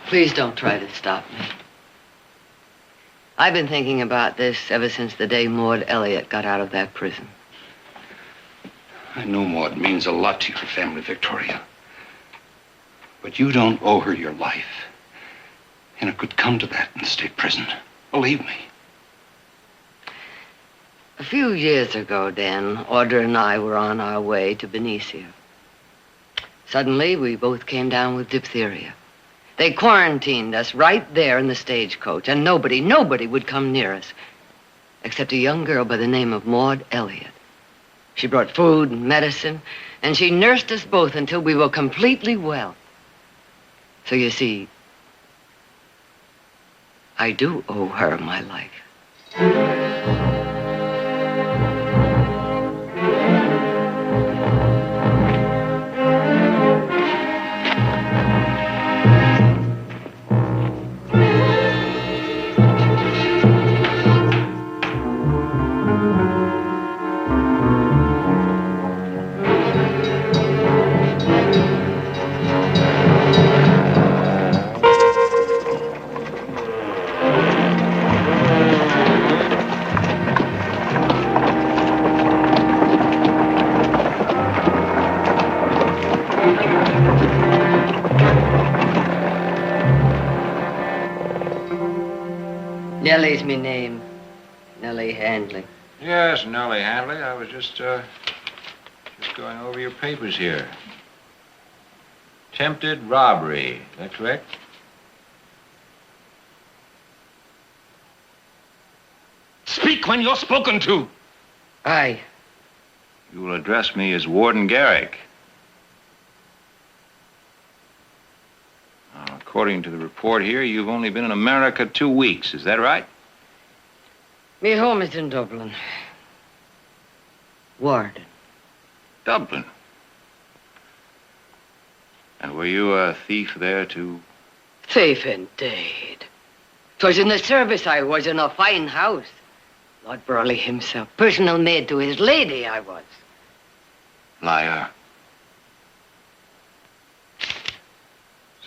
please don't try to stop me. I've been thinking about this ever since the day Maud Elliott got out of that prison. I know Maud means a lot to your family, Victoria. But you don't owe her your life. And it could come to that in the state prison. Believe me. A few years ago, Dan, Audra and I were on our way to Benicia. Suddenly, we both came down with diphtheria. They quarantined us right there in the stagecoach, and nobody would come near us, except a young girl by the name of Maud Elliott. She brought food and medicine, and she nursed us both until we were completely well. So you see, I do owe her my life. Nellie's me name. Nellie Handley. Yes, Nellie Handley. I was just going over your papers here. Attempted robbery. Is that correct? Speak when you're spoken to. Aye. You will address me as Warden Garrick. Now, according to the report here, you've only been in America 2 weeks. Is that right? Me home is in Dublin. Warden. Dublin. And were you a thief there, too? Thief indeed. 'Twas in the service I was, in a fine house. Lord Burley himself, personal maid to his lady I was. Liar.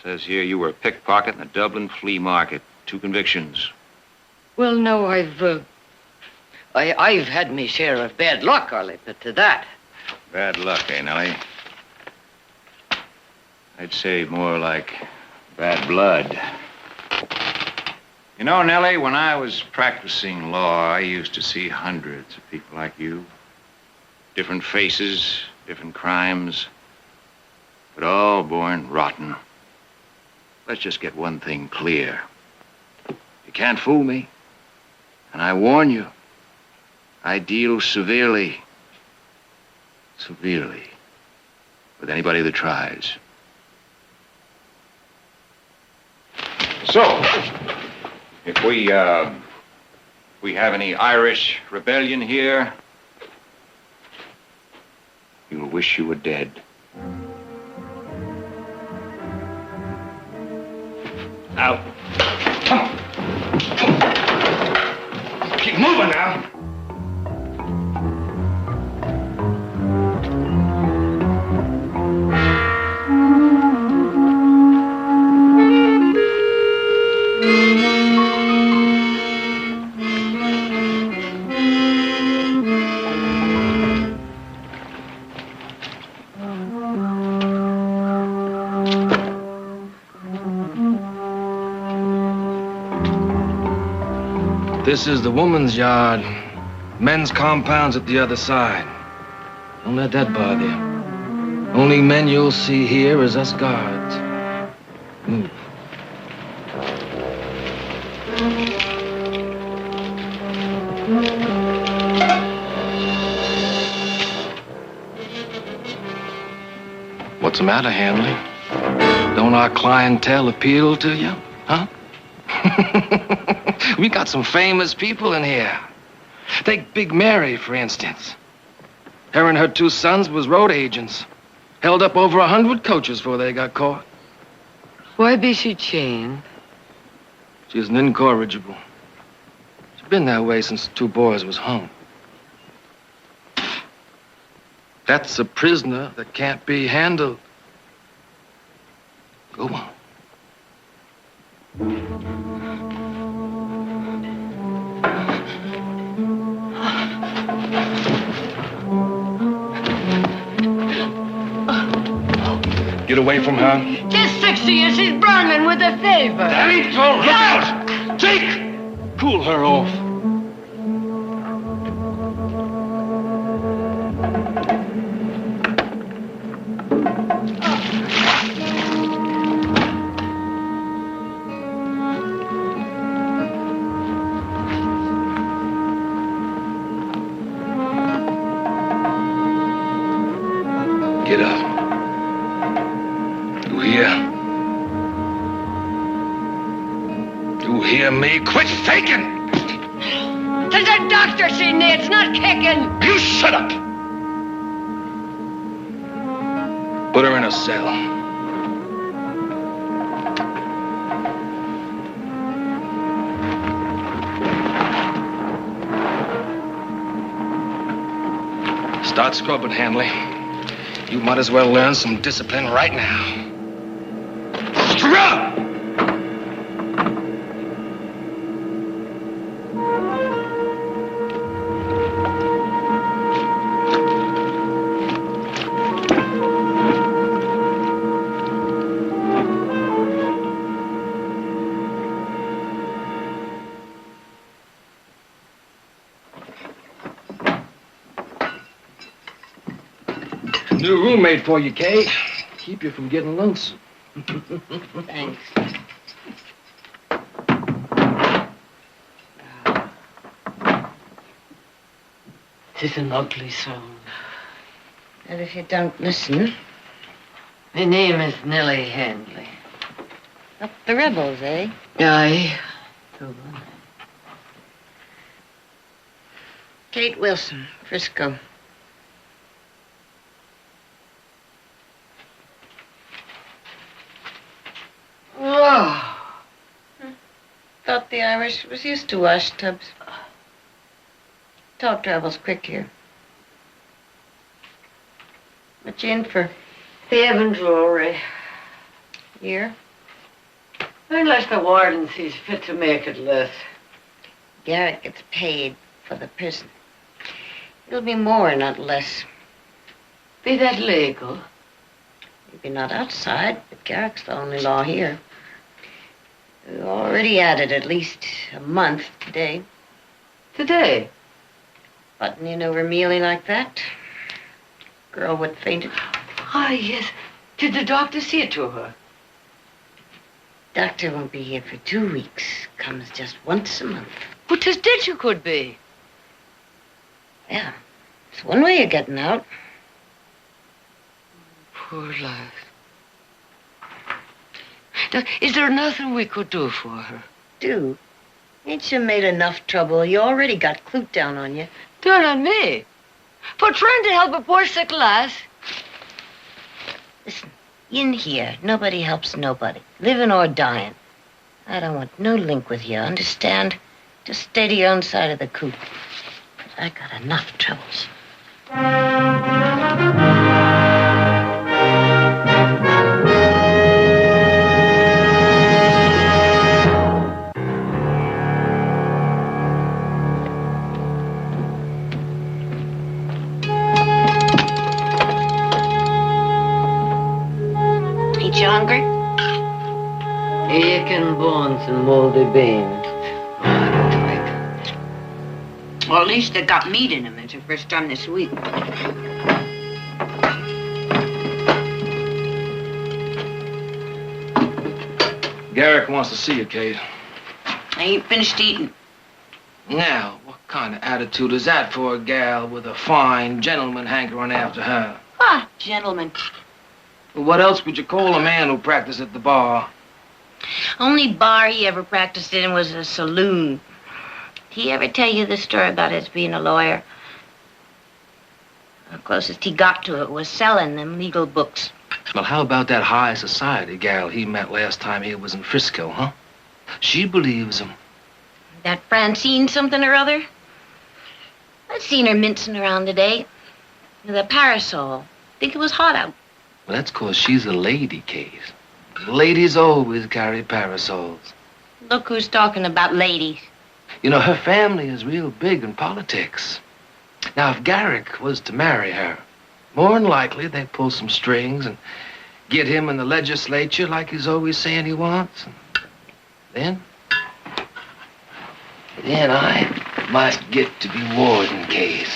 Says here you were a pickpocket in the Dublin flea market. 2 convictions. Well, no, I've had me share of bad luck, I'll admit to that. Bad luck, eh, Nellie? I'd say more like bad blood. You know, Nellie, when I was practicing law, I used to see hundreds of people like you. Different faces, different crimes, but all born rotten. Let's just get one thing clear. You can't fool me. And I warn you, I deal severely with anybody that tries. So, if we have any Irish rebellion here, you'll wish you were dead. Now, come on. Keep moving now. This is the woman's yard. Men's compound's at the other side. Don't let that bother you. Only men you'll see here is us guards. Move. What's the matter, Handley? Don't our clientele appeal to you, huh? We got some famous people in here. Take Big Mary, for instance. Her and her 2 sons was road agents. Held up over 100 coaches before they got caught. Why be she chained? She's an incorrigible. She's been that way since the 2 boys was hung. That's a prisoner that can't be handled. Go on. Get away from her. Just 60 years, she's burning with a fever. Danny, don't look out! Jake! Cool her off. Get up. You hear me? Quit faking! There's a doctor she needs, not kicking. You shut up! Put her in a cell. Start scrubbing, Handley. You might as well learn some discipline right now. Scrub! New roommate for you, Kay. Keep you from getting lonesome. Thanks. It's an ugly sound. And if you don't listen... My name is Nellie Handley. Up the rebels, eh? Aye. Kate Wilson, Frisco. Oh. Thought the Irish was used to wash tubs. Talk travels quick here. What you in for? Thief and jewelry. Here? Unless the warden sees fit to make it less. Garrett gets paid for the prison. It'll be more, not less. Be that legal? Maybe not outside, but Garrick's the only law here. We already added at least a month today. Today? Buttoning over Mealy like that? Girl would fainted. Ah, yes. Did the doctor see it to her? Doctor won't be here for 2 weeks. Comes just once a month. But 'tis dead you could be. Yeah. It's one way of getting out. Poor life. Now, is there nothing we could do for her? Do? Ain't you made enough trouble? You already got Clute down on you. Down on me? For trying to help a poor sick lass? Listen, in here, nobody helps nobody, living or dying. I don't want no link with you, understand? Just stay to your own side of the coop. I got enough troubles. Ain't you hungry? Chicken bones and moldy beans. Well, at least they got meat in them. It's the first time this week. Garrick wants to see you, Kate. I ain't finished eating. Now, what kind of attitude is that for a gal with a fine gentleman hankering after her? Ah, gentlemen. Well, what else would you call a man who practiced at the bar? Only bar he ever practiced in was a saloon. Did he ever tell you the story about his being a lawyer? The closest he got to it was selling them legal books. Well, how about that high society gal he met last time he was in Frisco, huh? She believes him. That Francine something or other? I've seen her mincing around today with a parasol. Think it was hot out. Well, that's 'cause she's a lady, Kate. Ladies always carry parasols. Look who's talking about ladies. You know, her family is real big in politics. Now, if Garrick was to marry her, more than likely they'd pull some strings and get him in the legislature like he's always saying he wants. And then I might get to be warden, Kate.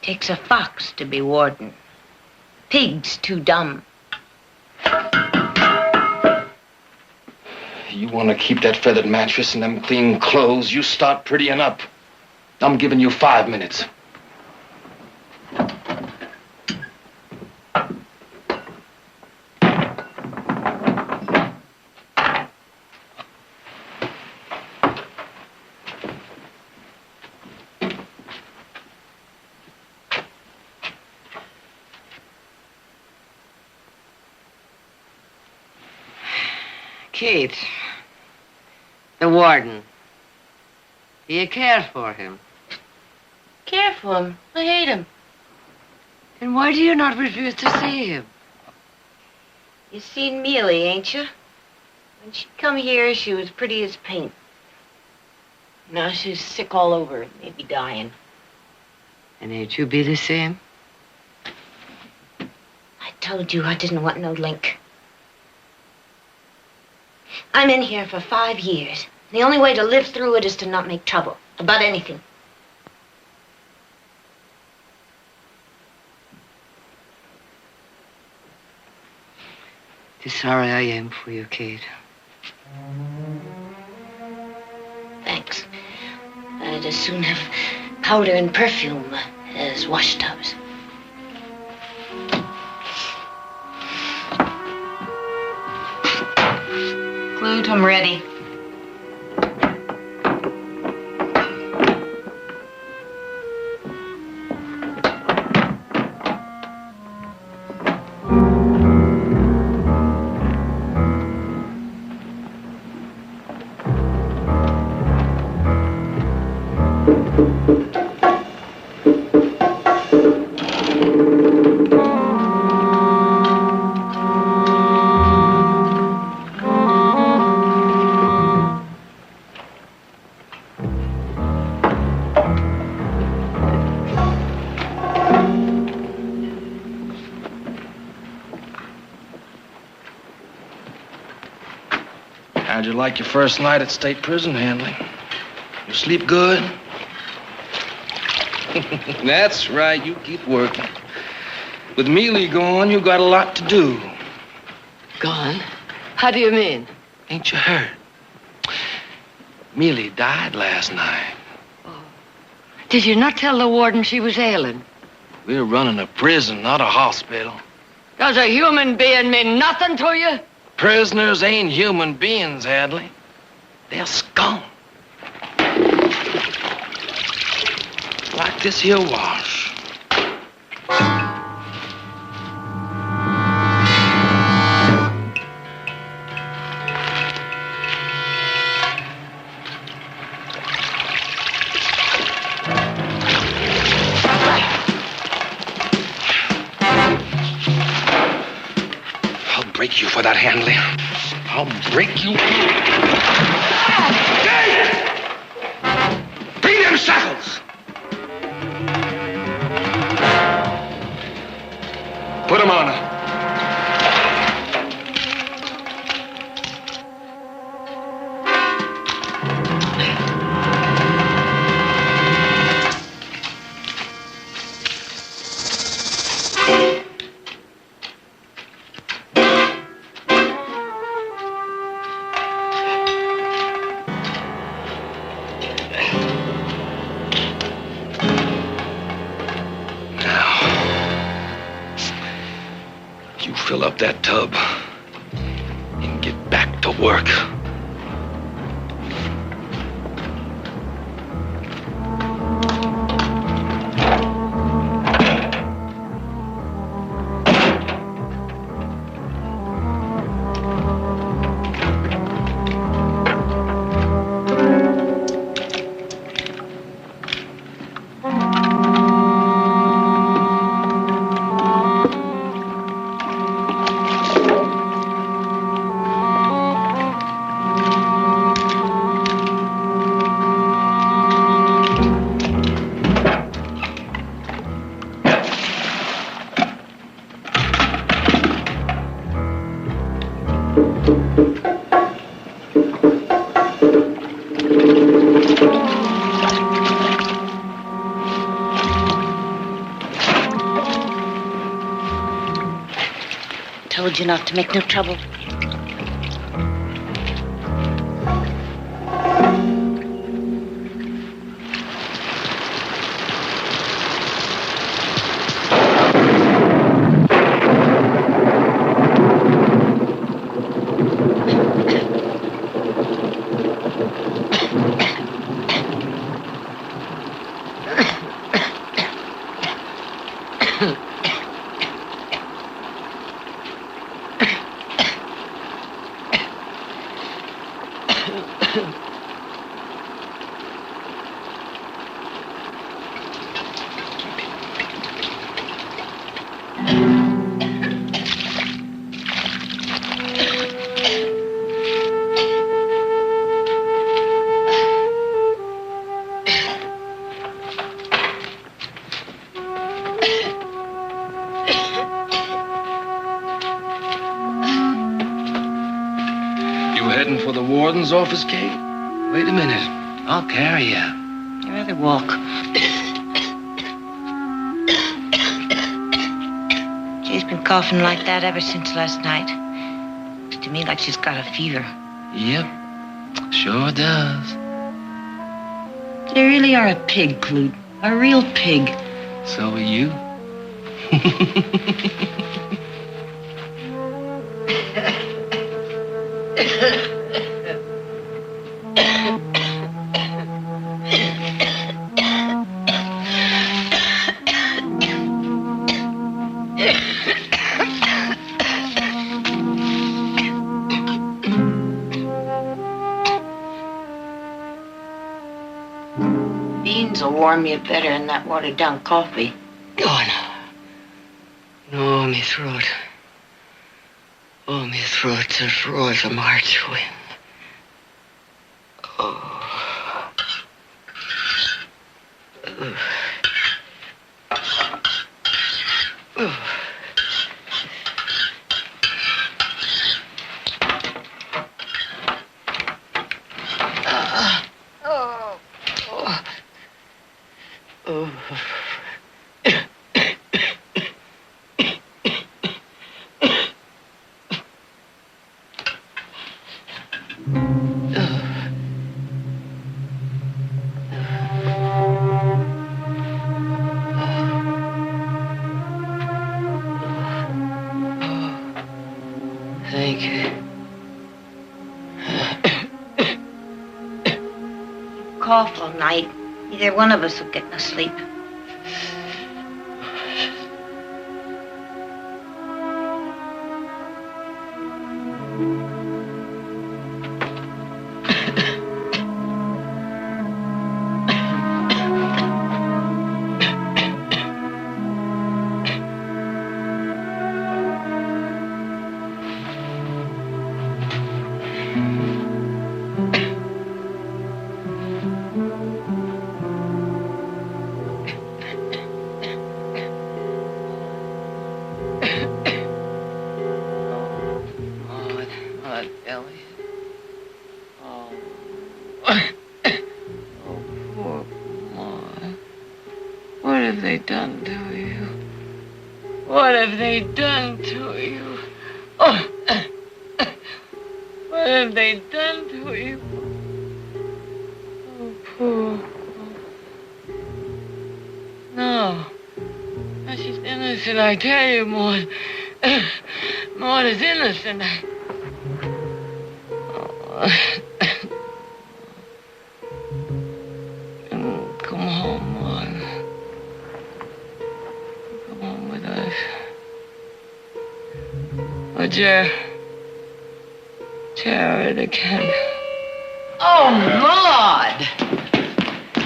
Takes a fox to be warden. Pig's too dumb. You want to keep that feathered mattress and them clean clothes, you start prettying up. I'm giving you 5 minutes. Kate, the warden. Do you care for him? Care for him? I hate him. Then why do you not refuse to see him? You seen Mealy, ain't you? When she come here, she was pretty as paint. Now she's sick all over, maybe dying. And ain't you be the same? I told you I didn't want no link. I'm in here for 5 years. The only way to live through it is to not make trouble about anything. sorry I am for you, Kate. Thanks. I'd as soon have powder and perfume as wash tubs. Clute, I'm ready. How'd you like your first night at state prison, Handley? You sleep good? That's right, you keep working. With Mealy gone, you got a lot to do. Gone? How do you mean? Ain't you heard? Mealy died last night. Did you not tell the warden she was ailing? We're running a prison, not a hospital. Does a human being mean nothing to you? Prisoners ain't human beings, Hadley. They're scum. Like this here wash. I'll break you for that, Handley. I'll break you. Hey! Bring them shackles! Put them on her. Fill up that tub and get back to work. Told you not to make no trouble. Heading for the warden's office, Kate? Wait a minute. I'll carry you. I'd rather walk. She's been coughing like that ever since last night. to me like she's got a fever. Yep, sure does. You really are a pig, Clute. A real pig. So are you. Beans will warm you better than that watered-down coffee. Oh, no. No, my throat. Oh, my throat's as raw as a March wind. Oh. Thank you. Cough all night. Either one of us will get no sleep. Ellie. Oh. Oh, poor Maud. What have they done to you? What have they done to you? Oh. What have they done to you? Oh, poor. No. No, she's innocent, I tell you, Maud. Maud is innocent. Come home, Maud. Come home with us. Oh, Jared again. Oh, Maud!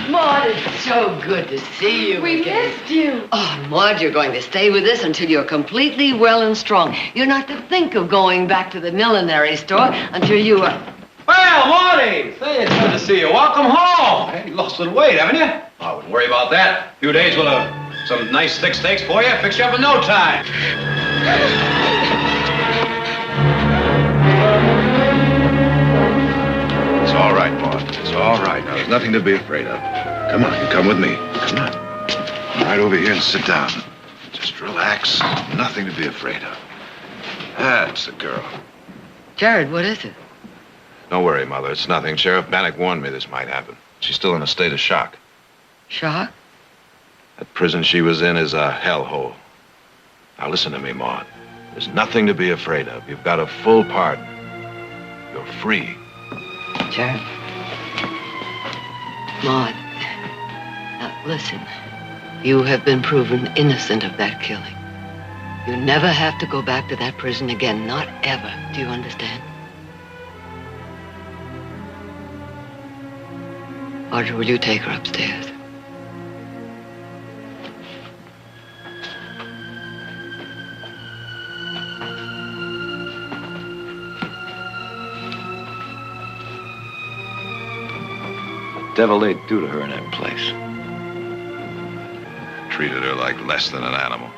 Maud, it's so good to see you We again. missed you. Oh, Maud, you're going to stay with us until you're completely well and strong. You're not to think of going back to the millinery store until you are... Well, Marty! Say, it's good to see you. Welcome home. Hey, you lost a little weight, haven't you? I wouldn't worry about that. A few days we'll have some nice thick steaks for you. Fix you up in no time. It's all right, Maud. It's all right. Now, there's nothing to be afraid of. Come on, you come with me. Come on. Right over here and sit down. Just relax. Nothing to be afraid of. That's the girl. Jared, what is it? Don't worry, Mother. It's nothing. Sheriff Bannock warned me this might happen. She's still in a state of shock. Shock? That prison she was in is a hellhole. Now, listen to me, Maud. There's nothing to be afraid of. You've got a full pardon. You're free. Jared. Maud. Now, listen. You have been proven innocent of that killing. You never have to go back to that prison again. Not ever. Do you understand? Audrey, will you take her upstairs? Devil they'd do to her in that place. Treated her like less than an animal.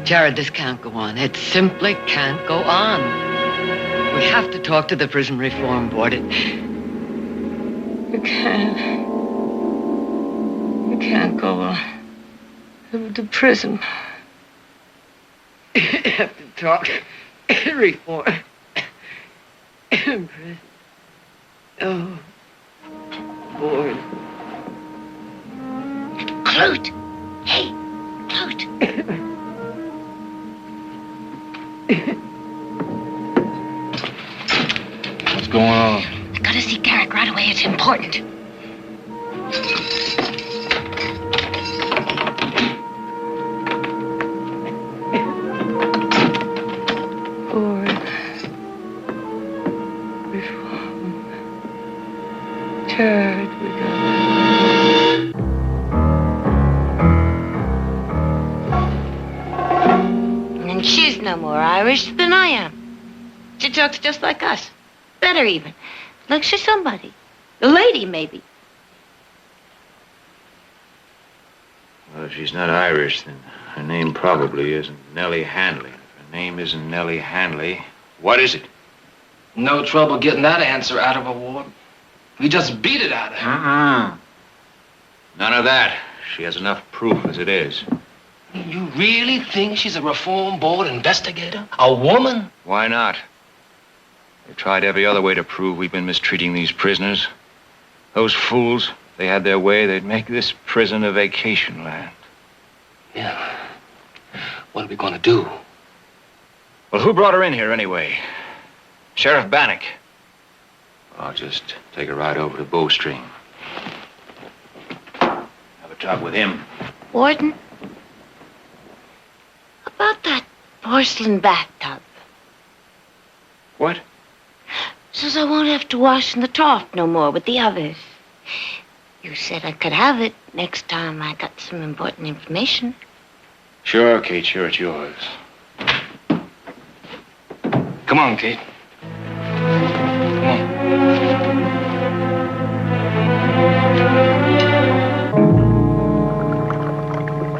Jared, this can't go on. It simply can't go on. We have to talk to the Prison Reform Board. You can't go on. The prison. You have to talk reform. Oh, bored. Clute! Hey, Clute! What's going on? I gotta see Garrick right away. It's important. Bored. Reform. Tired. And she's no more Irish than I am. She talks just like us. Better even. Like she's somebody. A lady, maybe. Well, if she's not Irish, then her name probably isn't Nellie Handley. If her name isn't Nellie Handley, what is it? No trouble getting that answer out of her, Ward. We just beat it out of her. None of that. She has enough proof as it is. You really think she's a reform board investigator? A woman? Why not? They've tried every other way to prove we've been mistreating these prisoners. Those fools, if they had their way, they'd make this prison a vacation land. Yeah. What are we going to do? Well, who brought her in here anyway? Sheriff Bannock. I'll just take a ride over to Bowstring. Have a talk with him. Warden? About that porcelain bathtub. What? Says I won't have to wash in the trough no more with the others. You said I could have it next time I got some important information. Sure, Kate, sure, it's yours. Come on, Kate.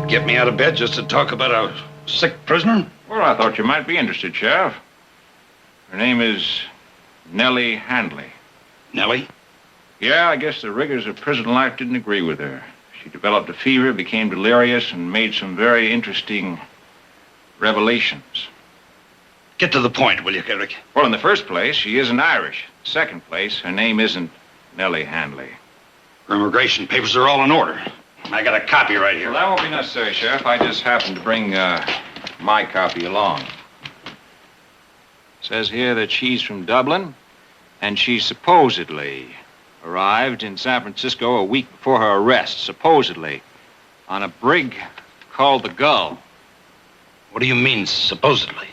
Get me out of bed just to talk about a sick prisoner? Well, I thought you might be interested, Sheriff. Her name is Nellie Handley. Nellie? Yeah, I guess the rigors of prison life didn't agree with her. She developed a fever, became delirious, and made some very interesting revelations. Get to the point, will you, Garrick? Well, in the first place, she isn't Irish. Second place, her name isn't Nellie Handley. Her immigration papers are all in order. I got a copy right here. Well, that won't be necessary, Sheriff. I just happened to bring my copy along. It says here that she's from Dublin, and she supposedly arrived in San Francisco a week before her arrest, supposedly, on a brig called the Gull. What do you mean, supposedly?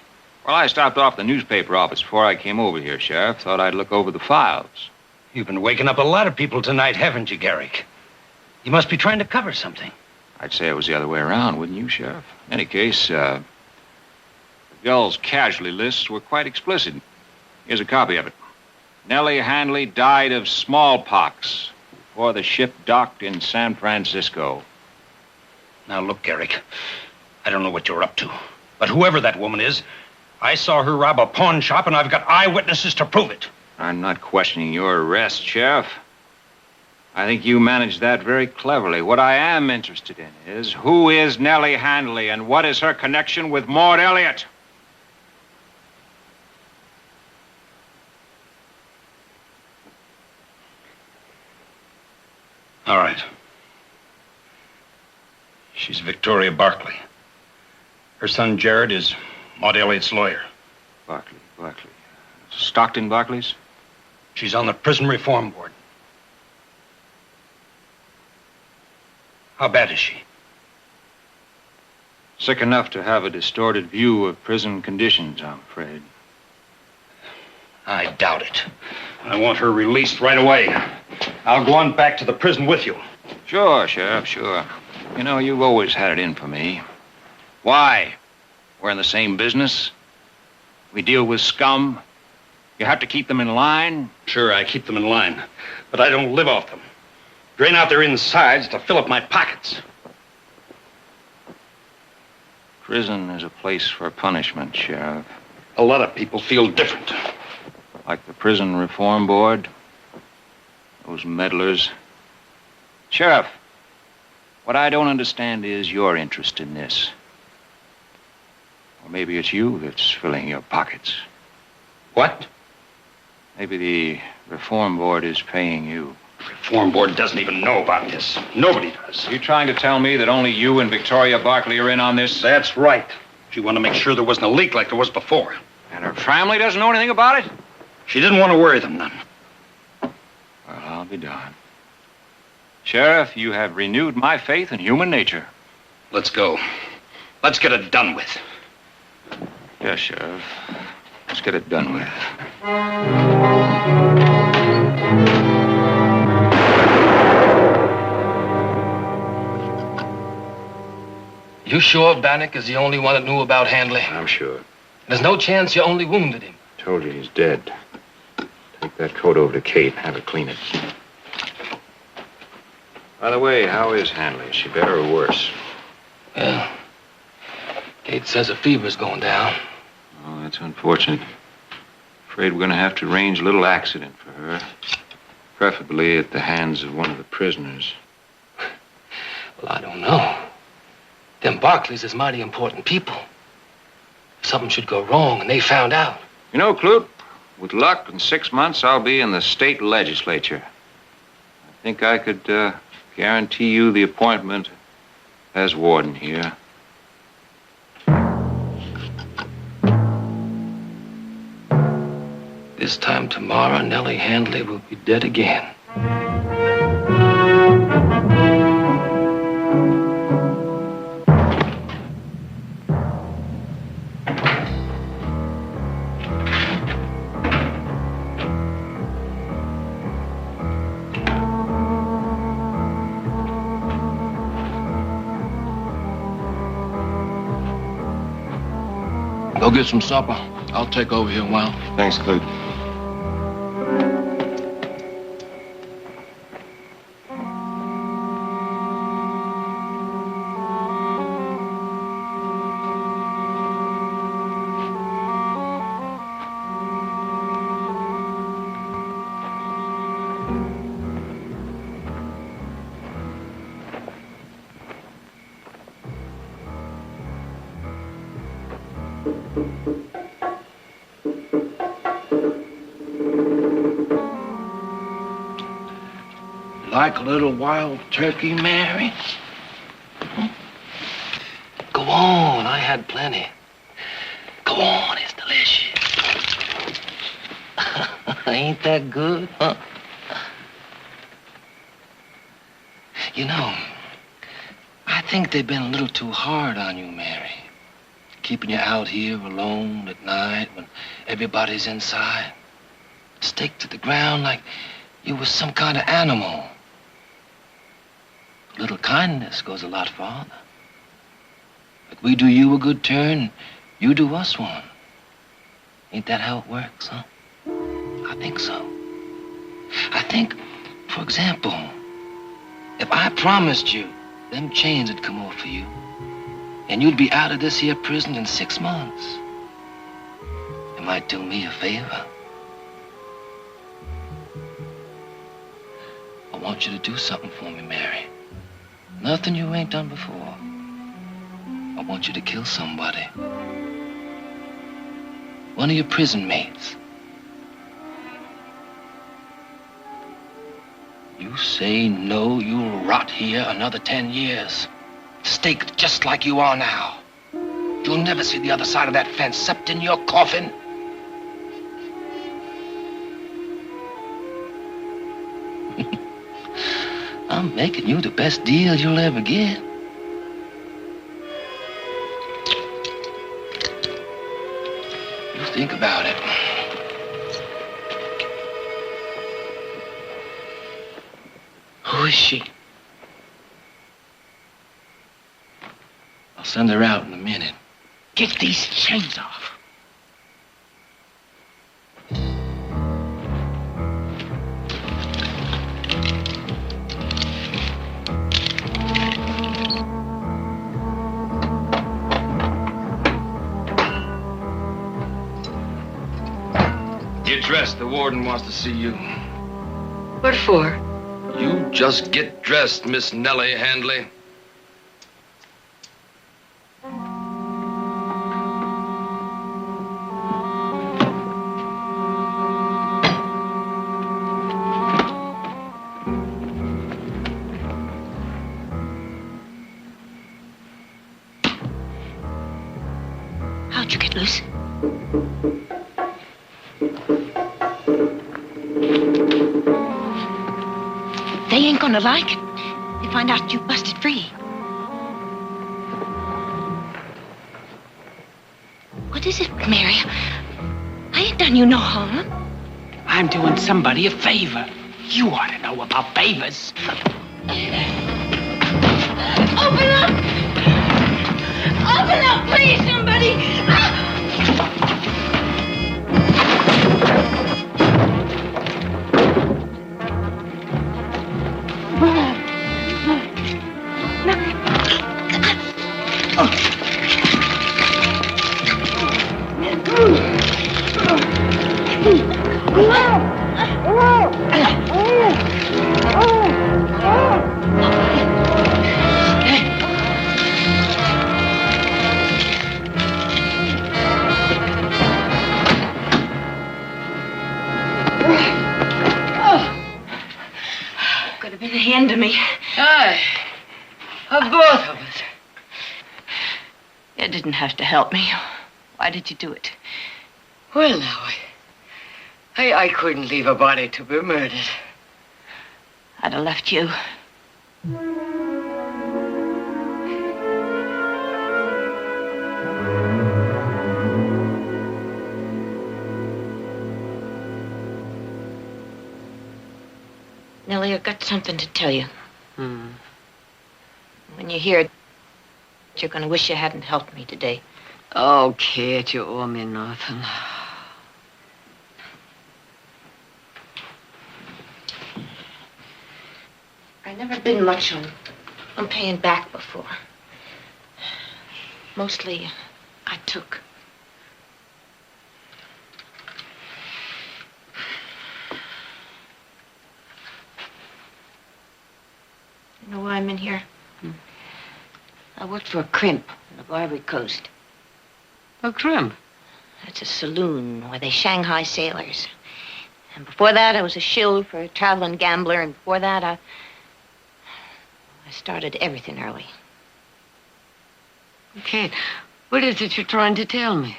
Well, I stopped off the newspaper office before I came over here, Sheriff. Thought I'd look over the files. You've been waking up a lot of people tonight, haven't you, Garrick? You must be trying to cover something. I'd say it was the other way around, wouldn't you, Sheriff? In any case, the Gull's casualty lists were quite explicit. Here's a copy of it. Nellie Handley died of smallpox before the ship docked in San Francisco. Now, look, Garrick, I don't know what you're up to, but whoever that woman is, I saw her rob a pawn shop, and I've got eyewitnesses to prove it. I'm not questioning your arrest, Sheriff. I think you managed that very cleverly. What I am interested in is who is Nellie Handley and what is her connection with Maud Elliott? All right. She's Victoria Barkley. Her son, Jared, is Maud Elliott's lawyer. Barkley. Stockton Barkley's? She's on the prison reform board. How bad is she? Sick enough to have a distorted view of prison conditions, I'm afraid. I doubt it. I want her released right away. I'll go on back to the prison with you. Sure, Sheriff, sure. You know, you've always had it in for me. Why? We're in the same business. We deal with scum. You have to keep them in line. Sure, I keep them in line, but I don't live off them. Drain out their insides to fill up my pockets. Prison is a place for punishment, Sheriff. A lot of people feel different. Like the Prison Reform Board. Those meddlers. Sheriff, what I don't understand is your interest in this. Or maybe it's you that's filling your pockets. What? Maybe the Reform Board is paying you. The Reform Board doesn't even know about this. Nobody does. You trying to tell me that only you and Victoria Barkley are in on this? That's right. She wanted to make sure there wasn't a leak like there was before. And her family doesn't know anything about it? She didn't want to worry them none. Well, I'll be darned. Sheriff, you have renewed my faith in human nature. Let's go. Let's get it done with. Yes, Sheriff. Let's get it done with. You sure Bannock is the only one that knew about Handley? I'm sure. There's no chance you only wounded him. Told you he's dead. Take that coat over to Kate and have her clean it. By the way, how is Handley? Is she better or worse? Well, Kate says her fever's going down. Oh, that's unfortunate. Afraid we're going to have to arrange a little accident for her. Preferably at the hands of one of the prisoners. Well, I don't know. Them Barkleys is mighty important people. If something should go wrong and they found out. You know, Clute, with luck, in 6 months, I'll be in the state legislature. I think I could guarantee you the appointment as warden here. This time tomorrow, Nellie Handley will be dead again. Go get some supper. I'll take over here a while. Thanks, Clute. Like a little wild turkey, Mary? Go on, I had plenty. Go on, it's delicious. Ain't that good, huh? You know, I think they've been a little too hard on you, Mary. Keeping you out here alone at night when everybody's inside. Stake to the ground like you was some kind of animal. A little kindness goes a lot farther. Like we do you a good turn, you do us one. Ain't that how it works, huh? I think so. I think, for example, if I promised you them chains would come off for you, and you'd be out of this here prison in 6 months, you might do me a favor. I want you to do something for me, Mary. Nothing you ain't done before. I want you to kill somebody. One of your prison mates. You say no, you'll rot here another 10 years. Staked just like you are now. You'll never see the other side of that fence except in your coffin. I'm making you the best deal you'll ever get. You think about it. Who is she? I'll send her out in a minute. Get these chains off. Get dressed. The warden wants to see you. What for? You just get dressed, Miss Nellie Handley. Don't you get loose. They ain't gonna like it. They find out you busted free. What is it, Mary? I ain't done you no harm. I'm doing somebody a favor. You ought to know about favors. Open up! Open up, please, somebody! Could have been the end of me. Aye. Of both of us. You didn't have to help me. Why did you do it? Well, now, I couldn't leave a body to be murdered. I'd have left you. Nellie, I've got something to tell you. When you hear it, you're going to wish you hadn't helped me today. Oh, Kate, you owe me nothing. I've never been much on paying back before. Mostly, I took. You know why I'm in here? I worked for a crimp on the Barbary Coast. A crimp? That's a saloon where they Shanghai sailors. And before that, I was a shill for a traveling gambler. And before that, I started everything early. Kate, what is it you're trying to tell me?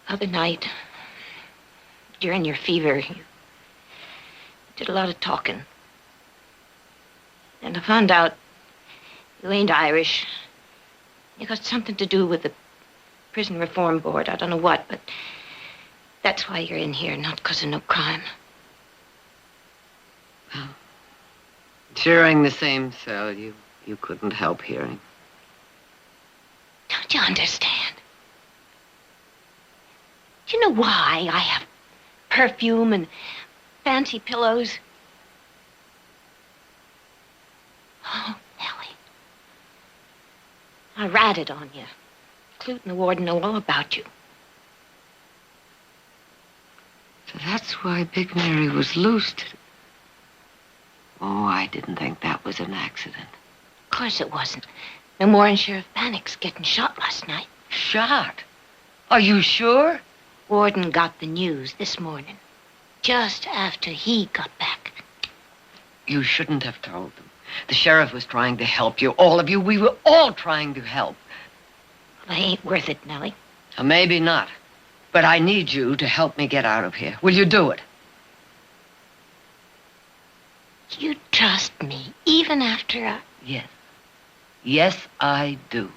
Other night, during your fever, you did a lot of talking. And I found out you ain't Irish. You got something to do with the Prison Reform Board. I don't know what, but that's why you're in here, not because of no crime. Well, sharing the same cell, you couldn't help hearing. Don't you understand? Do you know why I have perfume and fancy pillows? Oh, Nellie. I ratted on you. Clute and the warden know all about you. So that's why Big Mary was loosed. Oh, I didn't think that was an accident. Of course it wasn't. No more than Sheriff Bannock's getting shot last night. Shot? Are you sure? Warden got the news this morning, just after he got back. You shouldn't have told them. The sheriff was trying to help you, all of you. We were all trying to help. Well, they ain't worth it, Nellie. Maybe not. But I need you to help me get out of here. Will you do it? You trust me, even after I... Yes. Yes, I do.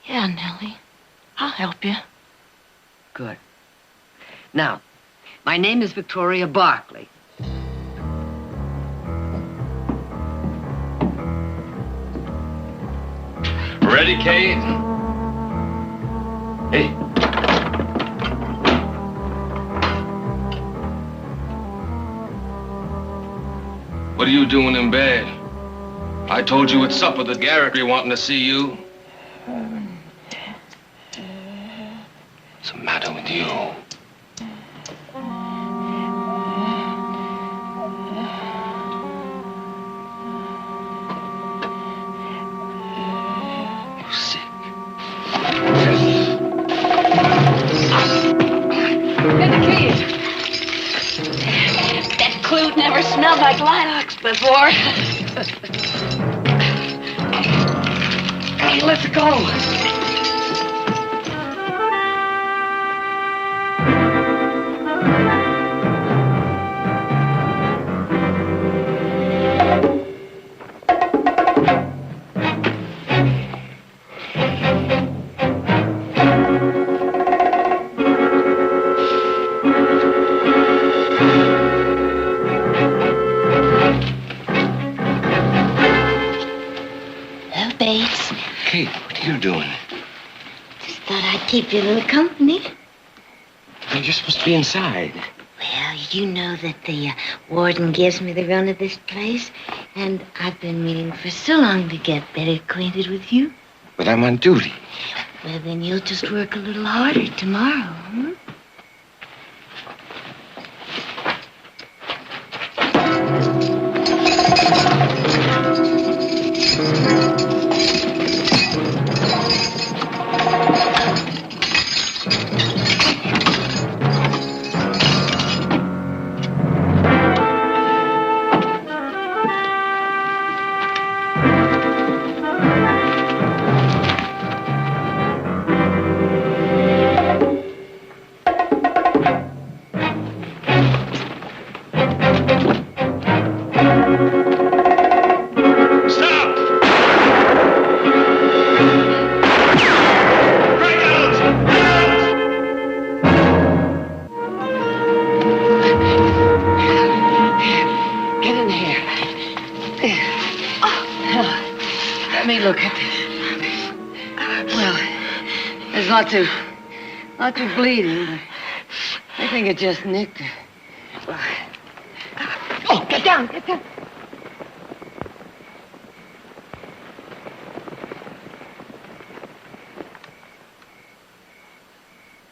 Yeah, Nellie. I'll help you. Good. Now, my name is Victoria Barkley. Ready, Kate? Hey. What are you doing in bed? I told you at supper that Garrett be wanting to see you. What's the matter with you? You're sick. Get the keys. That Clute never smelled like lilacs before. Let's go. Hello, Bates. Kate, what are you doing? Just thought I'd keep you a little company. You're supposed to be inside. Well, you know that the warden gives me the run of this place, and I've been meaning for so long to get better acquainted with you. But I'm on duty. Well, then you'll just work a little harder tomorrow, hmm? Get in here. Let me look at this. Well, there's not too bleeding, but I think it just nicked her. Oh, get down, get down.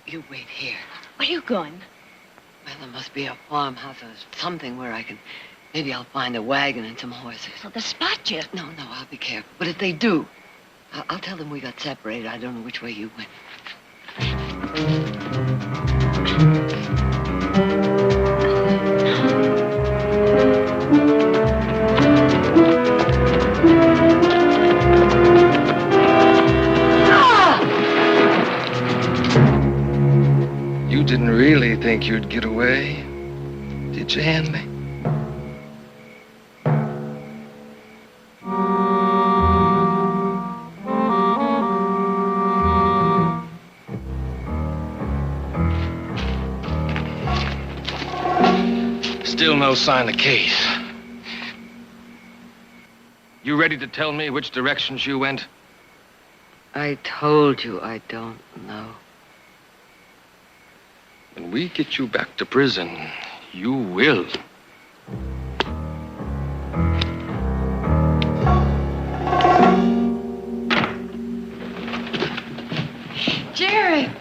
You wait here. Where are you going? Well, there must be a farmhouse or something where maybe I'll find a wagon and some horses. So the spot you. No, I'll be careful. But if they do, I'll tell them we got separated. I don't know which way you went. You didn't really think you'd get away, did you, Hanley? Still no sign of Kate. You ready to tell me which directions you went? I told you I don't know. When we get you back to prison, you will. Jared,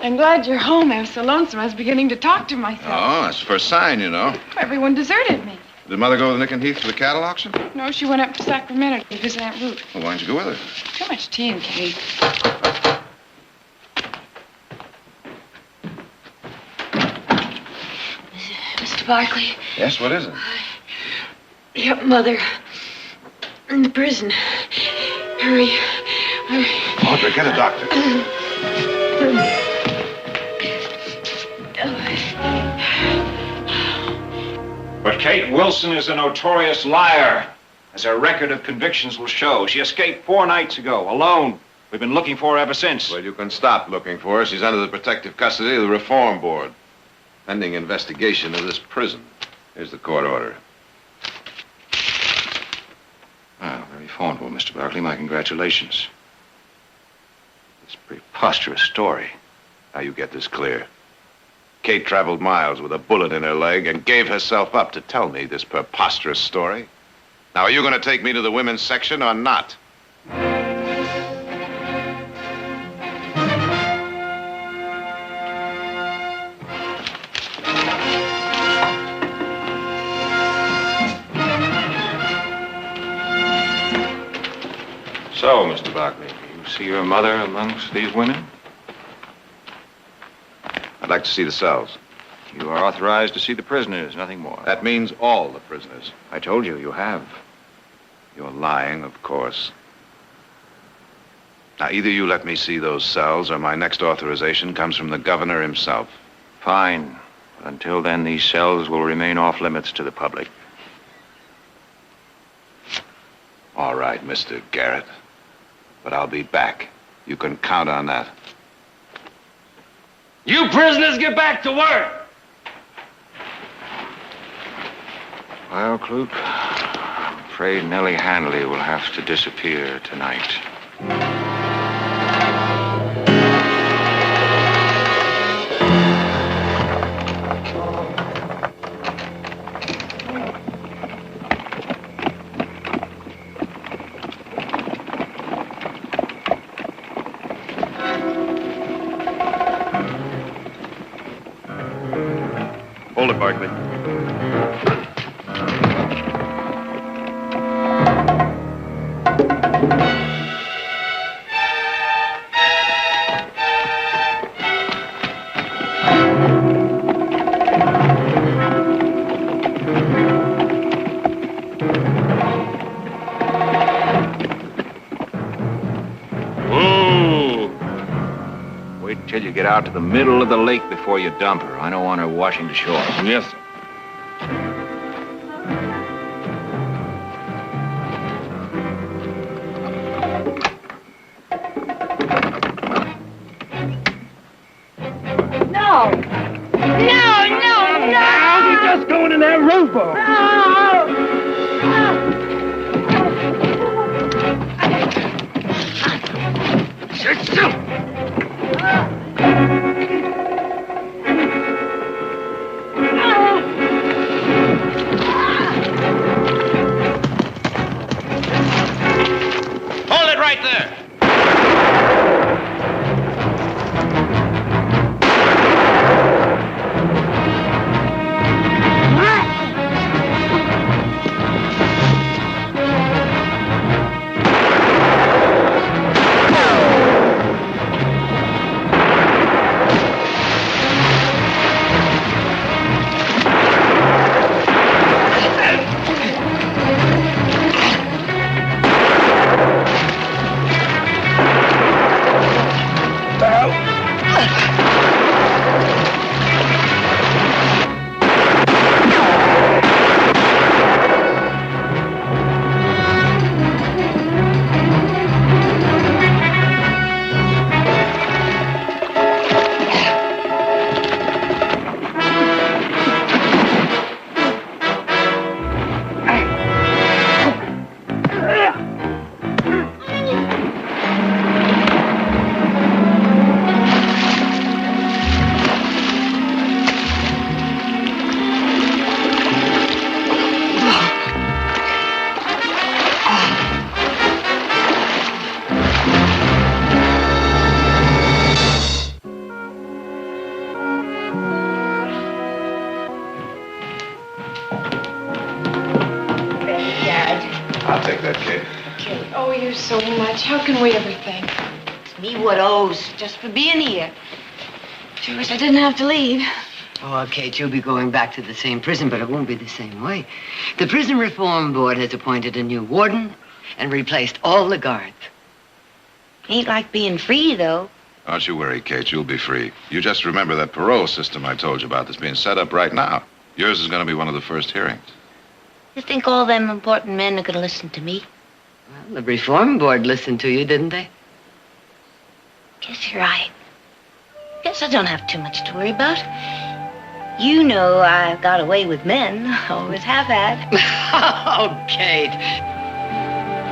I'm glad you're home. I was so lonesome. I was beginning to talk to myself. Oh, that's the first sign, you know. Everyone deserted me. Did Mother go with Nick and Heath to the cattle auction? No, she went up to Sacramento to visit Aunt Ruth. Well, why don't you go with her? Too much tea and cake. Mr. Barkley, Yes, what is it? your mother in the prison. Hurry. Audrey, get a doctor. But Kate Wilson is a notorious liar, as her record of convictions will show. She escaped 4 nights ago, alone. We've been looking for her ever since. Well, you can stop looking for her. She's under the protective custody of the Reform Board, pending investigation of this prison. Here's the court order. Well, very formidable, Mr. Barkley. My congratulations. This preposterous story. Now you get this clear. Kate traveled miles with a bullet in her leg and gave herself up to tell me this preposterous story. Now, are you going to take me to the women's section or not? So, Mr. Barkley, you see your mother amongst these women? I'd like to see the cells. You are authorized to see the prisoners, nothing more. That means all the prisoners. I told you, you have. You're lying, of course. Now, either you let me see those cells or my next authorization comes from the governor himself. Fine. But until then, these cells will remain off limits to the public. All right, Mr. Garrett. But I'll be back. You can count on that. You prisoners get back to work! Well, Clute, I'm afraid Nellie Hanley will have to disappear tonight. Hold it, Barkley. Wait until you get out to the middle of the lake before you dump her. I don't want her washing the shore. Yes, sir. No! No, no, no! We're just going in that rowboat. Hold it right there. I'll take that, Kate. Kate, oh, you so much. How can we ever thank you? It's me what owes, just for being here. Sure wish I didn't have to leave. Oh, Kate, you'll be going back to the same prison, but it won't be the same way. The Prison Reform Board has appointed a new warden and replaced all the guards. Ain't like being free, though. Don't you worry, Kate. You'll be free. You just remember that parole system I told you about that's being set up right now. Yours is going to be one of the first hearings. You think all them important men are going to listen to me? Well, the Reform Board listened to you, didn't they? Guess you're right. Guess I don't have too much to worry about. You know I've got away with men. Always have had. Oh, Kate,